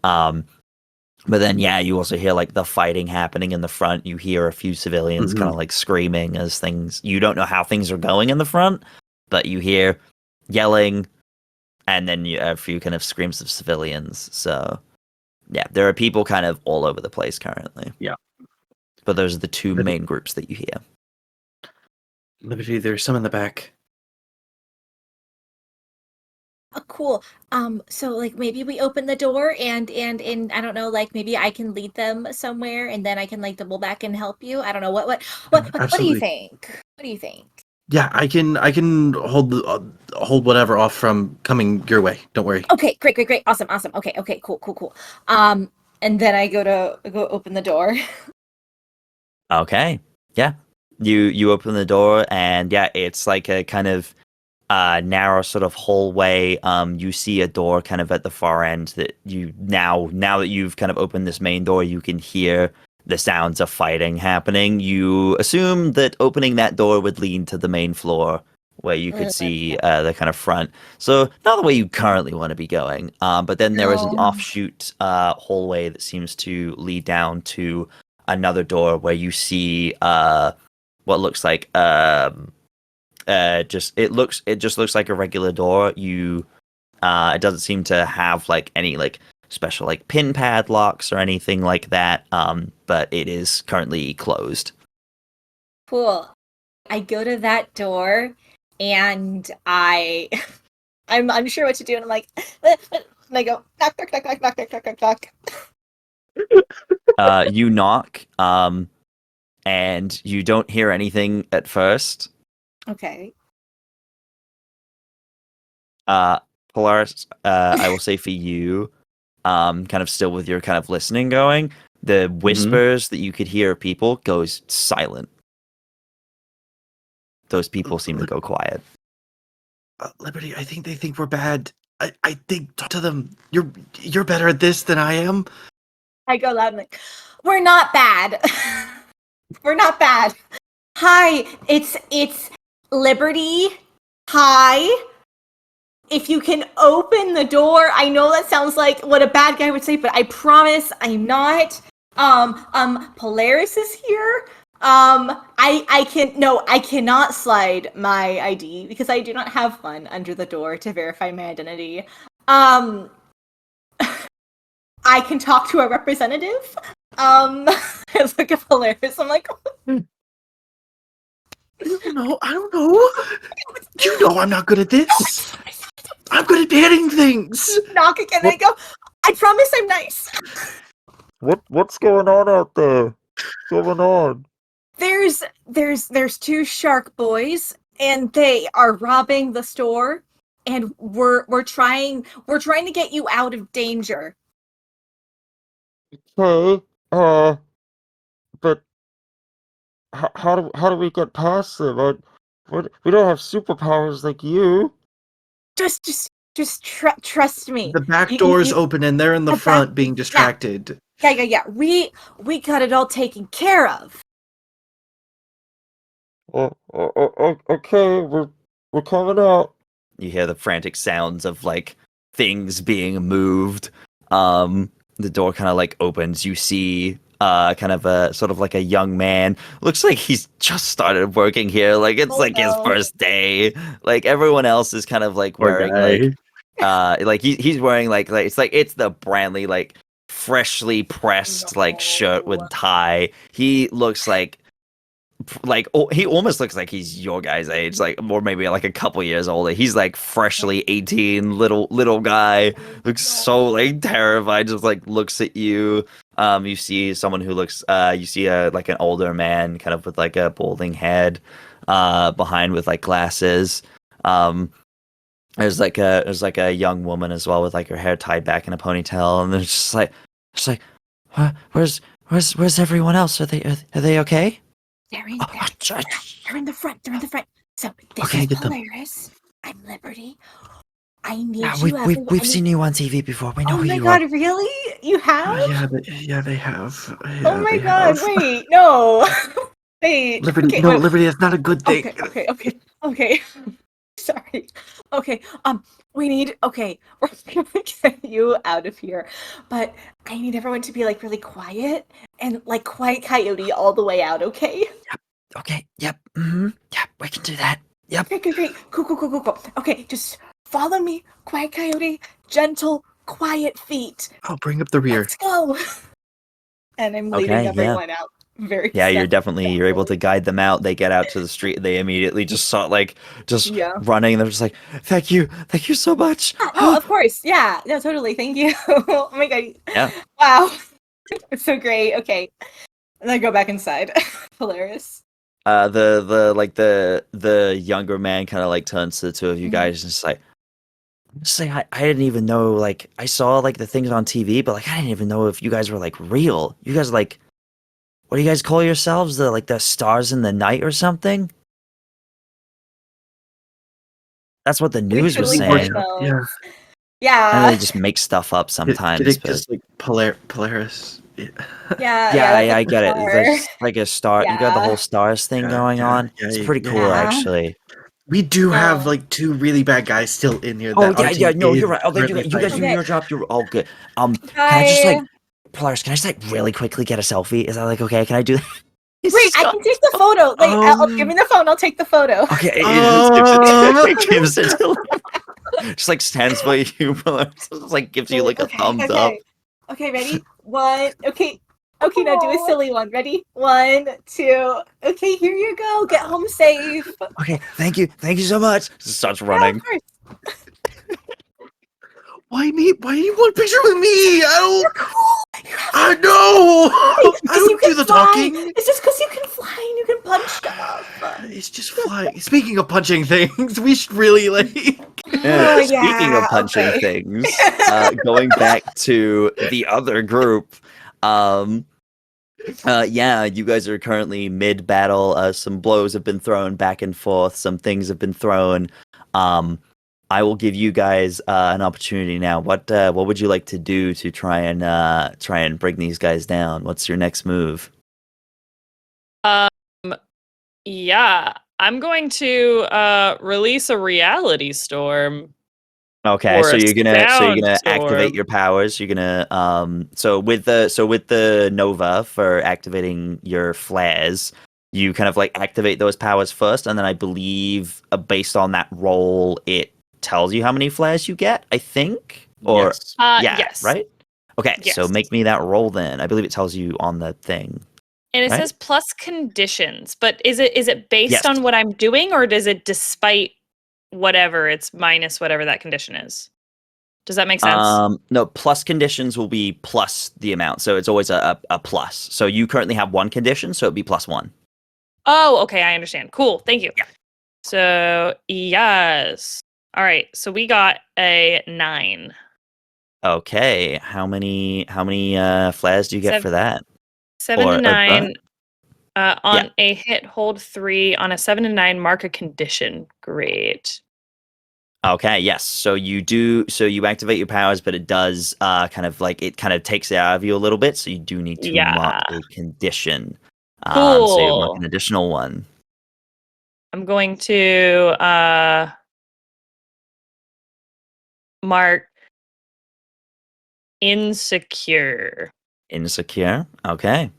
S1: But then, yeah, you also hear like the fighting happening in the front. You hear a few civilians kind of like screaming as things. You don't know how things are going in the front, but you hear yelling, and then a few kind of screams of civilians. So, yeah, there are people kind of all over the place currently.
S3: Yeah.
S1: But those are the two main groups that you hear.
S3: Liberty, there's some in the back.
S4: Oh, cool. So like maybe we open the door and I don't know, like maybe I can lead them somewhere and then I can like double back and help you. I don't know what do you
S3: Absolutely.
S4: think? What do you think?
S3: Yeah, I can hold whatever off from coming your way. Don't worry.
S4: Okay, great. Awesome. Okay, cool. And then I go open the door.
S1: Okay. Yeah. You open the door and yeah, it's like a kind of narrow sort of hallway. You see a door kind of at the far end that you now that you've kind of opened this main door, you can hear the sounds of fighting happening. You assume that opening that door would lead to the main floor where you could see the kind of front. So not the way you currently want to be going. But then there is an offshoot hallway that seems to lead down to another door where you see what looks like it just looks like a regular door. It doesn't seem to have like any like special like pin padlocks or anything like that. But it is currently closed.
S4: Cool. I go to that door and I'm unsure what to do and I'm like and I go knock.
S1: You knock, and you don't hear anything at first.
S4: Okay.
S1: Polaris, I will say for you, kind of still with your kind of listening going, the whispers that you could hear of people goes silent. Those people seem to go quiet.
S3: Liberty, I think they think we're bad. I think talk to them. You're better at this than I am.
S4: I go loud and like, we're not bad. We're not bad. Hi, it's Liberty. Hi. If you can open the door, I know that sounds like what a bad guy would say, but I promise I'm not. Polaris is here. I cannot slide my ID because I do not have one under the door to verify my identity. I can talk to a representative. I look at Polaris. I'm like,
S3: I don't know. You know I'm not good at this. I'm good at banning things.
S4: knock again. And I go, I promise I'm nice.
S1: What's going on out there? What's going on?
S4: There's two shark boys and they are robbing the store and we're trying to get you out of danger.
S1: Okay. But how do we get past them? We don't have superpowers like you.
S4: Just trust me.
S3: The back door is open and they're in the front being distracted.
S4: Yeah. We got it all taken care of.
S1: Okay, we're coming out. You hear the frantic sounds of like things being moved. The door kind of like opens. You see kind of a sort of like a young man. Looks like he's just started working here. Like it's his first day. Like everyone else is kind of like wearing like he's wearing like it's the Brantley like freshly pressed like shirt with tie. He looks like he almost looks like he's your guys' age, like or maybe like a couple years older. He's like freshly 18, little guy, looks so like terrified, just like looks at you. You see someone who looks you see like an older man kind of with like a balding head behind with like glasses. There's like a young woman as well with like her hair tied back in a ponytail, and it's just like where's everyone else? Are they okay?
S4: They're in the front. So this
S3: Okay,
S4: is
S3: get them.
S4: Polaris. I'm Liberty. I need
S1: Yeah,
S4: you.
S1: we've seen you on TV before. We know
S4: Oh
S1: who
S4: my
S1: you
S4: god,
S1: are.
S4: really? You have?
S3: Yeah, they have.
S4: Oh
S3: Yeah,
S4: my
S3: they
S4: god,
S3: have.
S4: wait, no. Wait.
S3: Liberty,
S4: Okay,
S3: no,
S4: wait.
S3: Liberty, that's not a good thing.
S4: Okay. Sorry. Okay, we need, okay, we're gonna get you out of here, but I need everyone to be, like, really quiet, and, like, quiet coyote all the way out, okay?
S1: Okay. Yep. Yep. We can do that. Yep.
S4: Great. Cool. Okay, just follow me, quiet coyote, gentle, quiet feet.
S3: I'll bring up the rear.
S4: Let's go. And I'm leading
S1: Okay, yeah.
S4: everyone out very
S1: Yeah, you're
S4: stealthily.
S1: able to guide them out. They get out to the street. They immediately just saw
S4: Yeah.
S1: running. They're just like, thank you so much.
S4: Oh, of course. Yeah. No, totally. Thank you. Oh my god.
S1: Yeah.
S4: Wow. It's so great. Okay. And then go back inside. Polaris.
S1: The younger man kind of like turns to the two of you guys and just like, say I didn't even know, like I saw like the things on TV, but like I didn't even know if you guys were like real. You guys are, like, what do you guys call yourselves? The stars in the night or something? That's what the news was
S4: We
S1: saying.
S4: call
S3: Yeah.
S1: I
S4: Yeah.
S1: know they just make stuff up sometimes.
S3: Get it
S1: but
S3: just like Polaris. Yeah.
S4: Yeah.
S1: yeah,
S4: that's
S1: I get it.
S4: star.
S1: There's like a star. You got the
S4: Yeah.
S1: whole stars thing going on.
S3: Yeah,
S1: It's pretty cool,
S4: yeah.
S1: actually.
S3: We do have
S4: Yeah.
S3: like two really bad guys still in here.
S1: Oh
S3: That our
S1: yeah,
S3: team
S1: no,
S3: is
S1: you're right. Oh, you
S3: currently
S1: guys do
S3: fighting.
S1: your job. You're all good. Can I just
S4: Bye.
S1: like, Polaris? Can I just like really quickly get a selfie? Is that like okay? Can I do that? He's
S4: Wait,
S1: just
S4: I
S1: got-
S4: can take the photo. Like, give me the phone. I'll take the photo.
S1: Okay, it gives it to just like stands by you, just like gives you like a thumbs up.
S4: Okay, ready? One. Okay, now do a silly one. Ready? 1, 2. Okay, here you go. Get home safe.
S1: Okay, thank you so much. Just starts
S4: Yeah,
S1: running.
S4: of course.
S3: Why me? Why do you want a picture with me?
S4: You're cool.
S3: I know. I
S4: Because you
S3: don't do
S4: can
S3: the
S4: fly.
S3: talking.
S4: It's just because you can fly and you can punch stuff.
S3: It's just flying. Speaking of punching things, we should really like.
S4: Oh,
S1: Speaking of
S4: yeah,
S1: punching
S4: okay.
S1: things, going back to the other group, yeah, you guys are currently mid-battle. Some blows have been thrown back and forth. Some things have been thrown. I will give you guys an opportunity now. What would you like to do to try and bring these guys down? What's your next move?
S5: Yeah, I'm going to release a reality storm.
S1: Okay,
S5: Or
S1: so
S5: a
S1: you're gonna activate
S5: soundstorm.
S1: your powers. You're gonna so with the Nova for activating your flares, you kind of like activate those powers first, and then I believe based on that roll, it tells you how many flares you get. I think, or
S3: Yes.
S1: yeah,
S5: Yes.
S1: right? Okay, so
S5: Yes.
S1: make me that roll then. I believe it tells you on the thing.
S5: And it
S1: Right?
S5: says plus conditions, but is it based
S1: Yes.
S5: on what I'm doing, or does it despite whatever it's minus whatever that condition is? Does that make sense?
S1: No, plus conditions will be plus the amount, so it's always a plus. So you currently have one condition, so it'd be +1.
S5: Oh, okay, I understand. Cool, thank you.
S1: Yeah.
S5: So yes. All right, so we got a 9.
S1: Okay, how many flares do you get
S5: Sev-
S1: for that?
S5: 7
S1: Or
S5: to
S1: a
S5: 9. On
S1: Yeah.
S5: a hit, hold 3. On a 7 to 9, mark a condition. Great.
S1: Okay, yes. So you activate your powers, but it does kind of takes it out of you a little bit, so you do need to mark
S5: Yeah.
S1: a condition. So you mark
S5: Cool.
S1: an additional one.
S5: I'm going to mark insecure.
S1: Insecure. Okay.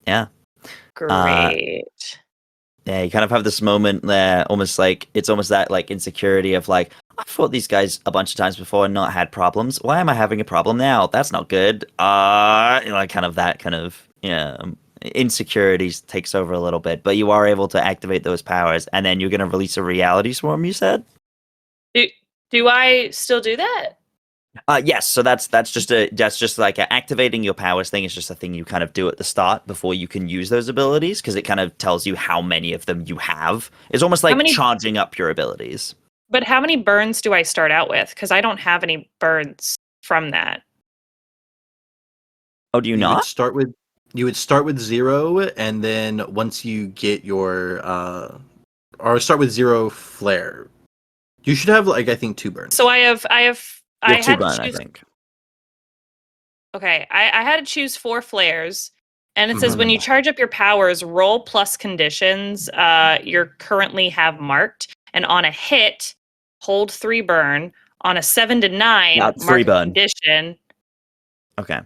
S1: Yeah.
S5: Great.
S1: Yeah, you kind of have this moment there, almost like it's almost that like insecurity of like, I've fought these guys a bunch of times before and not had problems. Why am I having a problem now? That's not good. Like kind of that kind of insecurity takes over a little bit, but you are able to activate those powers, and then you're gonna release a reality swarm. You said?
S5: Do I still do that?
S1: Yes. So that's just like activating your powers thing is just a thing you kind of do at the start before you can use those abilities, because it kind of tells you how many of them you have. It's almost like charging up your abilities.
S5: But how many burns do I start out with? Because I don't have any burns from that.
S1: Oh, do you not?
S3: You would start with 0, and then once you get your or start with 0 flare. You should have like I think 2 burns.
S5: So I have
S1: You have
S5: I
S1: two
S5: had
S1: burn,
S5: to
S1: I
S5: choose.
S1: think.
S5: Okay, I had to choose 4 flares, and it says when you
S3: Mhm.
S5: charge up your powers, roll plus conditions you currently have marked, and on a hit, hold 3 burn. On a 7 to 9,
S1: Not
S5: mark
S1: 3
S5: a
S1: burn.
S5: condition,
S1: Okay.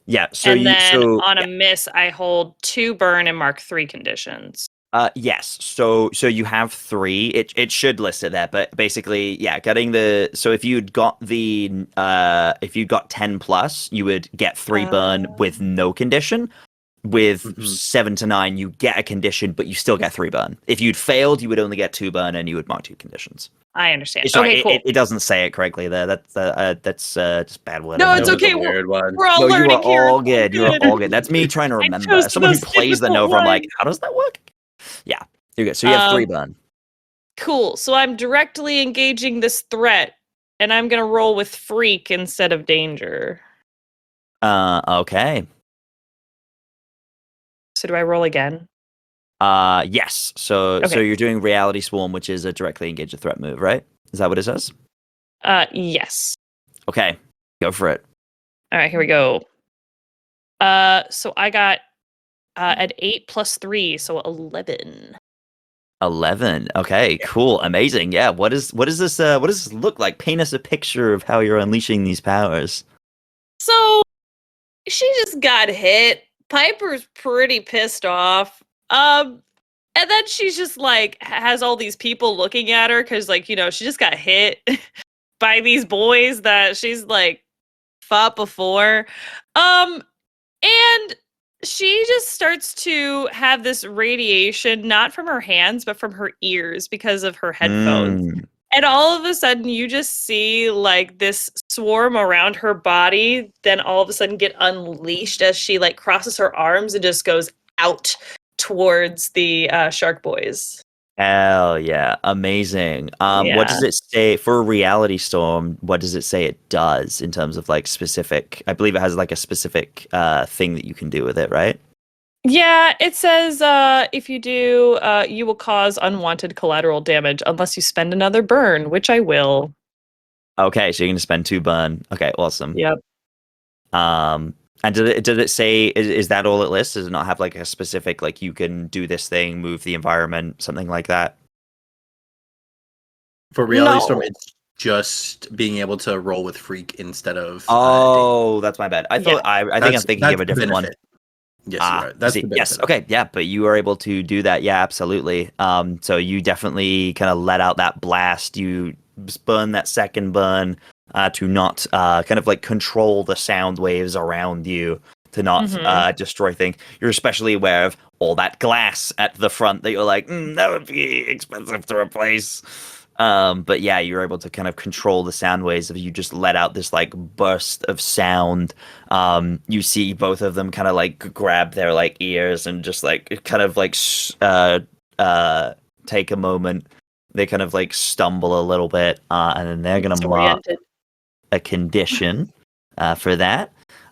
S1: Yeah. So
S5: and
S1: you
S5: then
S1: so
S5: on a
S1: yeah.
S5: miss, I hold 2 burn and mark 3 conditions.
S1: Yes. So you have 3. It should list it there, but basically, yeah, getting the so if you'd got the if you got 10 plus, you would get 3 burn with no condition. With
S3: Mhm.
S1: 7 to 9, you get a condition, but you still get 3 burn. If you'd failed, you would only get 2 burn, and you would mark 2 conditions.
S5: I understand.
S1: Sorry,
S5: Okay, cool.
S1: it doesn't say it correctly there. That's just bad word.
S5: No,
S3: That
S5: it's
S3: was
S5: okay.
S3: a weird one.
S5: We're all
S1: No, you are
S5: learning here.
S1: all
S5: It's
S1: good. You're
S5: good.
S1: all good. That's me trying to
S5: I
S1: remember.
S5: chose
S1: As someone who
S5: the
S1: plays the
S5: difficult
S1: Nova, I'm like,
S5: one.
S1: how does that work? Yeah, you're good. So you have 3 burn.
S5: Cool. So I'm directly engaging this threat, and I'm gonna roll with freak instead of danger.
S1: Okay.
S5: So do I roll again?
S1: Yes. So
S5: Okay.
S1: you're doing Reality Swarm, which is a directly engage a threat move, right? Is that what it says?
S5: Yes.
S1: Okay, go for it.
S5: All right, here we go. So I got an 8 plus 3, so 11.
S1: 11. Okay, cool, amazing. Yeah. What does this look like? Paint us a picture of how you're unleashing these powers.
S5: So she just got hit. Piper's pretty pissed off. And then she's just like has all these people looking at her because, like, you know, she just got hit by these boys that she's like fought before. And she just starts to have this radiation, not from her hands, but from her ears because of her headphones.
S1: Mm.
S5: And all of a sudden, you just see like this swarm around her body, then all of a sudden get unleashed as she like crosses her arms and just goes out towards the shark boys.
S1: Hell yeah, amazing. What does
S5: Yeah.
S1: it say for a reality storm? What does it say it does in terms of like specific? I believe it has like a specific thing that you can do with it, right?
S5: Yeah, it says if you do, you will cause unwanted collateral damage unless you spend another burn, which I will.
S1: Okay, so you're gonna spend 2 burn. Okay, awesome.
S5: Yep.
S1: And did it say is that all it lists? Does it not have like a specific like you can do this thing, move the environment, something like that?
S3: For Reality
S5: No.
S3: Storm, it's just being able to roll with freak instead of.
S1: Oh, that's my bad. I thought I think I'm
S3: That's-
S1: thinking of a
S3: that's the
S1: different one.
S3: benefit. Yes, you are. That's
S1: see,
S3: the
S1: yes.
S3: benefit.
S1: Okay, yeah, but you are able to do that. Yeah, absolutely. So you definitely kind of let out that blast. You burn that second burn to not kind of like control the sound waves around you to not destroy things. You're especially aware of all that glass at the front that you're like, that would be expensive to replace. But yeah, you're able to kind of control the sound waves if you just let out this like burst of sound. You see both of them kind of like grab their like ears and just like kind of like take a moment. They kind of like stumble a little bit, and then they're gonna mark a condition for that.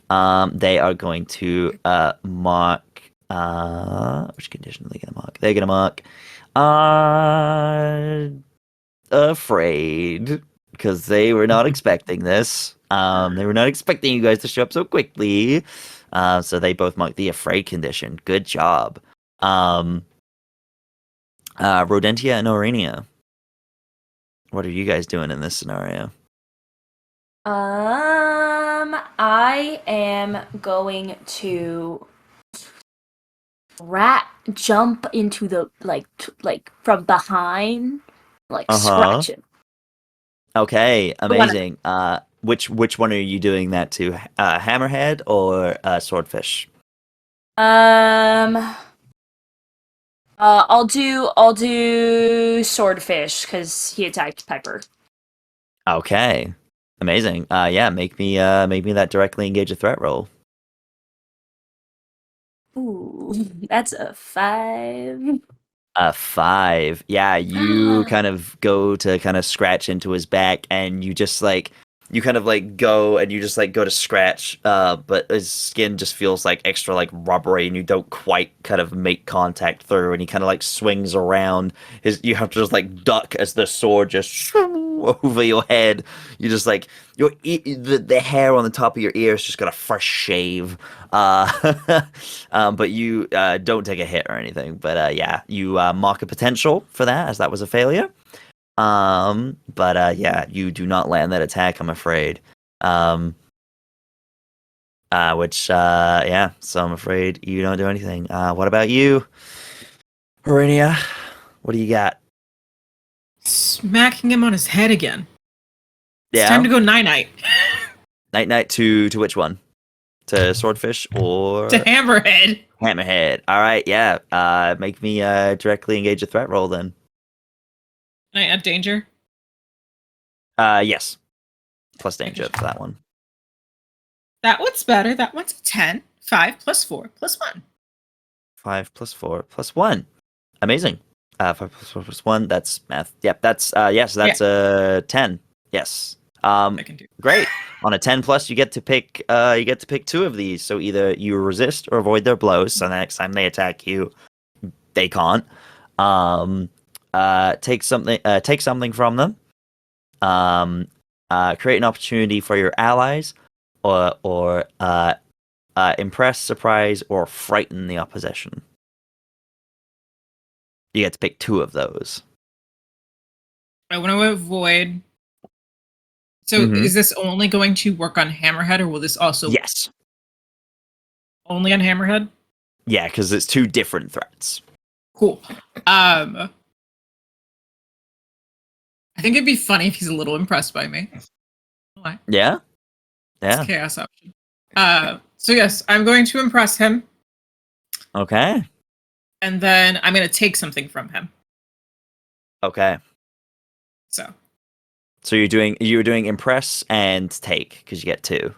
S1: They are going to mark which condition are they gonna mark? They're gonna mark afraid, because they were not expecting this. They were not expecting you guys to show up so quickly. So they both marked the afraid condition. Good job. Rodentia and Ourania. What are you guys doing in this scenario?
S2: I am going to jump into the like from behind, like scratch him.
S1: Okay, amazing. Which one are you doing that to? Hammerhead or Swordfish?
S2: I'll do Swordfish because he attacked Piper.
S1: Okay, amazing. Yeah, make me that directly engage a threat roll.
S2: Ooh, that's a 5.
S1: A 5. Yeah, you kind of go to kind of scratch into his back, and you just like you kind of like go and you just like go to scratch, but his skin just feels like extra like rubbery, and you don't quite kind of make contact through, and he kind of like swings around. You have to just like duck as the sword just over your head. You just like the hair on the top of your ear is just got a fresh shave, but you don't take a hit or anything. But yeah, you mark a potential for that, as that was a failure. But yeah, you do not land that attack, I'm afraid. Which yeah, so I'm afraid you don't do anything. What about you, Ourania? What do you got?
S6: Smacking him on his head again. It's
S1: Yeah,
S6: time to go night-night.
S1: night to which one? To Swordfish or
S6: To Hammerhead.
S1: Hammerhead? All right, yeah. Make me directly engage a threat roll then.
S6: Can I add danger?
S1: Yes. Plus danger for that one.
S6: That one's better. That one's a 10. 5 plus 4 plus 1.
S1: 5 plus 4 plus 1. Amazing. 5 plus 4 plus 1. That's math. Yep. That's yes. That's a 10. Yes.
S6: I can do.
S1: Great. On a 10 plus, you get to pick. You get to pick 2 of these. So either you resist or avoid their blows. So the next time they attack you, they can't. Take something from them. Create an opportunity for your allies, or impress, surprise, or frighten the opposition. You get to pick 2 of those.
S6: I want to avoid. So is this only going to work on Hammerhead, or will this also
S1: Yes.
S6: only on Hammerhead?
S1: Yeah, because it's 2 different threats.
S6: Cool. I think it'd be funny if he's a little impressed by me. Why?
S1: Yeah? Yeah.
S6: It's chaos option. So yes, I'm going to impress him,
S1: Okay.
S6: and then I'm going to take something from him.
S1: Okay.
S6: So
S1: you're doing impress and take, because you get 2.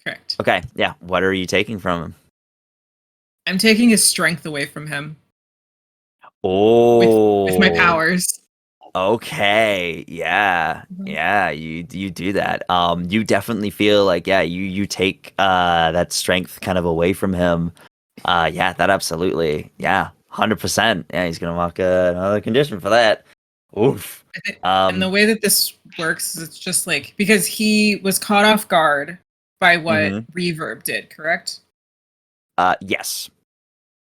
S6: correct.
S1: Okay, yeah. What are you taking from him?
S6: I'm taking his strength away from him
S1: Oh.
S6: with my powers.
S1: Okay, yeah, yeah, you do that. You definitely feel like, yeah, you take that strength kind of away from him. Yeah, that absolutely, yeah, 100%. Yeah, he's gonna mark another condition for that. Oof.
S6: And the way that this works is it's just like, because he was caught off guard by what Reverb did, correct?
S1: Yes.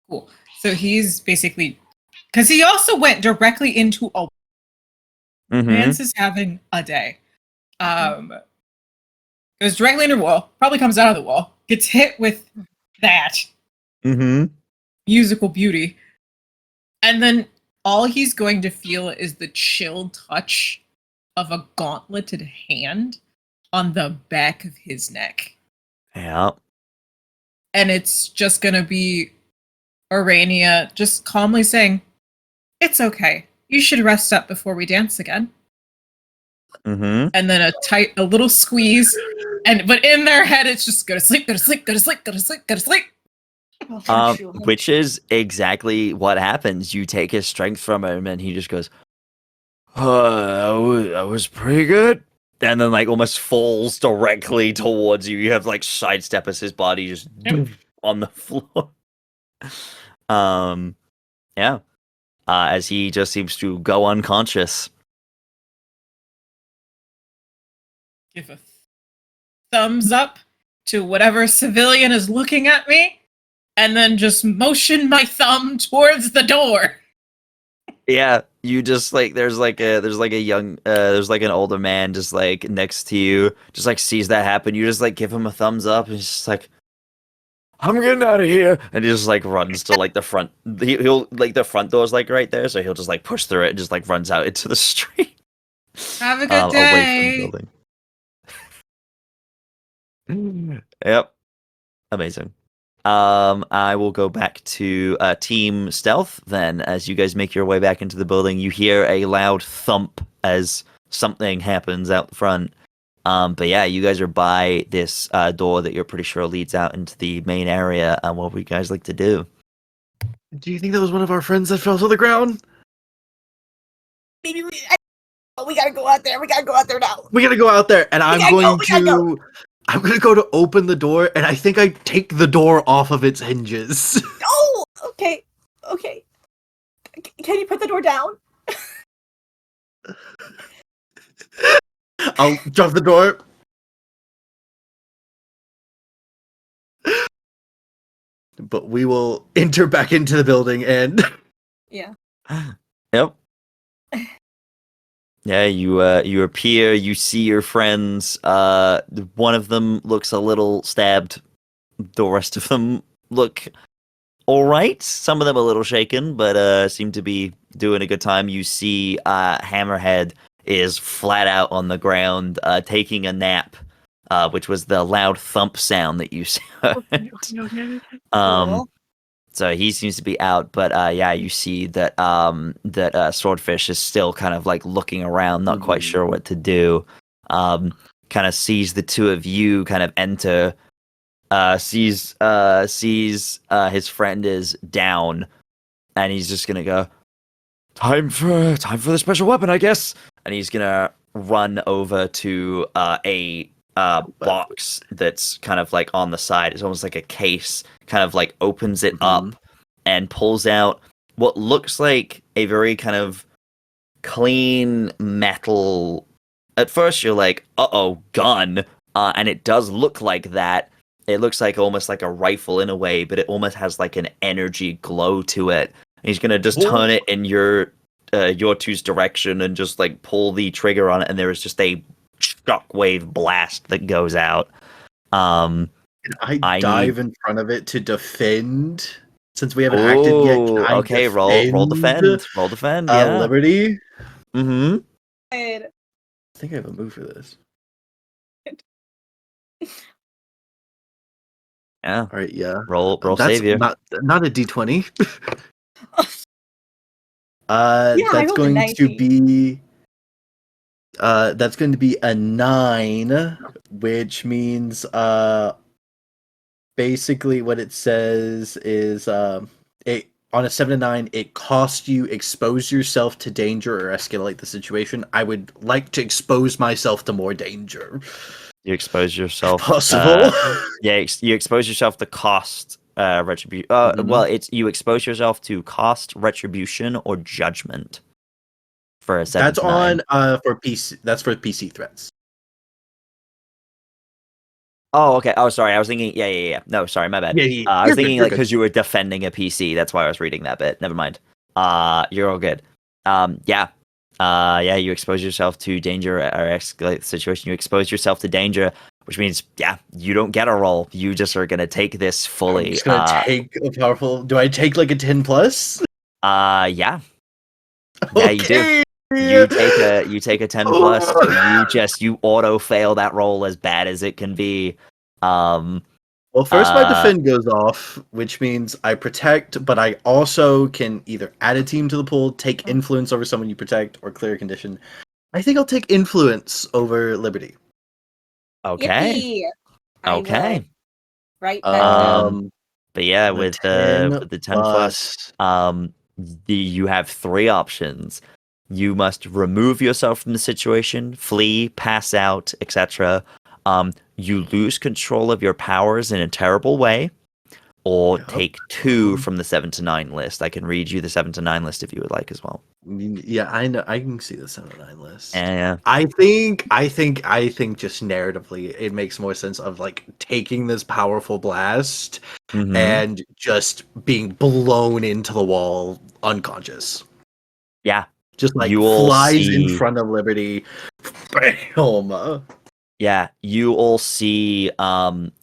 S6: Cool. So he's basically, because he also went directly into a Vance is having a day. Goes directly into the wall, probably comes out of the wall, gets hit with that musical beauty, and then all he's going to feel is the chill touch of a gauntleted hand on the back of his neck.
S1: Yeah.
S6: And it's just gonna be Ourania just calmly saying, "It's okay. You should rest up before we dance again." And then a little squeeze, but in their head it's just go to sleep, go to sleep, go to sleep, go to sleep, go to sleep.
S1: Which is exactly what happens. You take his strength from him, and he just goes, that was pretty good. And then, like, almost falls directly towards you. You have, like, sidestep as his body just on the floor. Yeah. As he just seems to go unconscious.
S6: Give a thumbs up to whatever civilian is looking at me, and then just motion my thumb towards the door.
S1: Yeah, you just like there's like an older man just like next to you, just like sees that happen. You just like give him a thumbs up, and he's just like, "I'm getting out of here," and he just like runs to like the front. He'll like the front door's like right there, so he'll just like push through it and just like runs out into the street.
S6: Have a good day.
S1: Away from the building. Yep, amazing. I will go back to team stealth then. As you guys make your way back into the building, you hear a loud thump as something happens out front. But yeah, you guys are by this door that you're pretty sure leads out into the main area. What would you guys like to do?
S3: Do you think that was one of our friends that fell to the ground?
S4: Maybe Oh, we gotta go out there. We gotta go out there now.
S3: We gotta go out there, and I'm
S4: gotta
S3: going
S4: go, we gotta
S3: to. I'm gonna go to open the door, and I think I take the door off of its hinges.
S4: Oh, okay. Can you put the door down?
S3: I'll drop the door. But we will enter back into the building and
S4: Yeah.
S1: Yep. Yeah, you appear, you see your friends. One of them looks a little stabbed. The rest of them look all right. Some of them a little shaken, but seem to be doing a good time. You see Hammerhead is flat out on the ground, taking a nap, which was the loud thump sound that you heard.
S4: Cool.
S1: So he seems to be out, but yeah, you see that that Swordfish is still kind of like looking around, not quite sure what to do. Kind of sees the two of you kind of enter. Sees his friend is down, and he's just gonna go, time for the special weapon, I guess. And he's gonna run over to a box that's kind of like on the side. It's almost like a case. Kind of like opens it up and pulls out what looks like a very kind of clean metal. At first, you're like, "Uh-oh, gun," and it does look like that. It looks like almost like a rifle in a way, but it almost has like an energy glow to it. And he's gonna just turn it in your two's direction and just like pull the trigger on it, and there is just a shockwave blast that goes out.
S3: I dive in front of it to defend. Since we haven't acted yet, can I
S1: okay, roll defend. Roll defend. Yeah.
S3: Liberty.
S1: Mm-hmm.
S3: I think I have a move for this.
S1: Yeah.
S3: All right. Yeah.
S1: Roll
S3: That's
S1: savior.
S3: not a D20.
S4: I
S3: That's
S4: rolled a
S3: going
S4: 19.
S3: to be. That's going to be a 9, which means basically what it says is it on a 7 to 9 it costs you expose yourself to danger or escalate the situation. I would like to expose myself to more danger.
S1: You expose yourself.
S3: Possible.
S1: You expose yourself to cost retribution. Well, it's you expose yourself to cost, retribution, or judgment. For a 7
S3: That's
S1: to 9.
S3: on for PC. That's for PC threats.
S1: Oh, okay. Oh, sorry. I was thinking. Yeah. No, sorry. My bad.
S3: Yeah,
S1: I was
S3: you're
S1: thinking
S3: good,
S1: like because you were defending a PC. That's why I was reading that bit. Never mind. You're all good. Yeah. Yeah. You expose yourself to danger or escalate the situation. You expose yourself to danger, which means you don't get a roll. You just are gonna take this fully.
S3: I'm just gonna take a powerful. Do I take like a 10 plus?
S1: Yeah. Yeah,
S3: Okay.
S1: you do. You take a 10 plus. So you auto fail that roll as bad as it can be.
S3: Well, first my defend goes off, which means I protect, but I also can either add a team to the pool, take influence over someone you protect, or clear a condition. I think I'll take influence over liberty.
S1: Okay.
S4: Yippee!
S1: Okay.
S4: Right.
S1: But yeah,
S3: the
S1: with
S3: 10
S1: the 10 plus, you have 3 options. You must remove yourself from the situation, flee, pass out, etc. You lose control of your powers in a terrible way, or take 2 from the 7 to 9 list. I can read you the 7 to 9 list if you would like as well.
S3: Yeah, I know. I can see the 7 to 9 list.
S1: Yeah.
S3: I think just narratively, it makes more sense of like taking this powerful blast and just being blown into the wall unconscious.
S1: Yeah.
S3: Just like
S1: You all
S3: flies in
S1: see-
S3: front of Liberty. Bam!
S1: Yeah, you all see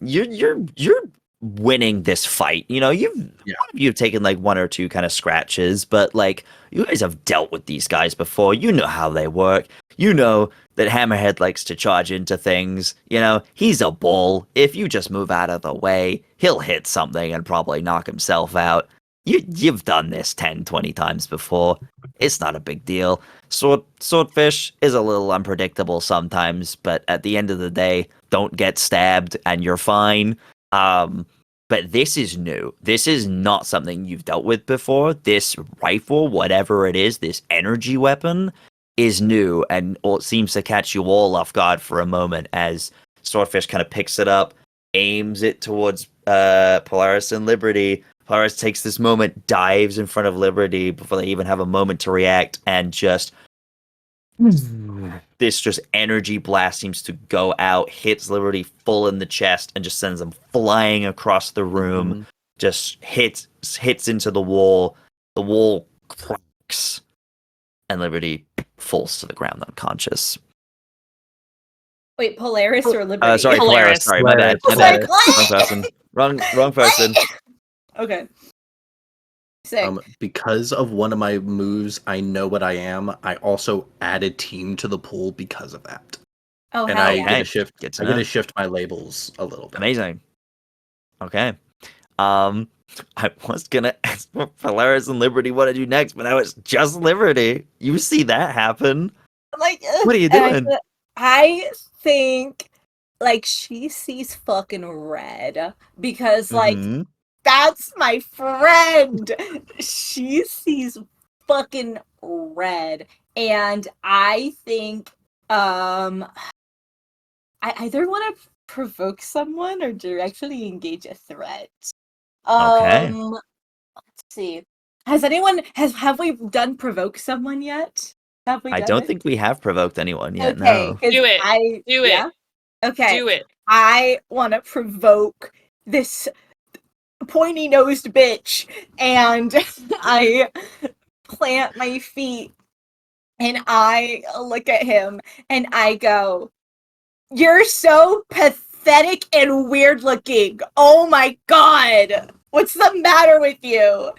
S1: you're winning this fight. You know, you've taken like 1 or 2 kind of scratches, but like you guys have dealt with these guys before. You know how they work. You know that Hammerhead likes to charge into things. You know, he's a bull. If you just move out of the way, he'll hit something and probably knock himself out. You've done this 10, 20 times before. It's not a big deal. Swordfish is a little unpredictable sometimes, but at the end of the day, don't get stabbed and you're fine. But this is new. This is not something you've dealt with before. This rifle, whatever it is, this energy weapon, is new and seems to catch you all off guard for a moment as Swordfish kind of picks it up, aims it towards Polaris and Liberty. Polaris takes this moment, dives in front of Liberty before they even have a moment to react, and just this just energy blast seems to go out, hits Liberty full in the chest, and just sends them flying across the room. Just hits into the wall. The wall cracks, and Liberty falls to the ground unconscious.
S4: Wait, Polaris or Liberty?
S1: Sorry, Polaris. Sorry, my bad. My bad. Wrong person. Wrong person.
S4: Okay. Sick.
S3: Because of one of my moves, I know what I am. I also added team to the pool because of that.
S4: Oh,
S3: And
S4: hell
S3: I
S4: yeah.
S3: get to shift.
S1: Good to
S3: I get
S1: know.
S3: to shift my labels a little bit.
S1: Amazing. Okay. I was gonna ask what Polaris and Liberty want to do next, but now it's just Liberty. You see that happen?
S4: Like,
S1: What are you doing?
S4: I think like she sees fucking red because like
S1: Mhm.
S4: that's my friend. She sees fucking red, and I think I either want to provoke someone or directly engage a threat.
S1: Okay.
S4: Let's see. Have we done provoke someone yet? Have we
S1: I
S4: done
S1: don't
S4: it?
S1: think we have provoked anyone yet.
S4: Okay,
S1: No.
S4: 'cause
S5: Do it. Do it.
S4: Yeah? Okay.
S5: Do it.
S4: I want to provoke this pointy-nosed bitch, and I plant my feet, and I look at him, and I go, "You're so pathetic and weird-looking. Oh my god! What's the matter with you?"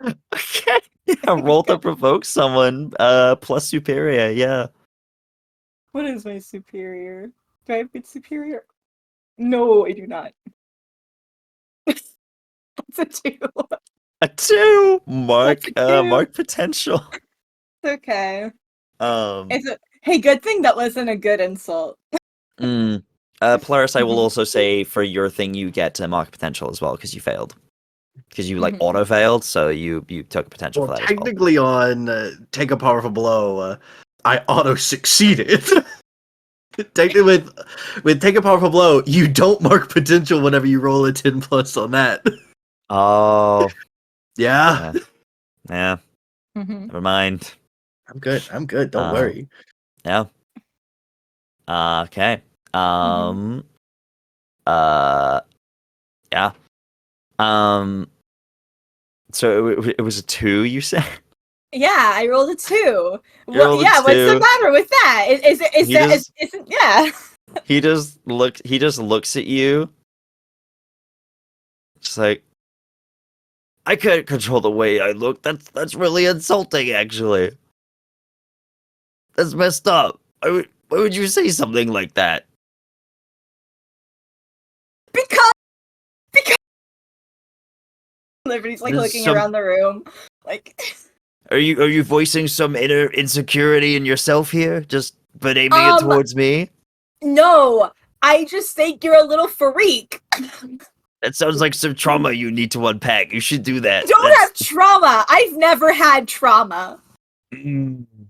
S1: Okay. Yeah, roll to provoke someone. Plus superior. Yeah.
S4: What is my superior? Do I have good superior? No, I do not. It's a 2.
S1: A 2. Mark.
S4: That's a 2.
S1: Mark potential.
S4: It's okay.
S1: Um.
S4: Hey, good thing that wasn't a good insult.
S1: Polaris, I will also say for your thing, you get to mark potential as well because you failed. Because you like
S4: Mhm.
S1: auto failed, so you took potential
S3: Well,
S1: for that as well.
S3: technically on Take a Powerful Blow, I auto succeeded. Technically with Take a Powerful Blow, you don't mark potential whenever you roll a 10 plus on that.
S1: Oh,
S3: Yeah.
S1: yeah.
S4: Mhm.
S1: Never mind.
S3: I'm good. Don't
S1: Um,
S3: worry.
S1: Yeah. Okay. Yeah. So it was a 2, you said?
S4: Yeah, I rolled a 2.
S1: You
S4: Well,
S1: rolled a
S4: yeah, what's the
S1: 2.
S4: matter with that? Yeah.
S1: He just looks at you. Just like, I can't control the way I look. That's really insulting, actually. That's messed up. Why would you say something like that?
S4: Because Liberty's like
S1: There's
S4: looking
S1: some-
S4: around the room. Like
S1: Are you voicing some inner insecurity in yourself here? Just but aiming it
S4: Um,
S1: towards me?
S4: no, I just think you're a little freak.
S1: That sounds like some trauma you need to unpack. You should do that.
S4: Don't have trauma. I've never had trauma.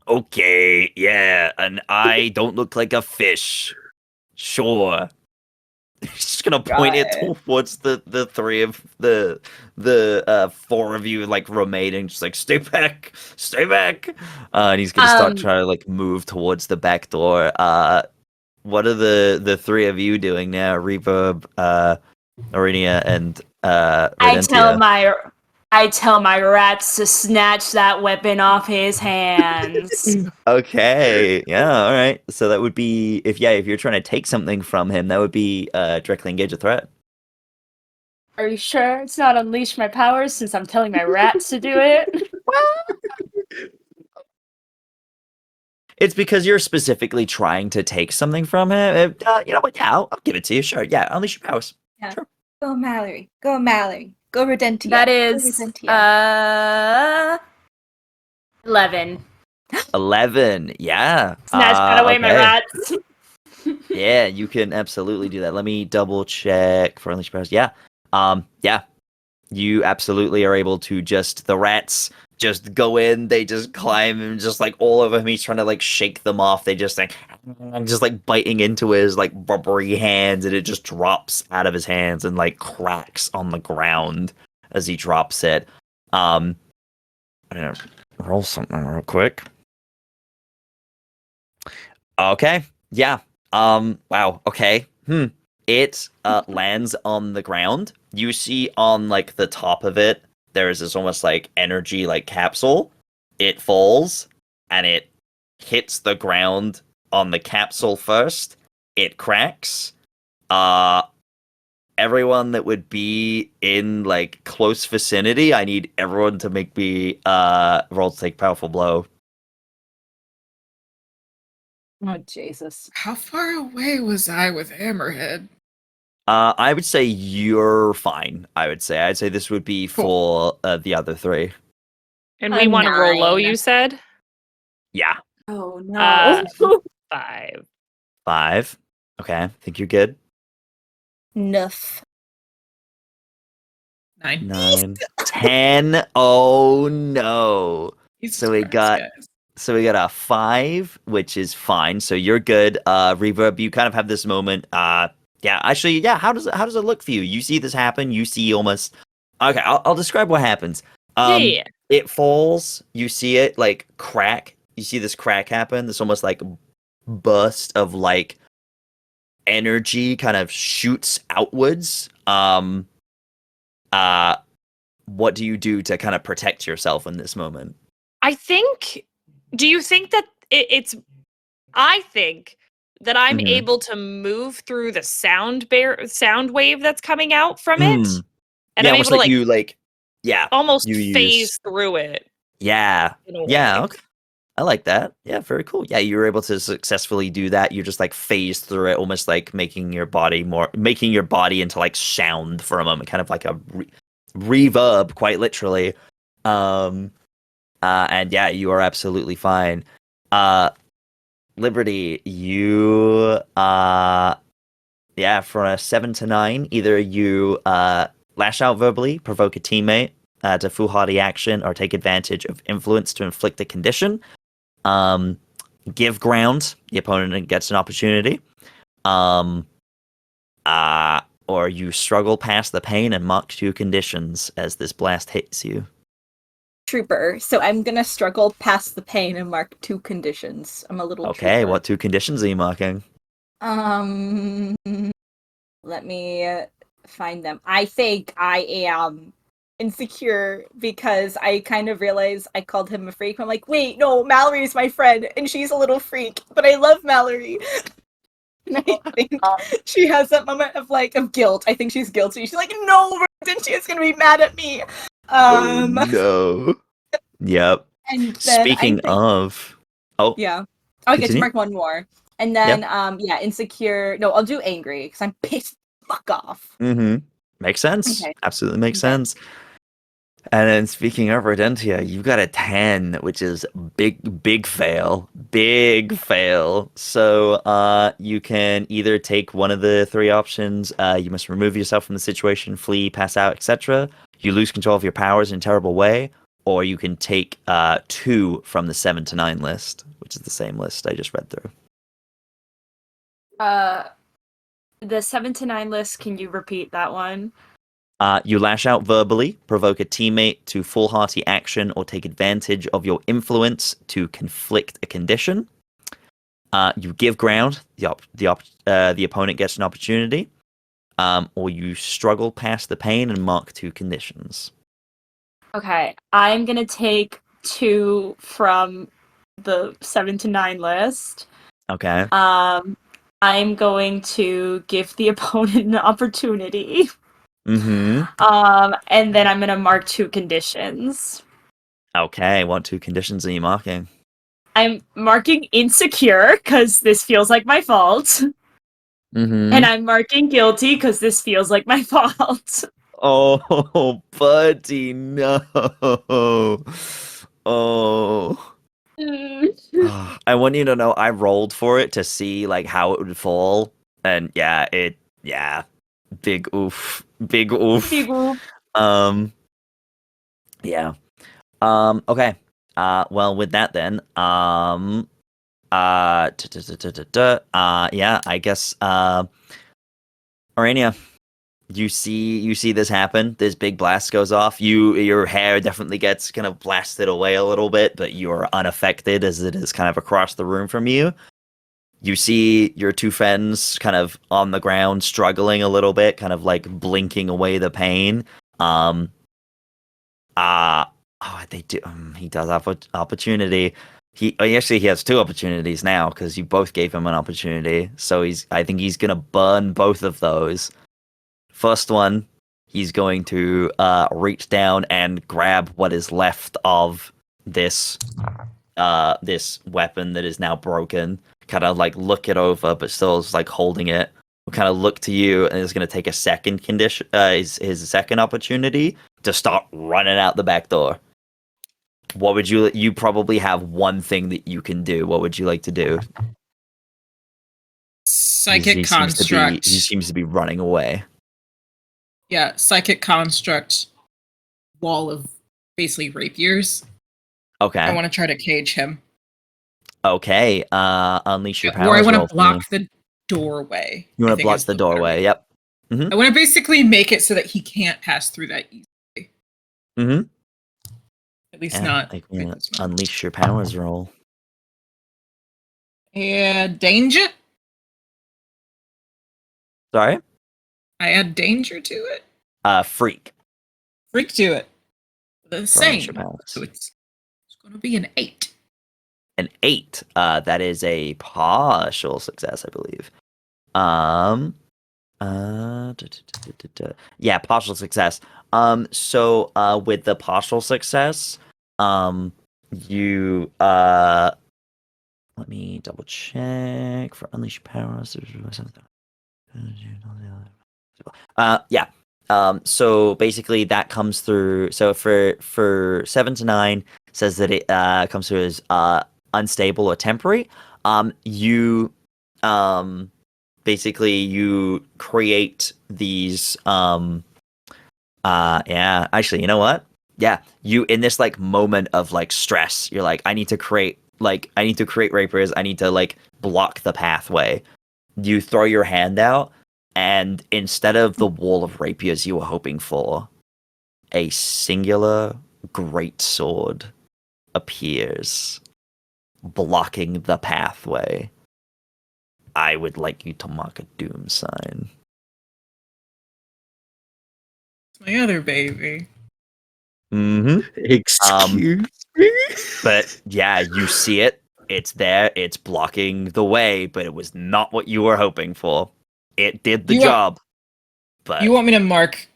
S1: Okay, yeah, and I don't look like a fish. Sure. He's just gonna point it
S4: Got
S1: towards the 3 of the 4 of you like remaining, just like stay back. And he's gonna start trying to like move towards the back door. What are the 3 of you doing now? Reverb, Ourania, and Rodentia.
S2: I tell my rats to snatch that weapon off his hands.
S1: Okay, yeah, all right. So that would be if you're trying to take something from him, that would be directly engage a threat.
S2: Are you sure it's not unleash my powers since I'm telling my rats to do it?
S1: It's because you're specifically trying to take something from him. You know what? Yeah, I'll give it to you. Sure. Yeah, unleash your powers.
S4: Go Mallory. Go Mallory. Go Rodentia.
S2: That
S4: Go
S2: is
S4: Rodentia.
S2: 11.
S1: 11. Yeah.
S2: Snatch that away, my
S1: okay.
S2: rats.
S1: Yeah, you can absolutely do that. Let me double check for unleash your powers. Yeah. Yeah. you absolutely are able to the rats just go in, they just climb and just like all over him. He's trying to like shake them off. They just like biting into his like rubbery hands, and it just drops out of his hands and like cracks on the ground as he drops it. I'm gonna roll something real quick. Okay. Yeah. Wow. Okay. It lands on the ground. You see on like the top of it, there is this almost like energy like capsule. It falls and it hits the ground on the capsule first. It cracks. Everyone that would be in like close vicinity, I need everyone to make me roll to take powerful blow.
S4: Oh Jesus!
S6: How far away was I with Hammerhead?
S1: I would say you're fine. I'd say this would be for the other three.
S5: And we want to roll low,
S4: 9.
S5: you said?
S1: Yeah.
S4: Oh no!
S5: 5.
S1: 5. Okay, I think you're good.
S4: Nuff.
S6: 9.
S1: 9. 10. Oh no.
S6: Jesus
S1: So we
S6: Christ,
S1: got
S6: guys.
S1: So we got a 5, which is fine. So you're good. Reverb, you kind of have this moment. Yeah, actually, yeah. How does it look for you? You see this happen. You see almost. Okay, I'll describe what happens.
S5: Yeah.
S1: It falls. You see it like crack. You see this crack happen. This almost like burst of like energy kind of shoots outwards. What do you do to kind of protect yourself in this moment?
S5: Do you think that I think that I'm
S1: Mhm.
S5: able to move through the sound wave that's coming out from it, and
S1: Yeah,
S5: I'm
S1: almost
S5: able to
S1: like you like. Yeah.
S5: almost
S1: you
S5: phase
S1: use-
S5: through it.
S1: Yeah.
S5: In a
S1: Yeah.
S5: way.
S1: Okay. I like that. Yeah, very cool. Yeah, you were able to successfully do that. You just like phase through it, almost like making your body into like sound for a moment, kind of like a reverb, quite literally. And yeah, you are absolutely fine. Liberty, you yeah, from a 7 to 9, either you lash out verbally, provoke a teammate to foolhardy action, or take advantage of influence to inflict a condition. Give ground, the opponent gets an opportunity. Or you struggle past the pain and mark 2 conditions as this blast hits you.
S4: Trooper. So I'm gonna struggle past the pain and mark 2 conditions. I'm a little
S1: Okay,
S4: trooper.
S1: what 2 conditions are you marking?
S4: Let me find them. I think I am insecure because I kind of realized I called him a freak. I'm like, wait, no, Mallory's my friend and she's a little freak, but I love Mallory. And I think she has that moment of guilt. I think she's guilty. She's like, no, Rodentia is gonna be mad at me.
S1: Oh no. Yep.
S4: And then
S1: Speaking of,
S4: yeah. I get to
S1: continue.
S4: mark one more. And then yeah, insecure. No, I'll do angry because I'm pissed fuck off.
S1: Makes sense.
S4: Okay.
S1: Absolutely makes
S4: Okay.
S1: sense. And then speaking of Rodentia, you've got a 10, which is big fail. Big fail. So you can either take one of the 3 options. You must remove yourself from the situation, flee, pass out, etc. You lose control of your powers in a terrible way. Or you can take 2 from the 7 to 9 list, which is the same list I just read through.
S2: The 7 to 9 list, can you repeat that one?
S1: You lash out verbally, provoke a teammate to foolhardy action, or take advantage of your influence to conflict a condition. You give ground, the opponent gets an opportunity. Or you struggle past the pain and mark 2 conditions.
S2: Okay, I'm gonna take 2 from the 7 to 9 list.
S1: Okay.
S2: I'm going to give the opponent an opportunity.
S1: Mm-hmm.
S2: And then I'm gonna mark 2 conditions.
S1: Okay, what 2 conditions are you marking?
S2: I'm marking insecure because this feels like my fault.
S1: Mm-hmm.
S2: And I'm marking guilty because this feels like my fault.
S1: Oh, buddy, no. Oh. I want you to know I rolled for it to see like how it would fall. And yeah, big oof. Big oof.
S2: Big oof.
S1: Yeah. Okay. Well, with that then, yeah, I guess, Ourania, you see this happen. This big blast goes off. Your hair definitely gets kind of blasted away a little bit, but you're unaffected as it is kind of across the room from you. You see your two friends kind of on the ground, struggling a little bit, kind of like blinking away the pain. They do. He does have an opportunity. He actually he has two opportunities now because you both gave him an opportunity. So I think he's gonna burn both of those. First one, he's going to reach down and grab what is left of this this weapon that is now broken. Kind of like look it over, but still is like holding it. Will kind of look to you, and is going to take a second condition. His second opportunity to start running out the back door. What would you probably have one thing that you can do. What would you like to do?
S6: Psychic construct.
S1: He seems to be running away.
S6: Yeah, psychic construct. Wall of basically rapiers.
S1: Okay.
S6: I want to try to cage him.
S1: Okay. Unleash your powers.
S6: Or I want to block the doorway.
S1: You want to block the doorway. Yep.
S6: I want to basically make it so that he can't pass through that easily.
S1: Mm-hmm.
S6: At least not.
S1: Like, unleash your powers roll.
S6: Danger?
S1: Sorry?
S6: I add danger to it?
S1: Freak.
S6: Freak to it. The same.
S1: So
S6: it's going to be an 8.
S1: An 8. That is a partial success, I believe. Yeah, partial success. So with the partial success, you let me double check for unleash powers. Yeah. So basically that comes through. So for 7 to 9 says that it comes through as unstable or temporary. You basically you create these yeah, actually, you know what? Yeah, you in this like moment of like stress, you're like, I need to create rapiers, I need to like block the pathway. You throw your hand out, and instead of the wall of rapiers you were hoping for, a singular great sword appears, blocking the pathway. I would like you to mark a doom sign.
S6: My other baby.
S1: Mm-hmm.
S3: Excuse me?
S1: But yeah, you see it. It's there. It's blocking the way, but it was not what you were hoping for. It did the job. But
S6: you want me to mark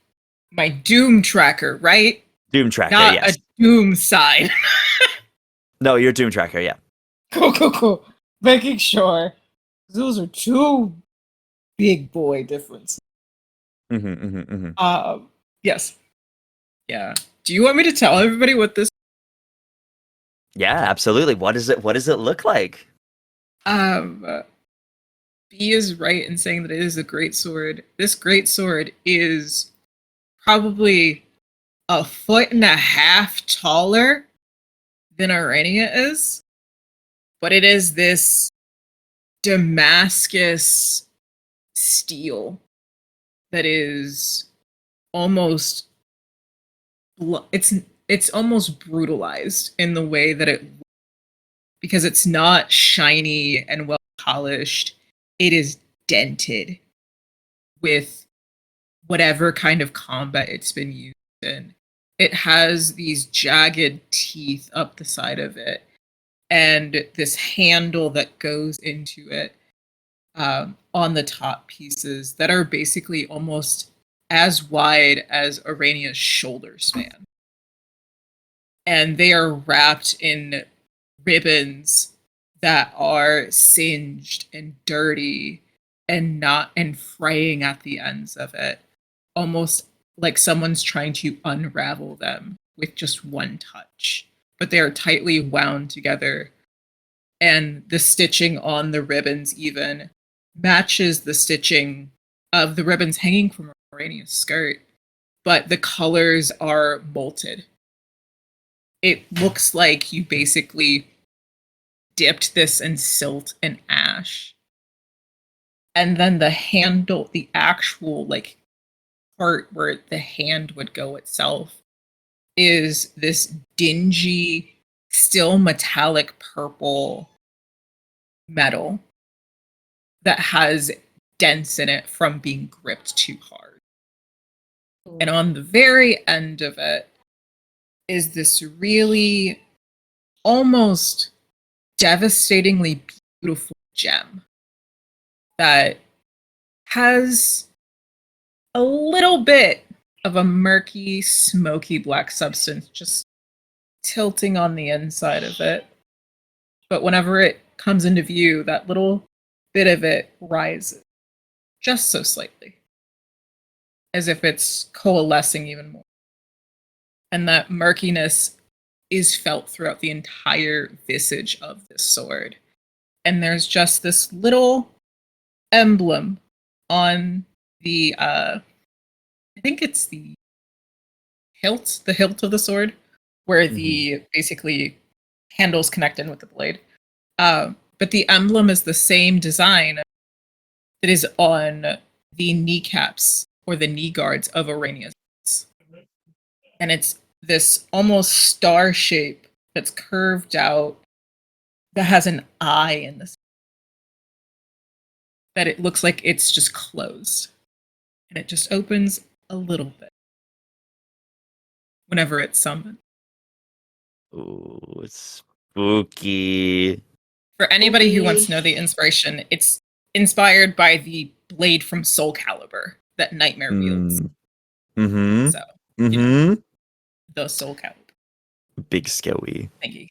S6: my doom tracker, right?
S1: Doom tracker,
S6: not
S1: yes.
S6: A doom sign.
S1: No, your doom tracker, yeah.
S6: Cool. Making sure. Those are two big boy differences. Yes. Yeah. Do you want me to tell everybody what this?
S1: Yeah, absolutely. What does it look like?
S6: B is right in saying that it is a great sword. This great sword is probably 1.5 feet taller than Ourania is, but it is this Damascus steel that is almost it's almost brutalized in the way that it, because it's not shiny and well polished. It is dented with whatever kind of combat it's been used in. It has these jagged teeth up the side of it, and this handle that goes into it on the top pieces that are basically almost as wide as Ourania's shoulder span. And they are wrapped in ribbons that are singed and dirty and fraying at the ends of it, almost like someone's trying to unravel them with just one touch. But they are tightly wound together, and the stitching on the ribbons even matches the stitching of the ribbons hanging from Ourania's skirt, but the colors are bolted. It looks like you basically dipped this in silt and ash. And then the handle, the actual like part where the hand would go itself, is this dingy, still metallic purple metal that has dents in it from being gripped too hard. And on the very end of it is this really almost devastatingly beautiful gem that has a little bit of a murky, smoky black substance just tilting on the inside of it. But whenever it comes into view, that little bit of it rises just so slightly, as if it's coalescing even more. And that murkiness is felt throughout the entire visage of this sword. And there's just this little emblem on the I think it's the hilt of the sword, where the basically handles connect in with the blade. But the emblem is the same design that is on the kneecaps or the knee guards of Ourania's. And it's this almost star shape that's curved out that has an eye in this. That it looks like it's just closed. And it just opens a little bit whenever it's summoned.
S1: Ooh, it's spooky.
S6: For anybody who wants to know the inspiration, it's inspired by the blade from Soul Calibur that Nightmare wields.
S1: Mm-hmm.
S6: So, you know, the Soul Calibur.
S1: Big scary.
S6: Thank you.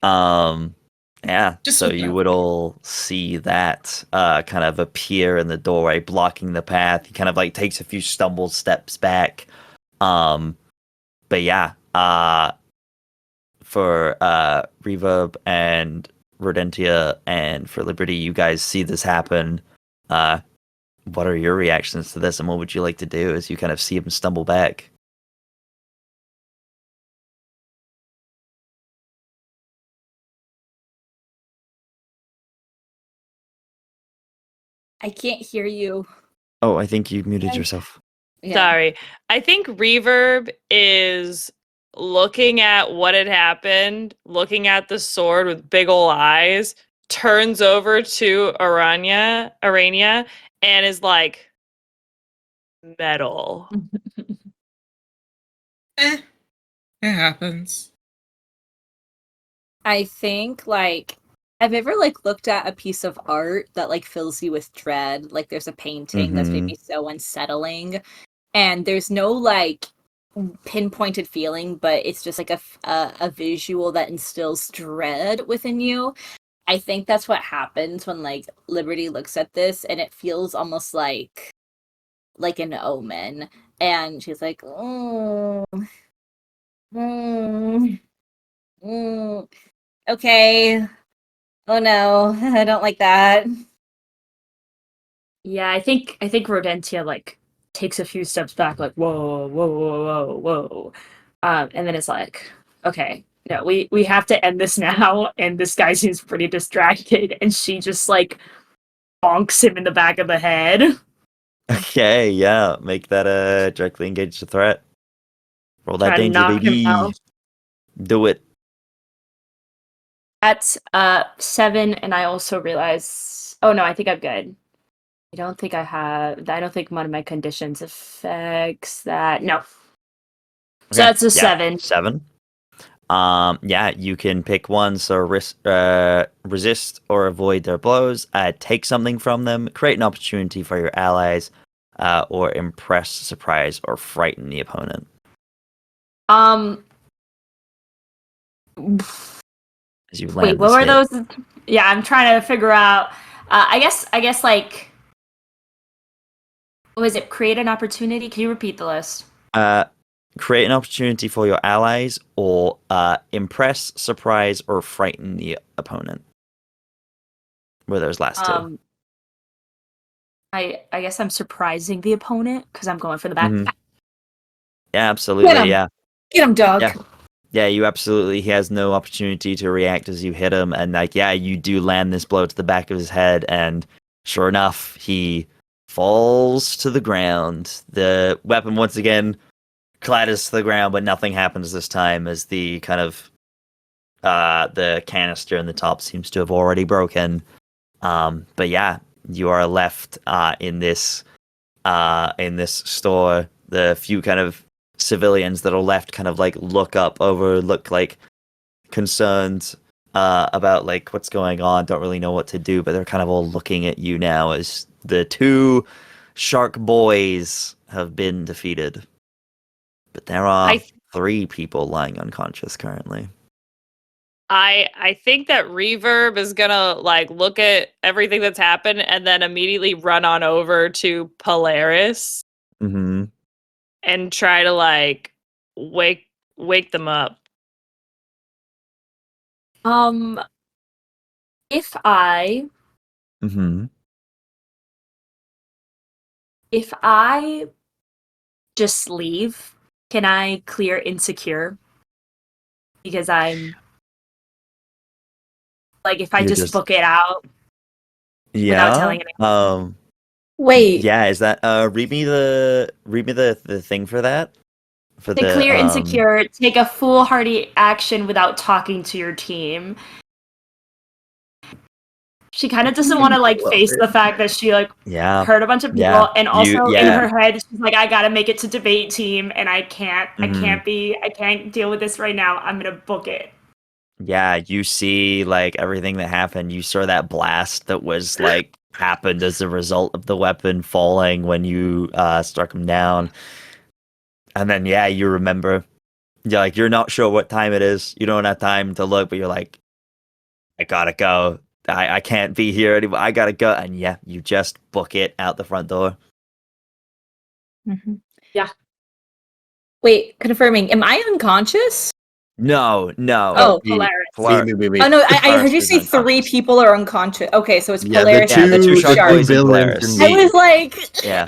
S1: Yeah.
S6: Just
S1: so
S6: look it
S1: you
S6: up.
S1: would all see that kind of appear in the doorway, blocking the path. He kind of like takes a few stumble steps back. But yeah, for Reverb and Rodentia and for Liberty, you guys see this happen. What are your reactions to this, and what would you like to do as you kind of see him stumble back?
S2: I can't hear you.
S1: Oh, I think you muted
S2: Okay.
S1: yourself.
S2: Yeah.
S5: Sorry. I think Reverb is looking at what had happened, looking at the sword with big ol' eyes, turns over to Ourania, and is like, metal.
S6: It happens.
S4: I think like have you ever like looked at a piece of art that like fills you with dread? Like there's a painting that's maybe so unsettling, and there's no like pinpointed feeling, but it's just like a visual that instills dread within you. I think that's what happens when like Liberty looks at this, and it feels almost like an omen, and she's like, oh, mm, mm, okay. Oh no, I don't like that.
S2: Yeah, I think Rodentia like takes a few steps back, like whoa, whoa, whoa, whoa, whoa, and then it's like, okay, no, we have to end this now. And this guy seems pretty distracted, and she just like bonks him in the back of the head.
S1: Okay, yeah, make that directly engage the threat. Roll that
S2: Try to
S1: danger,
S2: knock him
S1: baby.
S2: out.
S1: Do it.
S2: That's 7, and I also realize. Oh no, I think I'm good. I don't think one of my conditions affects that. No. So
S1: Okay,
S2: that's a 7.
S1: 7. Yeah, you can pick one. So resist or avoid their blows. Take something from them. Create an opportunity for your allies. Or impress, surprise, or frighten the opponent. As you land
S2: Wait, what
S1: this
S2: were
S1: hit.
S2: those? Yeah, I'm trying to figure out. I guess like, what was it? Create an opportunity. Can you repeat the list?
S1: Create an opportunity for your allies, or impress, surprise, or frighten the opponent. Were those last two?
S2: I guess I'm surprising the opponent because I'm going for the back.
S1: Mhm. Yeah, absolutely.
S4: Get him.
S1: Yeah.
S4: Get him, dog.
S1: Yeah. Yeah, you absolutely. He has no opportunity to react as you hit him, and like, yeah, you do land this blow to the back of his head, and sure enough, he falls to the ground. The weapon once again clatters to the ground, but nothing happens this time as the kind of the canister in the top seems to have already broken. But yeah, you are left in this store. The few kind of civilians that are left kind of like look like concerned about like what's going on, don't really know what to do, but they're kind of all looking at you now as the two shark boys have been defeated. But there are 3 people lying unconscious currently.
S5: I think that Reverb is gonna like look at everything that's happened and then immediately run on over to Polaris
S1: Mm-hmm.
S5: and try to like wake them up.
S2: If I
S1: Mm-hmm.
S2: just leave, can I clear insecure? Because I'm like, if I
S1: You're
S2: just book it out without
S1: Yeah.
S2: telling anyone.
S4: Wait.
S1: Yeah, is that read me the thing for that? For
S2: To
S1: the
S2: clear insecure, take a foolhardy action without talking to your team. She kind of doesn't want to like face the fact that she like
S1: Yeah.
S2: hurt a bunch of people,
S1: Yeah.
S2: and also in
S1: yeah.
S2: her head she's like, I gotta make it to debate team, and I can't deal with this right now. I'm gonna book it.
S1: Yeah, you see like everything that happened. You saw that blast that was like happened as a result of the weapon falling when you struck him down. And then yeah, you remember you're not sure what time it is. You don't have time to look, but you're like, I gotta go. I can't be here anymore. I gotta go. And yeah, you just book it out the front door.
S4: Mm-hmm.
S2: Yeah.
S4: Wait, confirming. Am I unconscious?
S1: No.
S4: Oh,
S2: Polaris.
S3: Wait.
S4: Oh no, I heard you
S3: Polaris
S4: say
S3: is
S4: 3
S3: unconscious.
S4: people are unconscious. Okay, so it's
S3: Yeah,
S4: Polaris.
S1: the two shark
S4: Shark.
S1: boys and
S3: villains
S1: Polaris.
S3: and
S4: I was like,
S1: Yeah.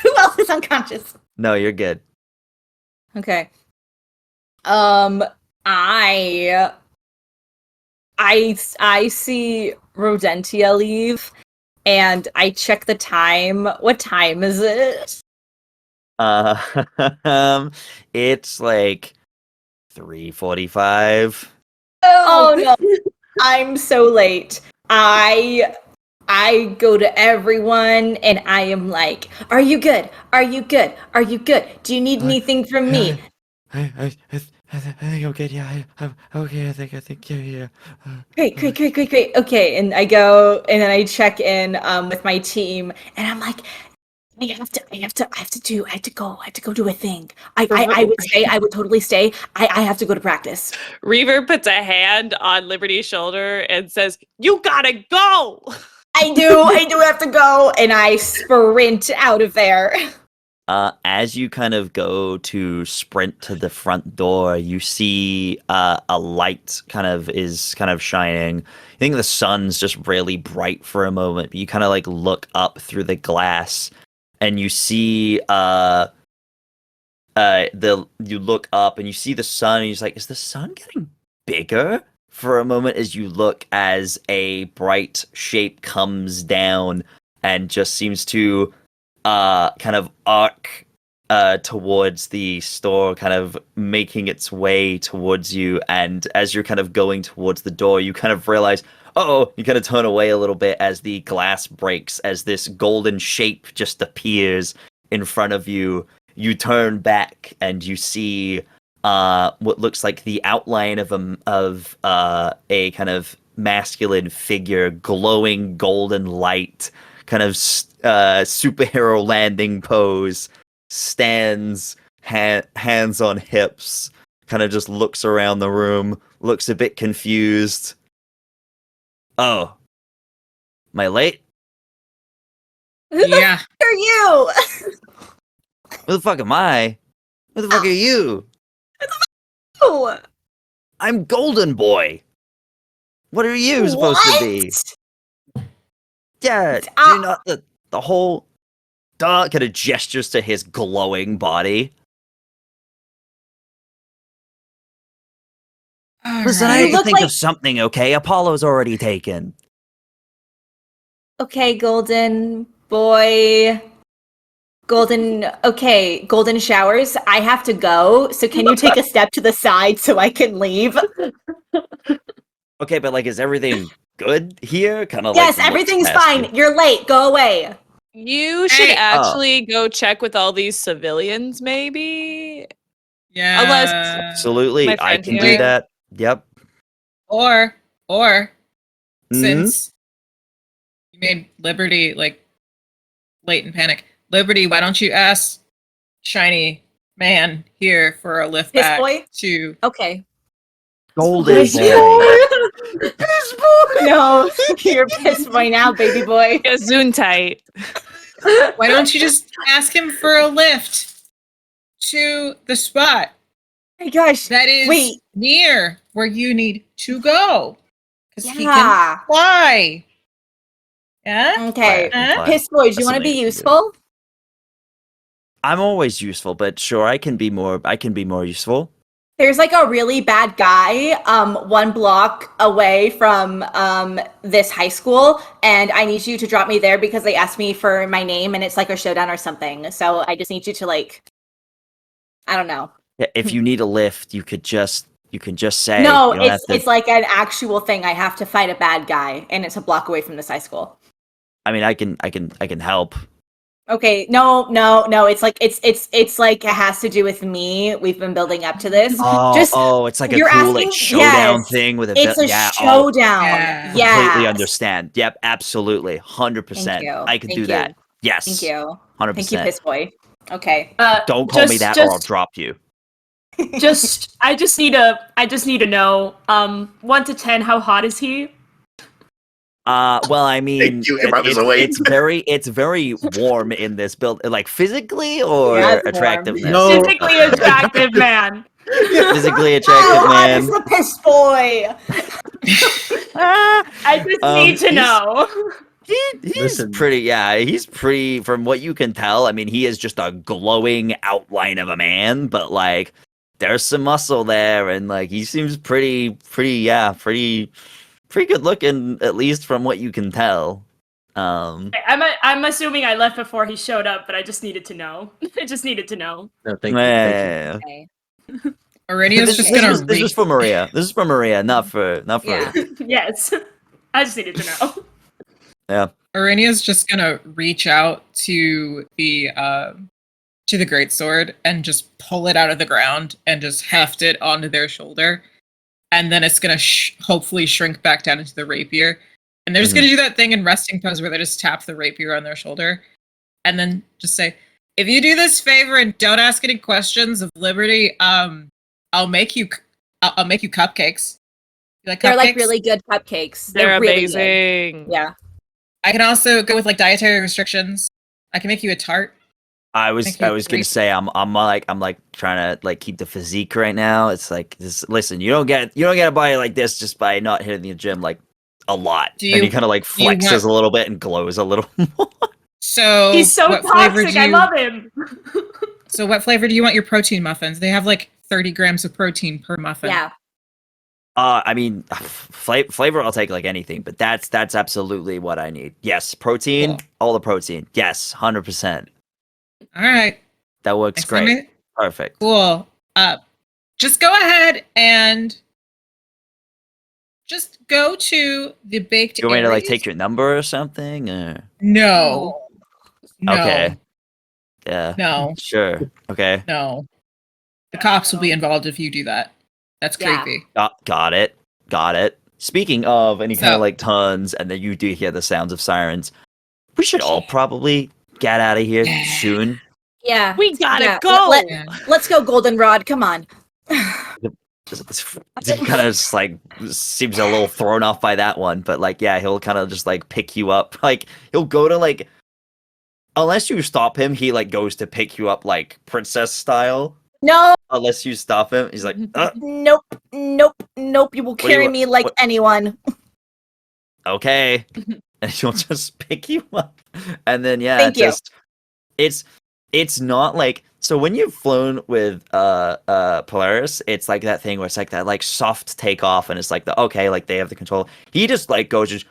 S4: who else is unconscious?
S1: No, you're good.
S4: Okay. I see Rodentia leave, and I check the time. What time is it?
S1: It's like 3:45.
S4: Oh no, I'm so late. I go to everyone and I am like, "Are you good? Are you good? Are you good? Do you need anything from me?"
S1: I think I'm good. Yeah, I'm okay. I think yeah.
S4: Great. Okay, and I go and then I check in with my team, and I'm like, I have to go do a thing. I would stay. I would totally stay. I have to go to practice.
S5: Reverb puts a hand on Liberty's shoulder and says, "You gotta go."
S4: I do have to go, and I sprint out of there.
S1: As you kind of go to sprint to the front door, you see a light is shining. I think the sun's just really bright for a moment, but you kind of like look up through the glass and you see you look up and you see the sun and you're just like, is the sun getting bigger? For a moment as you look as a bright shape comes down and just seems to kind of arc towards the store, kind of making its way towards you. And as you're kind of going towards the door, you kind of realize, you kind of turn away a little bit as the glass breaks, as this golden shape just appears in front of you. You turn back and you see what looks like the outline of a kind of masculine figure, glowing golden light, kind of superhero landing pose, stands, hands on hips, kind of just looks around the room, looks a bit confused. Oh, am I late?
S4: Who the
S6: Yeah.
S4: f- are you?
S1: Who the fuck am I? Who the fuck are you?
S4: Oh,
S1: I'm Golden Boy. What are you supposed to be? Yeah,
S4: Ah.
S1: you're not the whole. Duh, kind of gestures to his glowing body. Listen, I
S4: You
S1: had to
S4: look
S1: think
S4: like-
S1: of something, okay? Apollo's already taken.
S4: Okay, golden boy. Golden showers. I have to go. So can you take a step to the side so I can leave?
S1: Okay, but like, is everything good here? Kind of
S4: Yes,
S1: like looks
S4: everything's
S1: past
S4: fine.
S1: you.
S4: You're late. Go away.
S5: You should
S6: Hey.
S5: actually go check with all these civilians, maybe.
S6: Yeah.
S5: Unless-
S1: Absolutely,
S5: my
S1: I
S5: friend
S1: can
S5: here.
S1: do that. Yep.
S6: Or
S1: Mhm.
S6: since you made Liberty like late in panic, Liberty, why don't you ask Shiny Man here for a lift
S4: Piss
S6: back
S4: boy?
S6: to
S4: Okay.
S1: Golden
S4: Piss
S1: boy.
S4: No, you're piss boy now, baby boy.
S5: Gesundheit.
S6: why don't you just ask him for a lift to the spot
S4: My gosh.
S6: that is
S4: Wait.
S6: near where you need to go? Because he can
S4: Yeah.
S6: fly. Yeah?
S4: Okay.
S6: Huh?
S4: Piss boy, do
S1: That's
S4: you want to
S1: something
S4: be
S1: I can do.
S4: useful?
S1: I'm always useful, but sure, I can be more useful.
S4: There's like a really bad guy 1 block away from this high school, and I need you to drop me there because they asked me for my name and it's like a showdown or something. So I just need you to like, I don't know.
S1: Yeah, if you need a lift, you can just say.
S4: No,
S1: you don't have to-
S4: it's like an actual thing. I have to fight a bad guy, and it's a block away from this high school.
S1: I mean, I can help.
S4: Okay, no. It's like it's like it has to do with me. We've been building up to this.
S1: It's like a
S4: you're
S1: cool like
S4: asking-
S1: showdown
S4: yes,
S1: thing with a
S4: It's a
S1: yeah,
S4: showdown.
S6: Yeah.
S4: Yeah.
S1: completely understand. Yep, absolutely, 100%.
S4: Thank you.
S1: I could
S4: Thank
S1: do
S4: you.
S1: that. Yes,
S4: Thank you.
S1: 100%.
S4: Thank you, piss boy. Okay.
S1: Don't call me that, or I'll drop you.
S2: I just need to know 1 to 10, how hot is he?
S1: Well, I mean,
S7: you, your brother's away.
S1: it's very warm in this build, like physically or
S4: Yeah, it's warm.
S1: attractiveness.
S3: No.
S2: Physically attractive man.
S1: Physically
S4: How
S1: attractive
S4: hot
S1: man.
S4: is the piss boy?
S2: I just need to
S1: he's-
S2: know.
S1: He's
S3: Listen.
S1: pretty, yeah, he's pretty, from what you can tell. I mean, he is just a glowing outline of a man, but like, there's some muscle there, and like, he seems pretty good looking, at least from what you can tell.
S2: I'm assuming I left before he showed up, but I just needed to know. I just needed to know.
S3: No, thank you. Thank you.
S1: Yeah.
S4: Okay.
S6: Aurania's just
S1: this
S6: gonna
S1: is
S6: reach.
S1: for Maria. This is for Maria, not for
S4: Yeah.
S2: Yes. I just needed to know.
S1: yeah.
S6: Aurania's just gonna reach out to the greatsword and just pull it out of the ground and just heft it onto their shoulder, and then it's gonna hopefully shrink back down into the rapier, and they're just gonna do that thing in resting pose where they just tap the rapier on their shoulder, and then just say, "If you do this favor and don't ask any questions of Liberty, I'll make you cupcakes." You like
S4: They're like
S6: cupcakes?
S4: really good cupcakes.
S5: They're
S4: really good.
S5: amazing.
S4: Yeah.
S6: I can also go with like dietary restrictions. I can make you a tart.
S1: I was
S6: Thank you.
S1: gonna
S6: Great.
S1: say I'm trying to like keep the physique right now. It's like this. Listen, you don't get a body like this just by not hitting the gym like a lot.
S6: Do
S1: And
S6: you-
S1: he kind of like
S6: do you
S1: flexes
S6: want-
S1: a little bit and glows a little more.
S6: So
S2: He's so
S6: what flavor
S2: toxic.
S6: do
S2: I
S6: you-
S2: love him.
S6: So what flavor do you want your protein muffins? They have like 30 grams of protein per muffin.
S4: Yeah.
S1: I mean, flavor I'll take like anything, but that's absolutely what I need. Yes, protein,
S6: Cool.
S1: all the protein. Yes, 100%.
S6: All right.
S1: That works
S6: Excellent.
S1: great. Perfect.
S6: Cool. Just go ahead and just go to the baked.
S1: You want me to like
S6: Aries.
S1: take your number or something? Or...
S6: No. No.
S1: Okay. Yeah.
S6: No.
S1: Sure. Okay.
S6: No. The cops will be involved if you do that. That's
S4: Yeah.
S6: creepy.
S1: Got it. Speaking of any kind
S6: So-
S1: of like tons, and then you do hear the sounds of sirens, we should all probably get out of here soon.
S4: Yeah.
S5: We gotta
S4: Yeah,
S5: go.
S6: Yeah.
S4: Let's go, Goldenrod. Come on.
S1: He kind of just like seems a little thrown off by that one, but like, yeah, he'll kind of just like pick you up. Like, he'll go to like, unless you stop him, he like goes to pick you up like princess style.
S4: No,
S1: Unless you stop him, he's like,
S4: nope. You will
S1: do you
S4: carry
S1: want-
S4: me like
S1: what-
S4: anyone.
S1: okay, and he'll just pick you up, and then yeah,
S4: Thank you.
S1: it's it's not like so when you've flown with Polaris, it's like that thing where it's like that like soft takeoff and it's like the okay, like they have the control. He just like goes just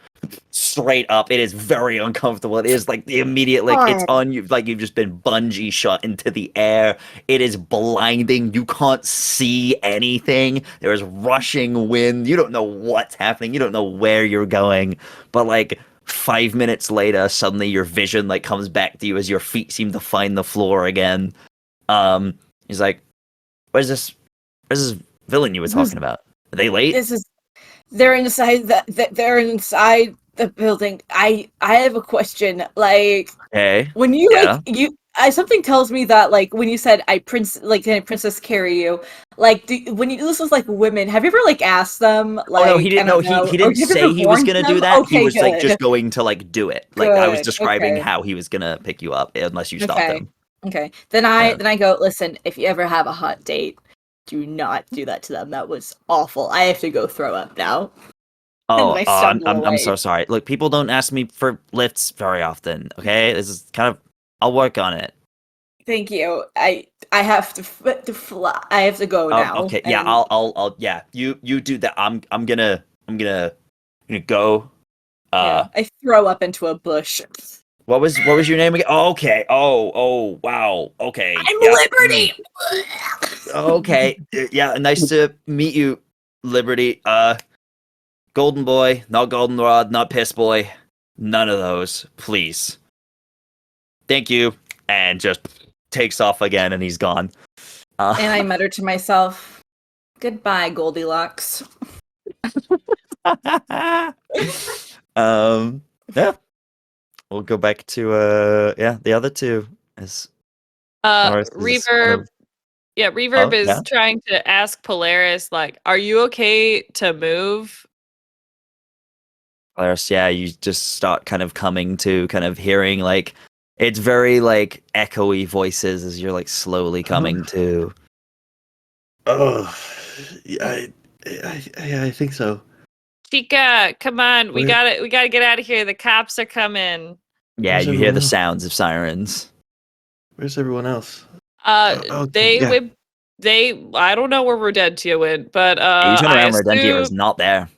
S1: straight up. It is very uncomfortable. It is like the immediate like it's on you like you've just been bungee shot into the air. It is blinding. You can't see anything. There is rushing wind. You don't know what's happening. You don't know where you're going. But like 5 minutes later, suddenly your vision like comes back to you as your feet seem to find the floor again. He's like, Where's this villain you were talking about? Are they late?
S4: They're inside they're inside the building. I have a question. Like,
S1: Okay.
S4: when you something tells me that like when you said can a princess carry you? Like, when you this was like women, have you ever like asked them? Like,
S1: Oh no, he didn't know. He didn't say he was gonna do that.
S4: Okay,
S1: he was like
S4: good.
S1: just going to like do it. Like I was
S4: Good,
S1: describing
S4: okay.
S1: how he was gonna pick you up unless you stopped
S4: Okay.
S1: him.
S4: Okay. Then I go, listen, if you ever have a hot date, do not do that to them. That was awful. I have to go throw up now.
S1: Oh,
S4: I stumble
S1: I'm
S4: away.
S1: so sorry. Look, people don't ask me for lifts very often. Okay, this is kind of. I'll work on it.
S4: Thank you. I have to fly. I have to go now.
S1: Okay, yeah,
S4: and-
S1: I'll yeah. You do that. I'm gonna go.
S4: yeah, I throw up into a bush.
S1: What was your name again? Oh, okay. Oh, wow. Okay.
S4: I'm
S1: yeah.
S4: Liberty.
S1: Okay. Yeah, nice to meet you, Liberty. Golden Boy, not Goldenrod, not Piss Boy. None of those, please. Thank you. And just takes off again and he's gone.
S4: And I mutter to myself, "Goodbye, Goldilocks."
S1: Yeah. We'll go back to the other two as Polaris is
S5: Reverb. Reverb is
S1: yeah?
S5: trying to ask Polaris, like, are you okay to move?
S1: Polaris, yeah, you just start kind of coming to kind of hearing like it's very like echoey voices as you're like slowly coming to.
S3: Oh, yeah, I think so.
S5: Chica, come on, we
S3: Where-
S5: gotta get out of here. The cops are coming.
S1: Yeah,
S3: Where's
S1: you hear the
S3: everyone else?
S1: sounds of sirens.
S3: Where's everyone else?
S5: They
S3: yeah.
S5: would I don't know where Rodentia went, but
S1: You turn
S5: I
S1: around, Rodentia is
S5: assume
S1: not there.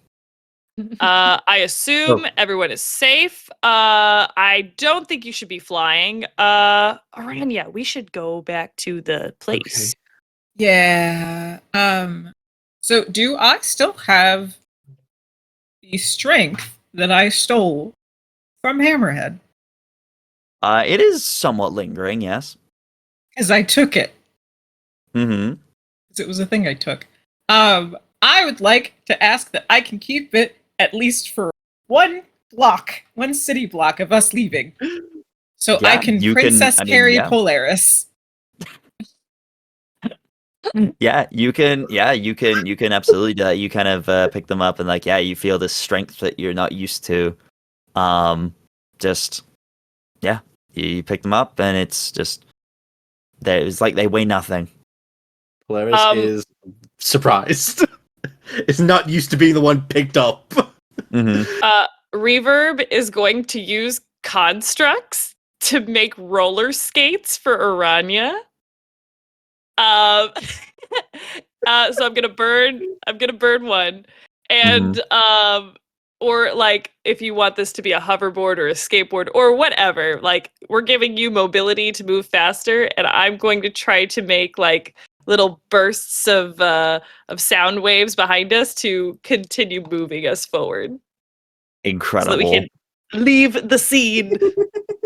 S5: I assume everyone is safe. I don't think you should be flying. Ourania, we should go back to the place.
S6: Yeah. So do I still have the strength that I stole from Hammerhead?
S1: It is somewhat lingering, yes.
S6: Because I took it.
S1: Mm-hmm.
S6: Because it was a thing I took. I would like to ask that I can keep it at least for one city block of us leaving. So I
S1: Yeah,
S6: can
S1: you can-
S6: princess
S1: I mean,
S6: carry
S1: yeah.
S6: Polaris.
S1: Yeah, you can absolutely do that. You kind of pick them up and like, yeah, you feel this strength that you're not used to. Just yeah, you pick them up and it's just it's like they weigh nothing.
S3: Polaris is surprised. It's not used to being the one picked up.
S1: Mm-hmm.
S5: Reverb is going to use constructs to make roller skates for Ourania. So I'm gonna burn one, and or like if you want this to be a hoverboard or a skateboard or whatever, like we're giving you mobility to move faster, and I'm going to try to make like little bursts of sound waves behind us to continue moving us forward.
S1: Incredible.
S5: So that we can leave the scene.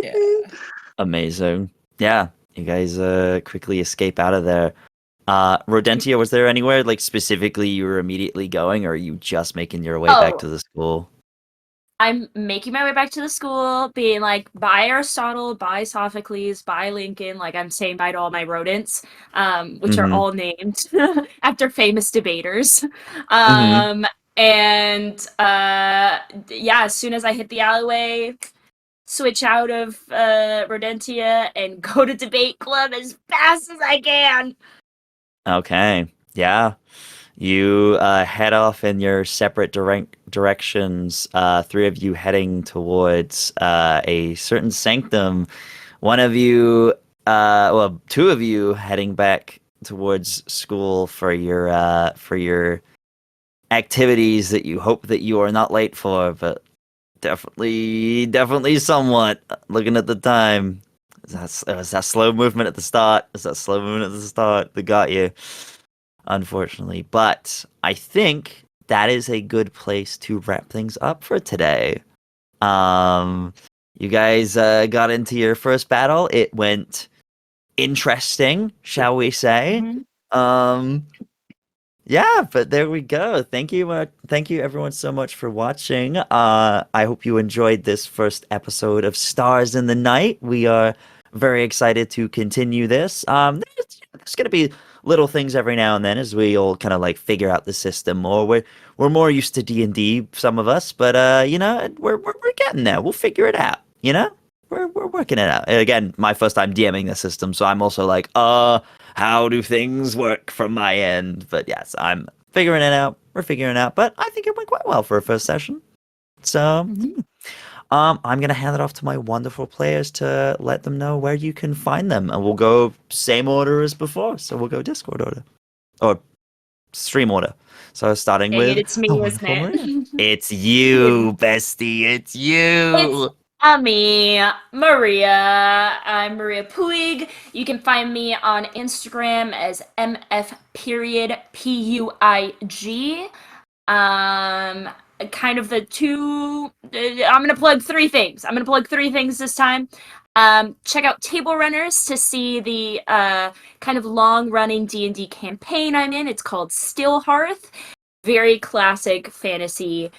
S6: Yeah.
S1: Amazing. Yeah, you guys quickly escape out of there. Rodentia, was there anywhere like specifically you were immediately going, or are you just making your way back to the school?
S2: I'm making my way back to the school, being like, bye Aristotle, bye Sophocles, bye Lincoln. Like, I'm saying bye to all my rodents, which are all named after famous debaters. And yeah, as soon as I hit the alleyway, switch out of Rodentia and go to debate club as fast as I can.
S1: Okay. Yeah. You head off in your separate directions, three of you heading towards a certain sanctum. One of you well, two of you heading back towards school for your activities that you hope that you are not late for, but definitely somewhat. Looking at the time, it was that slow movement at the start. That got you, unfortunately. But I think that is a good place to wrap things up for today. You guys got into your first battle. It went interesting, shall we say? Yeah, but there we go. Thank you everyone so much for watching. I hope you enjoyed this first episode of Stars in the Night. We are very excited to continue this. There's gonna be little things every now and then as we all kind of like figure out the system more. We're more used to D&D, some of us, but we're getting there. We'll figure it out. We're working it out. And again, my first time DMing the system, so I'm also like, how do things work from my end? But yes, I'm figuring it out. We're figuring it out. But I think it went quite well for a first session. So, I'm gonna hand it off to my wonderful players to let them know where you can find them, and we'll go same order as before. So we'll go Discord order or stream order. So starting
S2: Dang
S1: with
S2: it, it's me,
S1: the
S2: isn't
S1: wonderful
S2: it?
S1: Maria. It's you, bestie. It's you.
S2: Me, Maria. I'm Maria Puig. You can find me on Instagram as MF.Puig. Kind of the two. I'm gonna plug three things. This time. Check out Table Runners to see the kind of long-running D&D campaign I'm in. It's called Still Hearth. Very classic fantasy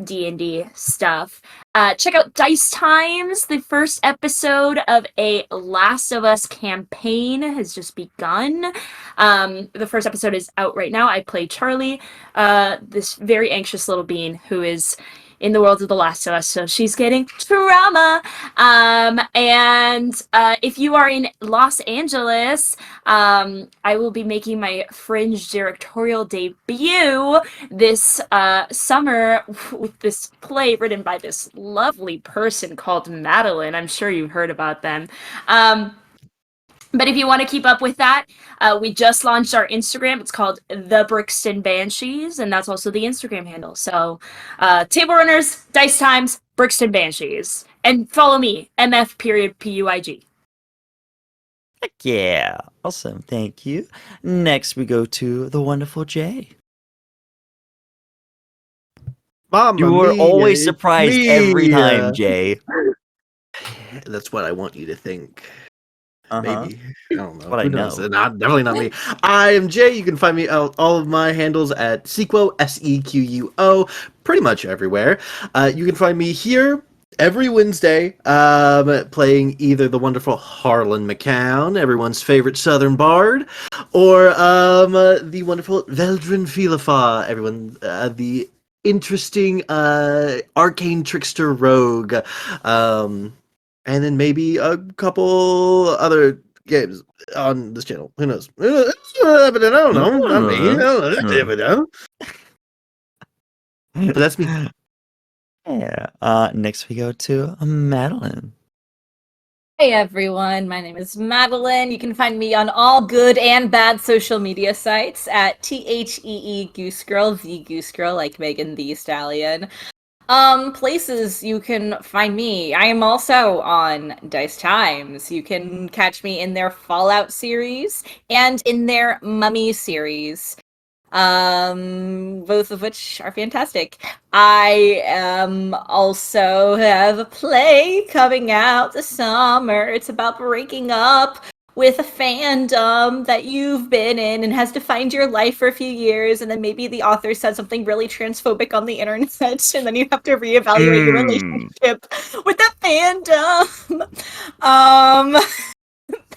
S2: D&D stuff. Check out Dice Times. The first episode of a Last of Us campaign has just begun. The first episode is out right now. I play Charlie, this very anxious little bean who is in the world of The Last of Us, so she's getting trauma. And if you are in Los Angeles, I will be making my Fringe directorial debut this summer with this play written by this lovely person called Madeline. I'm sure you've heard about them. But if you want to keep up with that, we just launched our Instagram. It's called The Brixton Banshees, and that's also the Instagram handle. So, Table Runners, Dice Times, Brixton Banshees. And follow me, MF.Puig.
S1: Heck yeah. Awesome. Thank you. Next, we go to the wonderful Jay.
S3: Mamma
S1: You were
S3: mia,
S1: always
S3: it's
S1: surprised
S3: me.
S1: every time, Jay.
S3: That's what I want you to think.
S1: Uh-huh.
S3: Maybe. I don't know.
S1: What I
S3: Who knows?
S1: know.
S3: Definitely not me. I am Jay. You can find me out all of my handles at Sequo, Sequo, pretty much everywhere. You can find me here every Wednesday, playing either the wonderful Harlan McCown, everyone's favorite Southern bard, or the wonderful Veldrin Philofa, everyone, the interesting arcane trickster rogue. And then maybe a couple other games on this channel. Who knows? I don't know. Not me. I don't know. But that's me.
S1: Yeah. Next we go to Madeline.
S4: Hey everyone, my name is Madeline. You can find me on all good and bad social media sites at theegoosegirl, theegoosegirl, like Megan Thee Stallion. Places you can find me. I am also on Dice Times. You can catch me in their Fallout series and in their Mummy series. Both of which are fantastic. I also have a play coming out this summer. It's about breaking up with a fandom that you've been in and has defined your life for a few years, and then maybe the author said something really transphobic on the internet, and then you have to reevaluate your relationship with the fandom.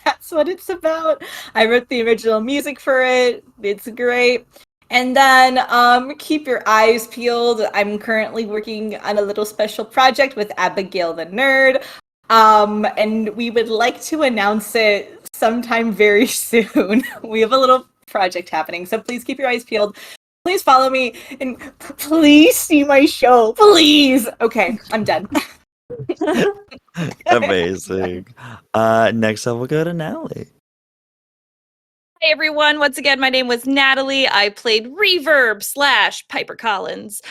S4: That's what it's about. I wrote the original music for it. It's great. And then keep your eyes peeled. I'm currently working on a little special project with Abigail the Nerd. And we would like to announce it sometime very soon. We have a little project happening, so please keep your eyes peeled. Please follow me, and please see my show. Please! Okay, I'm done.
S1: Amazing. Next up, we'll go to Natalie.
S5: Hey everyone, once again, my name was Natalie. I played Reverb / Piper Collins.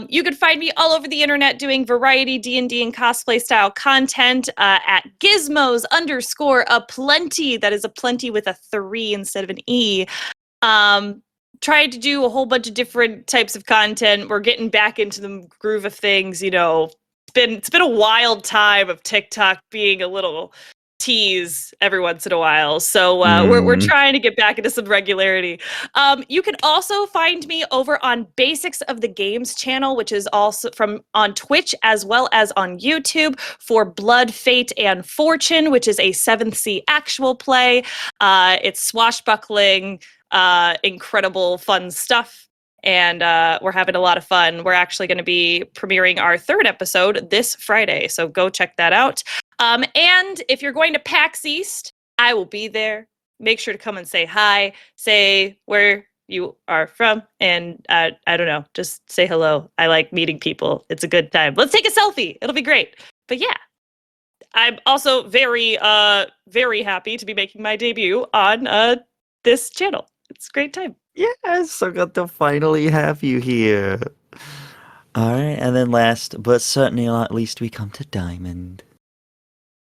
S5: You can find me all over the internet doing variety D&D and cosplay style content at gizmos_aplenty. That is a plenty with a 3 instead of an E. Tried to do a whole bunch of different types of content. We're getting back into the groove of things, you know. It's been a wild time of TikTok being a little tease every once in a while. So we're trying to get back into some regularity. You can also find me over on Basics of the Games channel, which is also on Twitch as well as on YouTube for Blood, Fate, and Fortune, which is a 7th Sea actual play. It's swashbuckling, incredible fun stuff. And we're having a lot of fun. We're actually going to be premiering our 3rd episode this Friday. So go check that out. And if you're going to PAX East, I will be there. Make sure to come and say hi, say where you are from, and I don't know, just say hello. I like meeting people. It's a good time. Let's take a selfie. It'll be great. But yeah, I'm also very, very happy to be making my debut on this channel. It's a great time.
S1: Yes, so good to finally have you here. All right, and then last but certainly not least, we come to Diamond.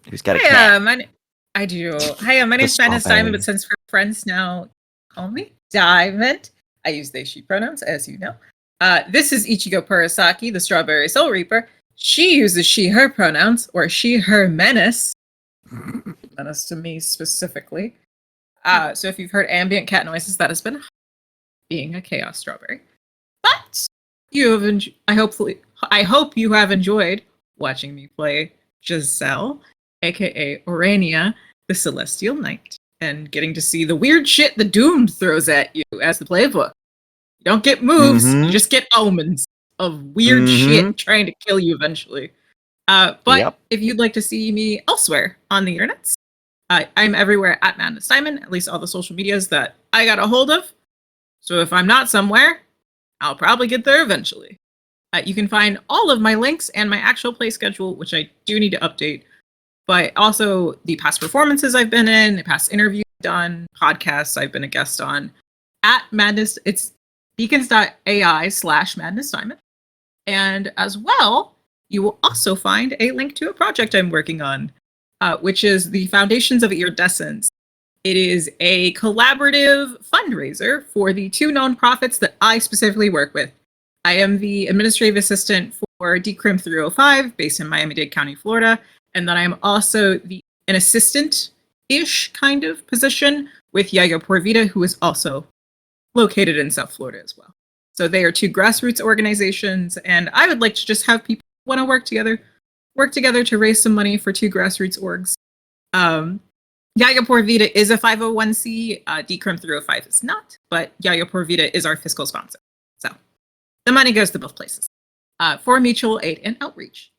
S1: Who's got a cat?
S6: I do. Hiya, my name's Madness Diamond, but since we're friends now, call me Diamond. I use they, she pronouns, as you know. This is Ichigo Purasaki, the Strawberry Soul Reaper. She uses she, her pronouns, or she, her menace. Menace to me specifically. So if you've heard ambient cat noises, that has been being a Chaos Strawberry. But you have I hope you have enjoyed watching me play Giselle, aka Ourania, the Celestial Knight, and getting to see the weird shit the Doomed throws at you as the playbook. You don't get moves, you just get omens of weird shit trying to kill you eventually. But if you'd like to see me elsewhere on the internets, I'm everywhere at Madness Diamond, at least all the social medias that I got a hold of. So if I'm not somewhere, I'll probably get there eventually. You can find all of my links and my actual play schedule, which I do need to update, but also the past performances I've been in, the past interviews I've done, podcasts I've been a guest on at Madness. It's beacons.ai /Madness Diamond. And as well, you will also find a link to a project I'm working on, which is the Foundations of Iridescence. It is a collaborative fundraiser for the 2 nonprofits that I specifically work with. I am the administrative assistant for Decrim 305, based in Miami-Dade County, Florida. And then I am also an assistant-ish kind of position with Yayo Porvita, who is also located in South Florida as well. So they are 2 grassroots organizations, and I would like to just have people want to work together to raise some money for 2 grassroots orgs. Yayo Porvita is a 501c, Decrim 305 is not, but Yayo Porvita is our fiscal sponsor. So the money goes to both places for mutual aid and outreach.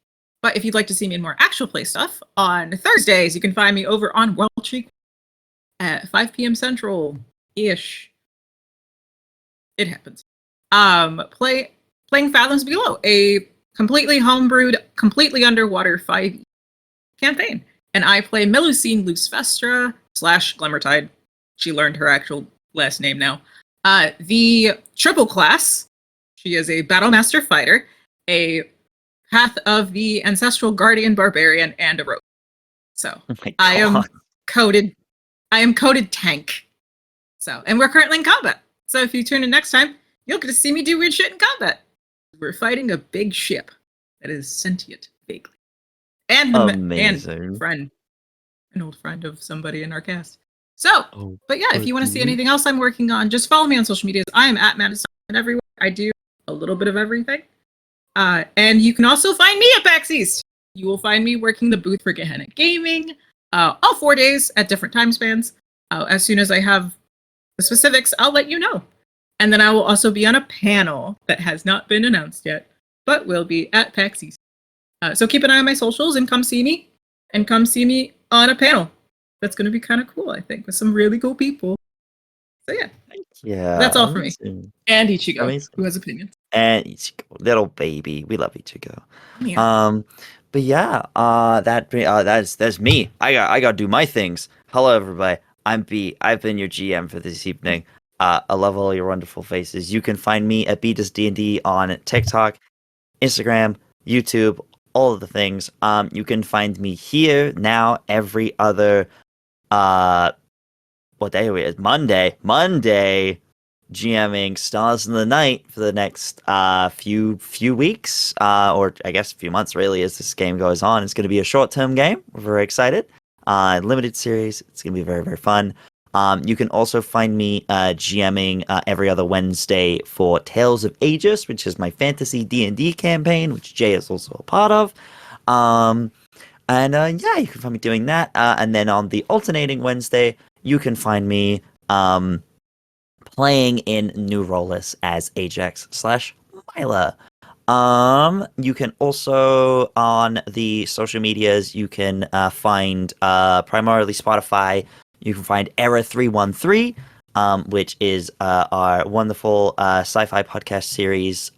S6: But if you'd like to see me in more actual play stuff, on Thursdays, you can find me over on World Tree at 5 p.m. Central-ish. It happens. Playing Fathoms Below, a completely homebrewed, completely underwater 5e campaign. And I play Melusine Lucefestra / Glimmertide. She learned her actual last name now. The triple class. She is a Battlemaster fighter, a Path of the Ancestral Guardian Barbarian, and a rogue. So I am coded tank. So, and we're currently in combat. So if you tune in next time, you'll get to see me do weird shit in combat. We're fighting a big ship that is sentient, vaguely. And an old friend of somebody in our cast. So, but yeah, if you want to see anything else I'm working on, just follow me on social media. I am at Madison everywhere. I do a little bit of everything. And you can also find me at PAX East. You will find me working the booth for Gehenna Gaming all 4 days at different time spans. As soon as I have the specifics, I'll let you know. And then I will also be on a panel that has not been announced yet, but will be at PAX East. So keep an eye on my socials and come see me. And come see me on a panel. That's going to be kind of cool, I think, with some really cool people. So yeah. That's all for me. And Ichigo, who has opinions.
S1: And Ichigo, little baby. We love Ichigo.
S6: Yeah.
S1: but yeah, that's me. I got to do my things. Hello, everybody. I'm B. I've been your GM for this evening. I love all your wonderful faces. You can find me at B-D on TikTok, Instagram, YouTube, all of the things. You can find me here now every other what day are we? It's Monday, GMing Stars in the Night for the next few weeks, or I guess a few months really, as this game goes on. It's going to be a short-term game. We're very excited. Limited series. It's going to be very, very fun. You can also find me GMing every other Wednesday for Tales of Aegis, which is my fantasy D&D campaign, which Jay is also a part of. Yeah, you can find me doing that. And then on the alternating Wednesday, you can find me playing in New Rollers as Ajax/Myla. You can also, on the social medias, you can find primarily Spotify. You can find Error 313, which is our wonderful sci-fi podcast series,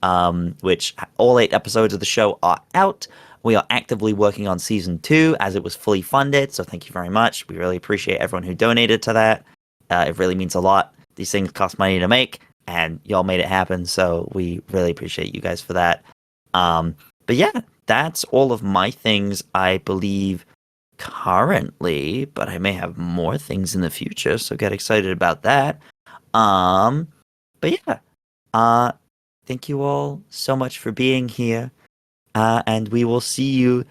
S1: which all 8 episodes of the show are out. We are actively working on season 2 as it was fully funded, so thank you very much. We really appreciate everyone who donated to that. It really means a lot. These things cost money to make, and y'all made it happen, so we really appreciate you guys for that. But yeah, that's all of my things, I believe, currently, but I may have more things in the future, so get excited about that. But yeah, thank you all so much for being here, and we will see you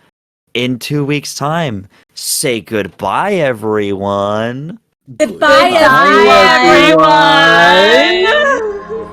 S1: in 2 weeks' time. Say goodbye, everyone.
S4: Goodbye,
S3: Goodbye,
S4: everyone.
S2: everyone.